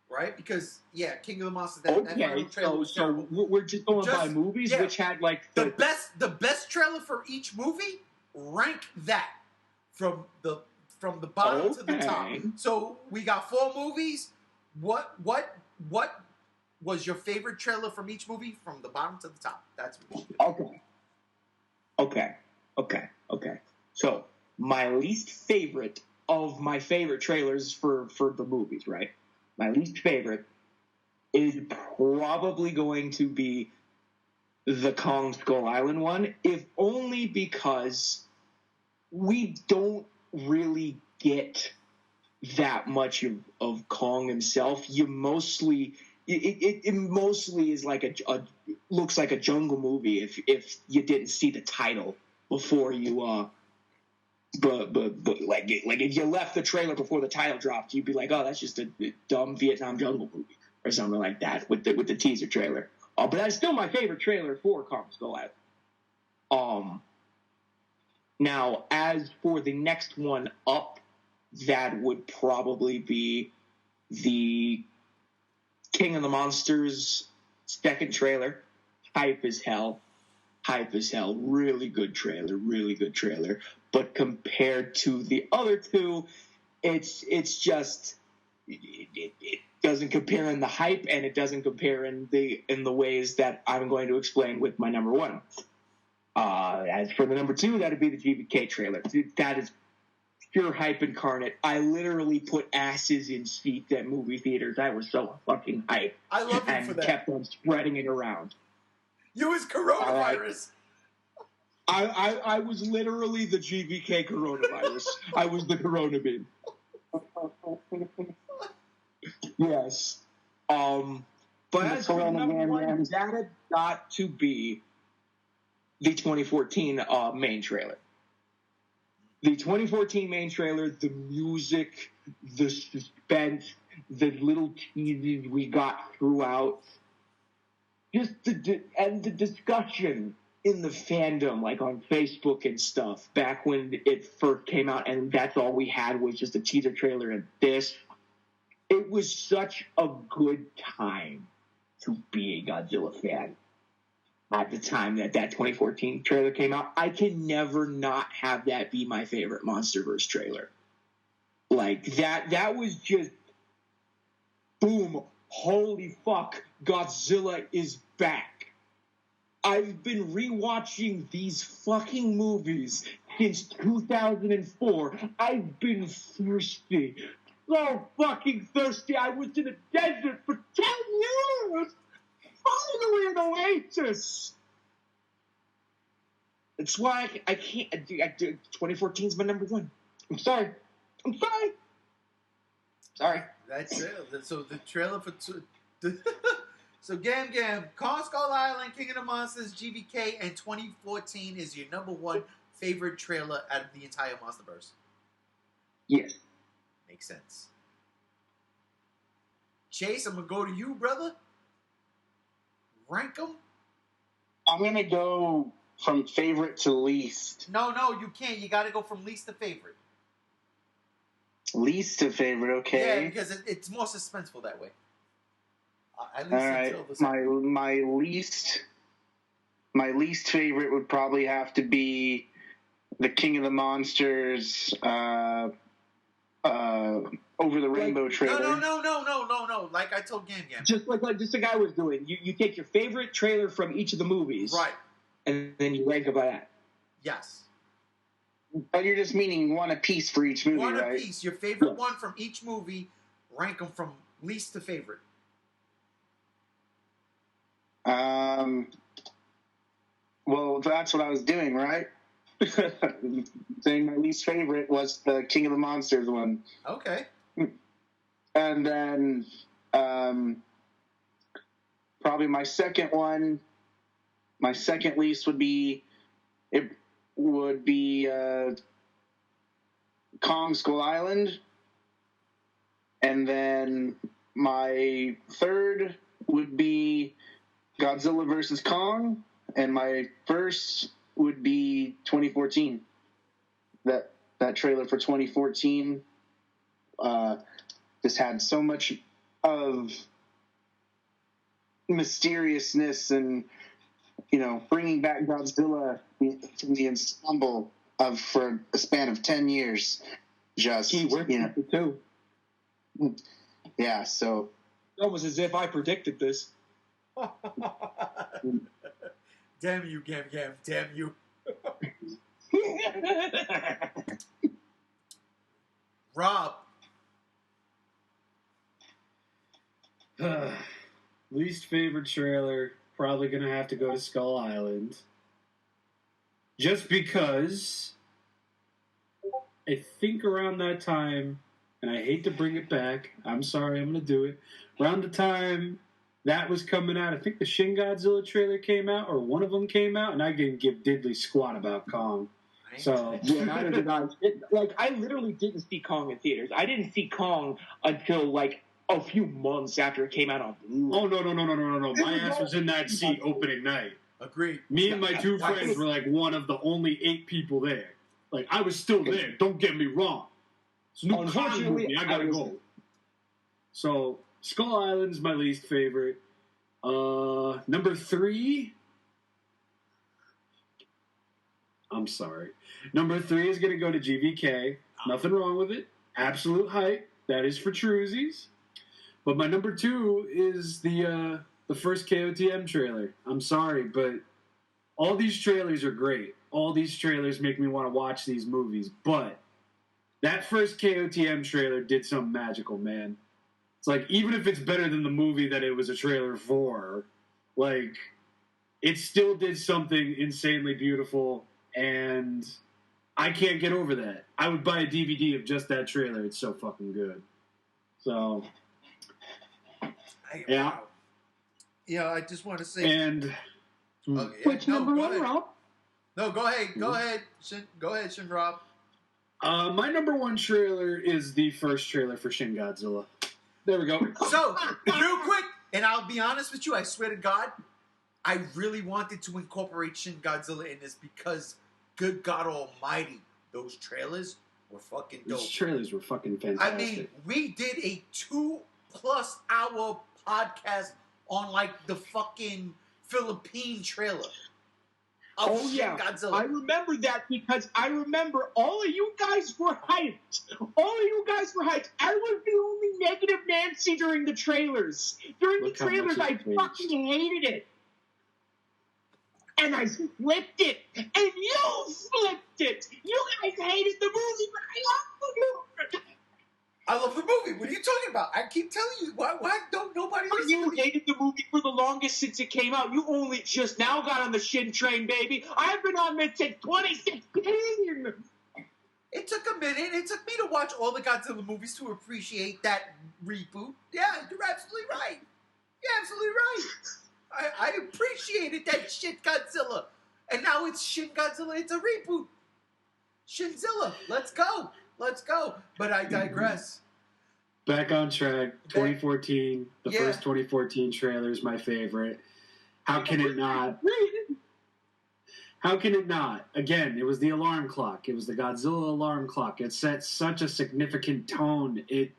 Speaker 1: right? Because, yeah, King of the Monsters, that final trailer was terrible.
Speaker 3: We're just going by movies, which had, like...
Speaker 1: The best trailer for each movie, rank that from the bottom to the top. So, we got 4 movies. What was your favorite trailer from each movie from the bottom to the top? That's what we should do. Okay. So, my least favorite of my favorite trailers for the movies, right? My least favorite is probably going to be the Kong Skull Island one, if only because we don't really get that much of Kong himself. You mostly... It mostly is like looks like a jungle movie if you didn't see the title before you but like if you left the trailer before the title dropped, you'd be like, oh, that's just a dumb Vietnam jungle movie or something like that with the teaser trailer. But that's still my favorite trailer for Kong Skull Island. Now, as for the next one up, that would probably be the King of the Monsters second trailer. Hype as hell. Really good trailer. But compared to the other two, it's just it doesn't compare in the hype, and it doesn't compare in the ways that I'm going to explain with my number one. As for the number 2, that'd be the GBK trailer. That is
Speaker 3: pure hype incarnate. I literally put asses in seats at movie theaters. I was so fucking hyped.
Speaker 1: I love you for
Speaker 3: And
Speaker 1: that.
Speaker 3: kept on spreading it around.
Speaker 1: You was coronavirus.
Speaker 3: I was literally the GBK coronavirus. I was the corona bean. Yes. But as for number one, that had got to be the 2014 main trailer. The 2014 main trailer, the music, the suspense, the little teases we got throughout, just and the discussion in the fandom, like on Facebook and stuff, back when it first came out, and that's all we had was just a teaser trailer and this. It was such a good time to be a Godzilla fan. At the time that 2014 trailer came out, I can never not have that be my favorite Monsterverse trailer. Like, that was just, boom, holy fuck, Godzilla is back. I've been rewatching these fucking movies since 2004. I've been thirsty. So fucking thirsty. I was in a desert for 10 years. Finally an oasis. That's why I can't. 2014 is my number one. I'm sorry. Sorry.
Speaker 1: That's it. So the trailer for so Gam Gam, Kong Skull Island, King of the Monsters, GBK, and 2014 is your number one favorite trailer out of the entire Monsterverse.
Speaker 3: Yes.
Speaker 1: Makes sense. Chase, I'm gonna go to you, brother. Rank them.
Speaker 2: I'm gonna go from favorite to least.
Speaker 1: No, you can't. You got to go from least to favorite.
Speaker 2: Least to favorite, okay.
Speaker 1: Yeah, because it's more suspenseful that way. At least
Speaker 2: all right,
Speaker 1: until the
Speaker 2: my least favorite would probably have to be the King of the Monsters Over the Rainbow trailer.
Speaker 1: No. Like I told Gam Gam.
Speaker 3: Just like the guy was doing. You take your favorite trailer from each of the movies.
Speaker 1: Right.
Speaker 3: And then you rank it by that.
Speaker 1: Yes.
Speaker 2: But you're just meaning one a piece for each movie,
Speaker 1: right? One
Speaker 2: right?
Speaker 1: a piece. Your favorite one from each movie, rank them from least to favorite.
Speaker 2: Well, that's what I was doing, right? Saying my least favorite was the King of the Monsters one.
Speaker 1: Okay.
Speaker 2: And then probably my second least would be Kong Skull Island. And then my third would be Godzilla vs. Kong. And my first would be 2014. That trailer for 2014 just had so much of mysteriousness and, bringing back Godzilla from the ensemble for a span of 10 years. Just,
Speaker 3: too.
Speaker 2: Yeah, so.
Speaker 3: It's almost as if I predicted this.
Speaker 1: Damn you, Gam Gam. Damn you. Rob.
Speaker 4: Least favorite trailer, probably going to have to go to Skull Island. Just because I think around that time, and I hate to bring it back, I'm sorry, I'm going to do it. Around the time that was coming out, I think the Shin Godzilla trailer came out, or one of them came out, and I didn't give diddly squat about Kong. So
Speaker 3: yeah, neither did I. I literally didn't see Kong in theaters. I didn't see Kong until a few months after it came out on Blu-ray.
Speaker 4: Oh no! My ass was in that seat opening night.
Speaker 1: Agreed.
Speaker 4: Me and my two friends were one of the only 8 people there. I was still there. Don't get me wrong. It's a new Kong movie. I gotta go. So Skull Island's my least favorite. Number 3. I'm sorry. Number 3 is going to go to GVK. Nothing wrong with it. Absolute hype. That is for Truesies. But my number 2 is the first KOTM trailer. I'm sorry, but all these trailers are great. All these trailers make me want to watch these movies. But That first KOTM trailer did something magical, man. It's like, even if it's better than the movie that it was a trailer for, like, it still did something insanely beautiful, and I can't get over that. I would buy a DVD of just that trailer. It's so fucking good. So, yeah.
Speaker 1: Wow. Yeah, I just want to say.
Speaker 4: And
Speaker 1: Okay,
Speaker 3: Which number
Speaker 1: go
Speaker 3: one,
Speaker 1: ahead.
Speaker 3: Rob?
Speaker 1: No, go ahead. Go ahead. Go ahead, Shin Rob.
Speaker 4: my number one trailer is the first trailer for Shin Godzilla. There we go.
Speaker 1: So, real quick, and I'll be honest with you, I swear to God, I really wanted to incorporate Shin Godzilla in this because, good God Almighty, those trailers were fucking dope.
Speaker 4: These trailers were fucking fantastic.
Speaker 1: I mean, we did a 2+ hour podcast on like the fucking Philippine trailer. Of Shin Godzilla.
Speaker 3: I remember that because I remember all of you guys were hyped. All of you guys were hyped. I was the only negative Nancy during the trailers. During
Speaker 4: Look
Speaker 3: the
Speaker 4: how much
Speaker 3: trailers,
Speaker 4: it
Speaker 3: I
Speaker 4: changed.
Speaker 3: fucking hated it. And I flipped it. And you flipped it. You guys hated the movie, but I love the movie.
Speaker 1: I love the movie. What are you talking about? I keep telling you. Why don't nobody listen
Speaker 3: You
Speaker 1: to me?
Speaker 3: hated the movie for the longest since it came out. You only just now got on the Shin train, baby. I've been on this since 2016.
Speaker 1: It took a minute. It took me to watch all the Godzilla movies to appreciate that reboot. Yeah, you're absolutely right. You're absolutely right. I appreciated that shit Godzilla. And now it's Shin Godzilla. It's a reboot. Shinzilla. Let's go. Let's go. But I digress.
Speaker 4: Back on track. 2014. The
Speaker 1: Yeah.
Speaker 4: first 2014 trailer is my favorite. How can it not? How can it not? Again, it was the alarm clock. It was the Godzilla alarm clock. It set such a significant tone. It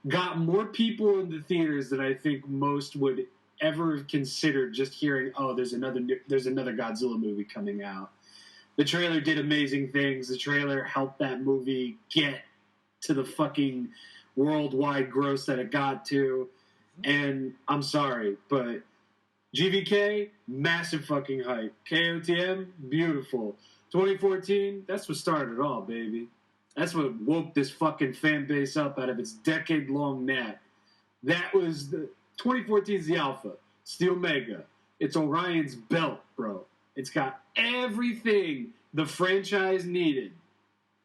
Speaker 4: got more people in the theaters than I think most would ever have considered just hearing, oh, there's another Godzilla movie coming out. The trailer did amazing things. The trailer helped that movie get to the fucking worldwide gross that it got to. And I'm sorry, but GVK, massive fucking hype. KOTM, beautiful. 2014, that's what started it all, baby. That's what woke this fucking fan base up out of its decade-long nap. That was the 2014's the Alpha. It's the Omega. It's Orion's belt, bro. It's got everything the franchise needed.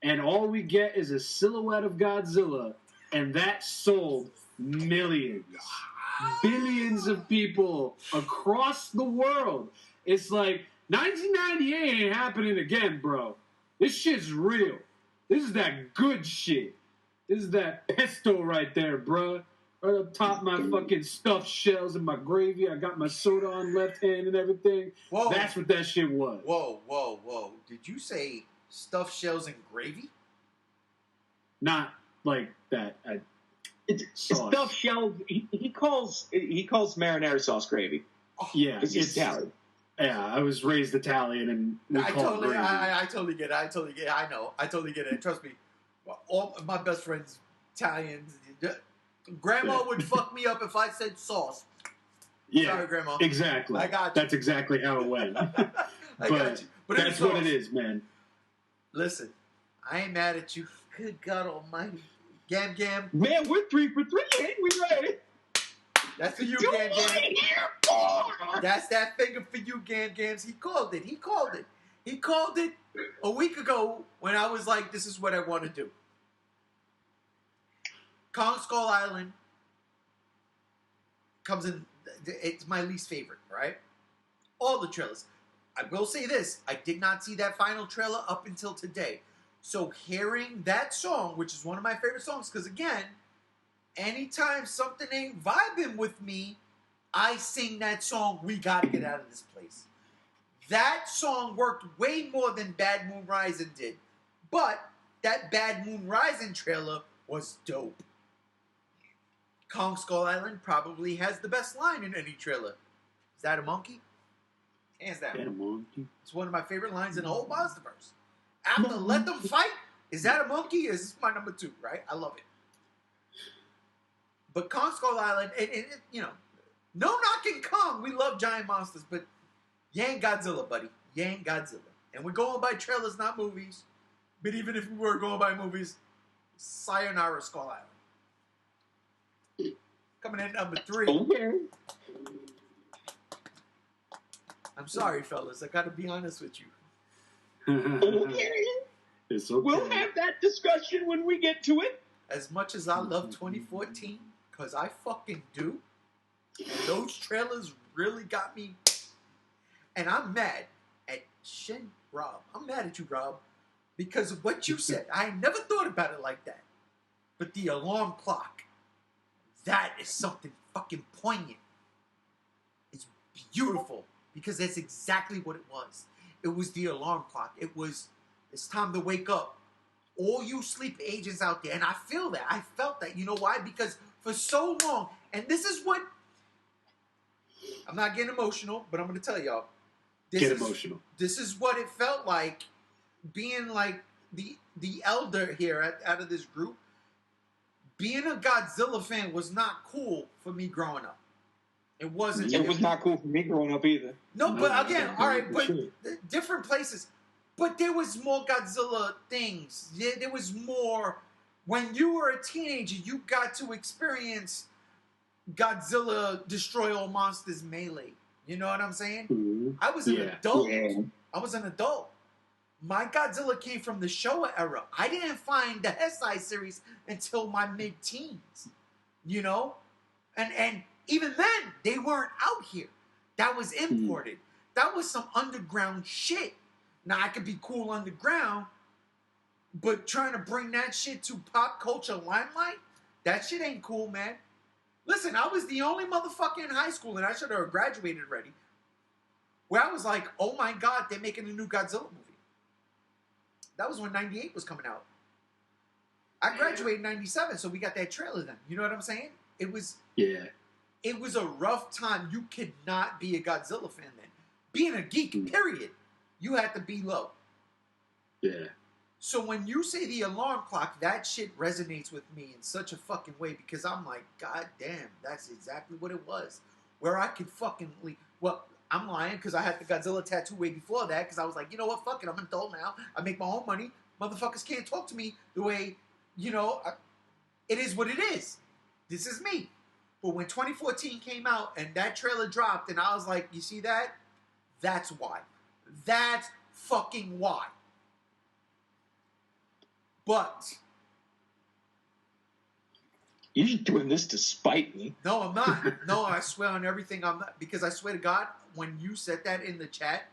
Speaker 4: And all we get is a silhouette of Godzilla, and that sold millions. Billions of people across the world. It's like 1998 ain't happening again, bro. This shit's real. This is that good shit. This is that pesto right there, bro. Right up top of my fucking stuffed shells and my gravy. I got my soda on left hand and everything.
Speaker 1: Whoa.
Speaker 4: That's what that shit was.
Speaker 1: Whoa. Did you say stuffed shells and gravy?
Speaker 4: Not like that.
Speaker 3: It's
Speaker 4: Sauce.
Speaker 3: stuffed shells. He calls marinara sauce gravy.
Speaker 4: Yeah,
Speaker 3: Because he's Italian.
Speaker 4: Yeah, I was raised Italian and we
Speaker 1: I
Speaker 4: call it
Speaker 1: totally,
Speaker 4: gravy.
Speaker 1: I totally get it. I know. I totally get it. Trust me. All my best friends, Italians. Grandma would fuck me up if I said sauce.
Speaker 4: Yeah,
Speaker 1: Sorry, Grandma.
Speaker 4: exactly.
Speaker 1: I got you.
Speaker 4: That's exactly how it went.
Speaker 1: I got you. But
Speaker 4: that's what it is, man.
Speaker 1: Listen, I ain't mad at you. Good God Almighty, Gam Gam.
Speaker 3: Man, we're 3 for 3, ain't we, right?
Speaker 1: That's for you,
Speaker 3: Do
Speaker 1: Gam
Speaker 3: I
Speaker 1: Gam.
Speaker 3: hear more?
Speaker 1: That's that finger for you, Gam Gams. He called it. He called it a week ago when I was like, this is what I want to do. Kong Skull Island comes in. It's my least favorite, right? All the trailers. I will say this. I did not see that final trailer up until today. So hearing that song, which is one of my favorite songs, because again, anytime something ain't vibing with me, I sing that song, We Gotta Get Out of This Place. That song worked way more than Bad Moon Rising did. But that Bad Moon Rising trailer was dope. Kong Skull Island probably has the best line in any trailer. Is that a monkey? Hands down.
Speaker 4: Yeah, monkey.
Speaker 1: It's one of my favorite lines in the whole Monsterverse. After Let Them Fight, is that a monkey? Is this my number 2, right? I love it. But Kong Skull Island, you know, no knocking Kong. We love giant monsters, but you ain't Godzilla, buddy. You ain't Godzilla. And we're going by trailers, not movies. But even if we were going by movies, Sayonara Skull Island. Coming in number 3.
Speaker 3: Okay.
Speaker 1: I'm sorry, fellas. I gotta be honest with you.
Speaker 3: Okay.
Speaker 4: It's okay.
Speaker 3: We'll have that discussion when we get to it.
Speaker 1: As much as I love 2014, because I fucking do, those trailers really got me. And I'm mad at Rob. I'm mad at you, Rob, because of what you said. I never thought about it like that. But the alarm clock, that is something fucking poignant. It's beautiful, because that's exactly what it was. It was the alarm clock. It was, it's time to wake up. All you sleep agents out there, and I feel that. I felt that. You know why? Because for so long, and this is what, I'm not getting emotional, but I'm going to tell y'all.
Speaker 4: Emotional.
Speaker 1: This is what it felt like being like the elder here out of this group. Being a Godzilla fan was not cool for me growing up. It wasn't.
Speaker 3: It was not cool for me growing up either.
Speaker 1: No, but again, all right, but different places. But there was more Godzilla things. There was more. When you were a teenager, you got to experience Godzilla destroy all monsters melee. You know what I'm saying?
Speaker 4: Mm-hmm.
Speaker 1: I was an adult.
Speaker 2: Yeah.
Speaker 1: I was an adult. My Godzilla came from the Showa era. I didn't find the Heisei series until my mid-teens. You know? And even then, they weren't out here. That was imported. That was some underground shit. Now, I could be cool underground, but trying to bring that shit to pop culture limelight, that shit ain't cool, man. Listen, I was the only motherfucker in high school, and I should have graduated already, where I was like, oh my God, they're making a new Godzilla movie. That was when 98 was coming out. I graduated in 97, so we got that trailer then. You know what I'm saying? It was a rough time. You could not be a Godzilla fan then. Being a geek, period. You had to be low.
Speaker 4: Yeah.
Speaker 1: So when you say the alarm clock, that shit resonates with me in such a fucking way, because I'm like, God damn, that's exactly what it was. Where I could fucking leave. Well, I'm lying, because I had the Godzilla tattoo way before that, because I was like, you know what, fuck it, I'm an adult now. I make my own money. Motherfuckers can't talk to me the way, you know, it is what it is. This is me. But when 2014 came out and that trailer dropped, and I was like, you see that? That's why. That's fucking why. But
Speaker 3: You're just doing this to spite me.
Speaker 1: no, I'm not. No, I swear on everything I'm not. Because I swear to God, when you said that in the chat,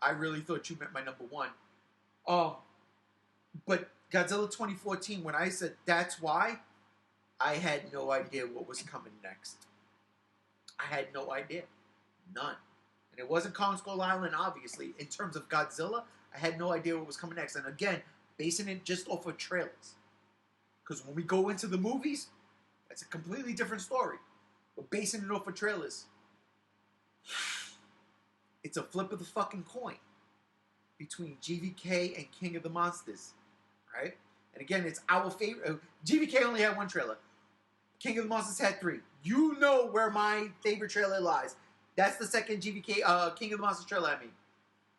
Speaker 1: I really thought you meant my number one. But Godzilla 2014, when I said that's why, I had no idea what was coming next. I had no idea. None. And it wasn't Kong Skull Island, obviously. In terms of Godzilla, I had no idea what was coming next. And again, basing it just off of trailers. Because when we go into the movies, that's a completely different story. But basing it off of trailers, it's a flip of the fucking coin between GVK and King of the Monsters. Right? And again, it's our favorite. GVK only had one trailer. King of the Monsters had 3. You know where my favorite trailer lies. That's the second GVK, King of the Monsters trailer, I mean.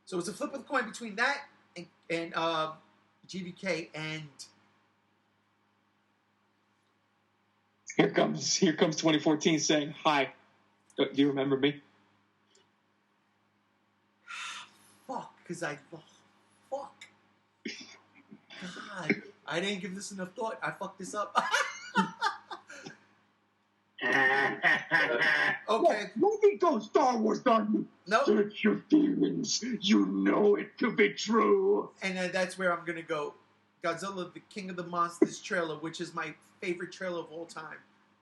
Speaker 1: So it's a flip of the coin between that and GVK and...
Speaker 3: Here comes 2014 saying, hi, do you remember me?
Speaker 1: Fuck, because fuck. God, I didn't give this enough thought. I fucked this up. Okay.
Speaker 3: Movie go Star Wars on you.
Speaker 1: Nope.
Speaker 3: Search your demons. You know it to be true.
Speaker 1: And that's where I'm going to go. Godzilla, the King of the Monsters trailer, which is my favorite trailer of all time.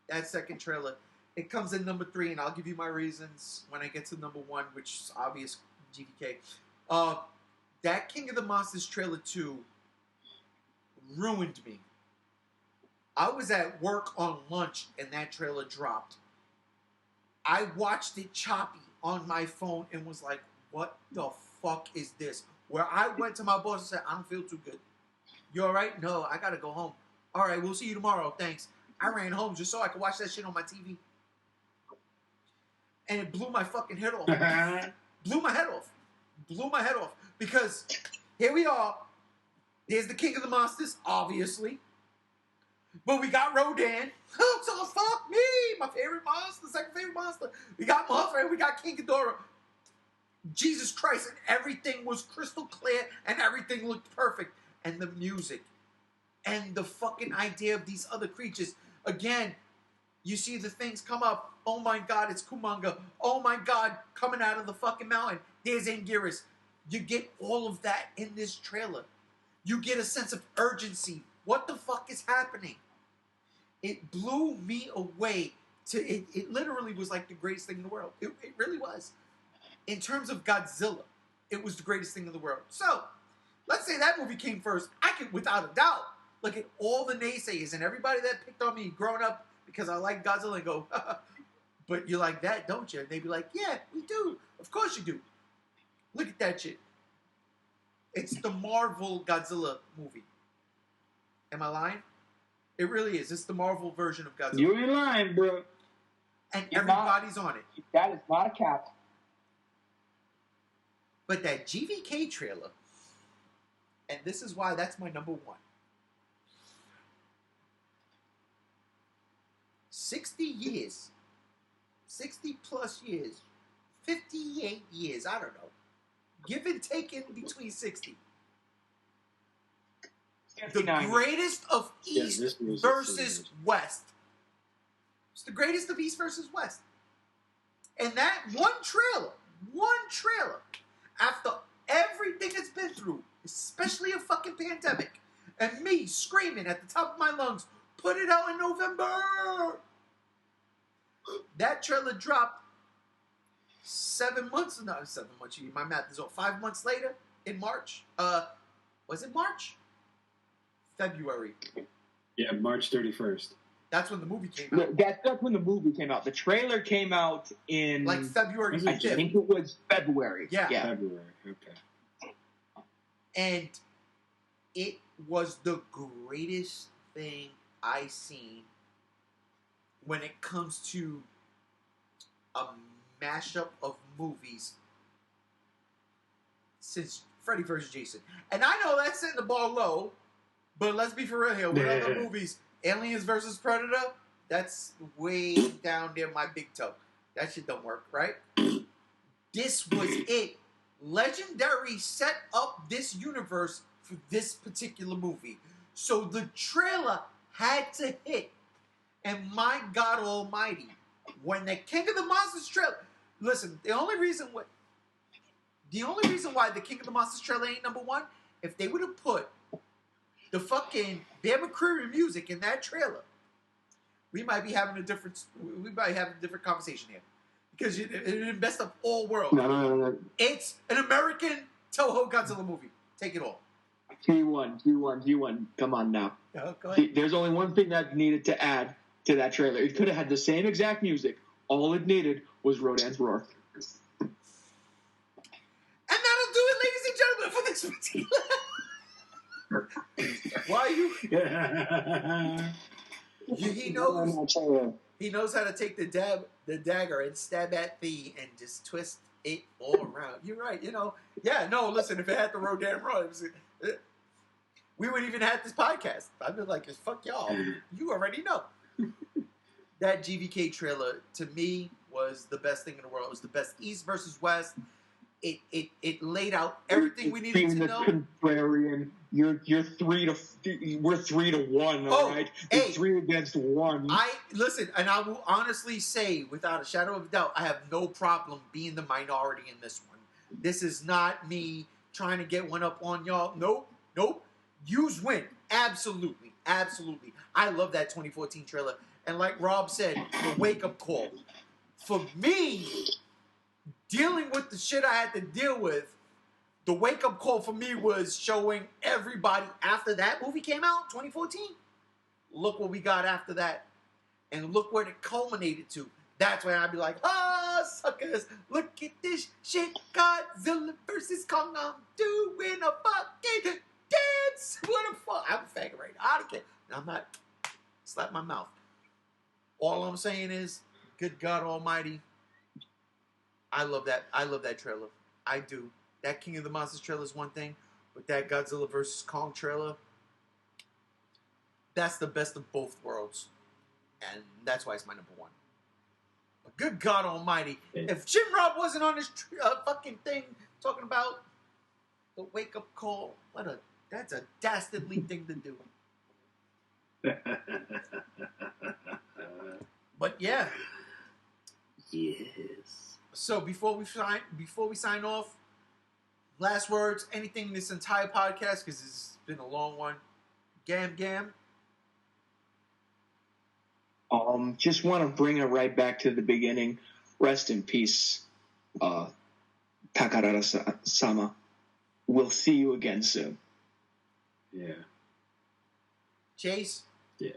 Speaker 1: That second trailer. It comes in number 3, and I'll give you my reasons when I get to number 1, which is obvious, GVK. That King of the Monsters trailer 2 ruined me. I was at work on lunch, and that trailer dropped. I watched it choppy on my phone and was like, what the fuck is this? Where I went to my boss and said, I don't feel too good. You all right? No, I got to go home. All right, we'll see you tomorrow. Thanks. I ran home just so I could watch that shit on my TV. And it blew my fucking head off. Blew my head off. Blew my head off. Because here we are. There's the King of the Monsters, obviously. But we got Rodan. So fuck me. My favorite monster, second favorite monster. We got Mothra, we got King Ghidorah. Jesus Christ, and everything was crystal clear, and everything looked perfect. And the music, and the fucking idea of these other creatures. Again, you see the things come up. Oh my God, it's Kumanga. Oh my God, coming out of the fucking mountain. There's Anguirus. You get all of that in this trailer. You get a sense of urgency. What the fuck is happening? It blew me away. It literally was like the greatest thing in the world. It really was. In terms of Godzilla, it was the greatest thing in the world. So, let's say that movie came first. I can, without a doubt, look at all the naysayers and everybody that picked on me growing up because I like Godzilla and go, but you like that, don't you? And they'd be like, yeah, we do. Of course you do. Look at that shit. It's the Marvel Godzilla movie. Am I lying? It really is. It's the Marvel version of Godzilla.
Speaker 3: You ain't lying, bro.
Speaker 1: And everybody's on it.
Speaker 3: That is not a cap.
Speaker 1: But that GVK trailer, and this is why that's my number one. 60 years, 60 plus years, 58 years, I don't know. Give and take in between 60. The greatest of East versus West. It's the greatest of East versus West. And that one trailer, after everything it's been through, especially a fucking pandemic, and me screaming at the top of my lungs, put it out in November. That trailer dropped 7 months, not 7 months, my math is off, 5 months later, in March. Was it March? February.
Speaker 4: Yeah, March 31st.
Speaker 1: That's when the movie came out.
Speaker 3: That's when the movie came out. The trailer came out in...
Speaker 1: like February 5th.
Speaker 3: I think it was February.
Speaker 1: Yeah.
Speaker 4: February, okay.
Speaker 1: And it was the greatest thing I seen when it comes to a mashup of movies since Freddy vs. Jason. And I know that's setting the ball low, but let's be for real here. What other movies? Aliens vs. Predator? That's way down near my big toe. That shit don't work, right? This was it. Legendary set up this universe for this particular movie. So the trailer had to hit. And my God Almighty, when the King of the Monsters trailer... Listen, the only reason why the King of the Monsters trailer ain't number one, if they would have put the fucking Bear McCreary music in that trailer, we might be having a different conversation here. Because it messed up all world.
Speaker 3: No.
Speaker 1: It's an American Toho Godzilla movie. Take it all.
Speaker 3: G1. Come on now.
Speaker 1: Oh, go ahead.
Speaker 3: There's only one thing that needed to add to that trailer. It could have had the same exact music. All it needed was Rodan's roar.
Speaker 1: And that'll do it, ladies and gentlemen, for this particular... Why you... He knows how to take the dagger and stab at thee and just twist it all around. You're right, Yeah, no, listen, if it had the Rodan roar, we wouldn't even have this podcast. I'd be like, fuck y'all. You already know. That GVK trailer, to me, was the best thing in the world. It was the best East versus West. It laid out everything we needed to know.
Speaker 3: Contrarian. We're 3-1, all right? It's 3 against 1.
Speaker 1: Listen, and I will honestly say, without a shadow of a doubt, I have no problem being the minority in this one. This is not me trying to get one up on y'all. Nope. Yous win. Absolutely. I love that 2014 trailer. And like Rob said, the wake-up call. For me, dealing with the shit I had to deal with, the wake-up call for me was showing everybody after that movie came out, 2014. Look what we got after that. And look where it culminated to. That's when I'd be like, suckers, look at this shit. Godzilla versus Kong. I'm doing a fucking dance. What the fuck? I'm a faggot right now. I don't care. I'm not. Slap my mouth. All I'm saying is, good God Almighty, I love that. I love that trailer. I do. That King of the Monsters trailer is one thing, but that Godzilla vs. Kong trailer, that's the best of both worlds, and that's why it's my number one. But good God Almighty, if Jim Rob wasn't on this fucking thing talking about the wake up call, that's a dastardly thing to do. But yeah.
Speaker 4: Yes.
Speaker 1: So before we sign off, last words, anything in this entire podcast, because it's been a long one. Gam.
Speaker 3: Just want to bring it right back to the beginning. Rest in peace, Takarada-sama. We'll see you again soon.
Speaker 4: Yeah.
Speaker 1: Chase?
Speaker 4: Yeah.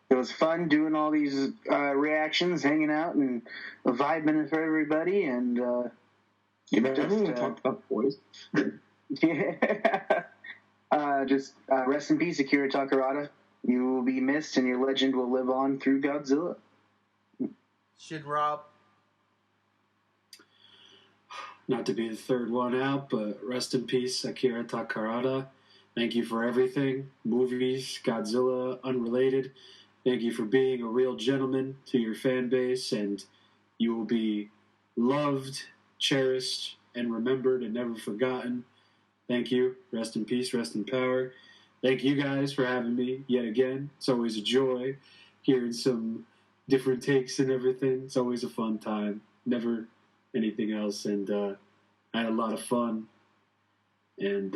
Speaker 2: It was fun doing all these reactions, hanging out, and vibing for everybody. And
Speaker 3: everyone talked about boys.
Speaker 2: Yeah. Just rest in peace, Akira Takarada. You will be missed, and your legend will live on through Godzilla.
Speaker 1: Shin Rob?
Speaker 4: Not to be the third one out, but rest in peace, Akira Takarada. Thank you for everything. Movies, Godzilla, unrelated. Thank you for being a real gentleman to your fan base, and you will be loved, cherished, and remembered and never forgotten. Thank you. Rest in peace, rest in power. Thank you guys for having me yet again. It's always a joy hearing some different takes and everything. It's always a fun time. Never anything else, and I had a lot of fun. And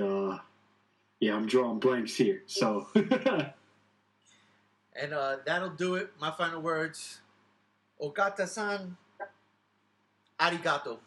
Speaker 4: yeah, I'm drawing blanks here, so.
Speaker 1: And that'll do it. My final words. Ogata-san, arigato.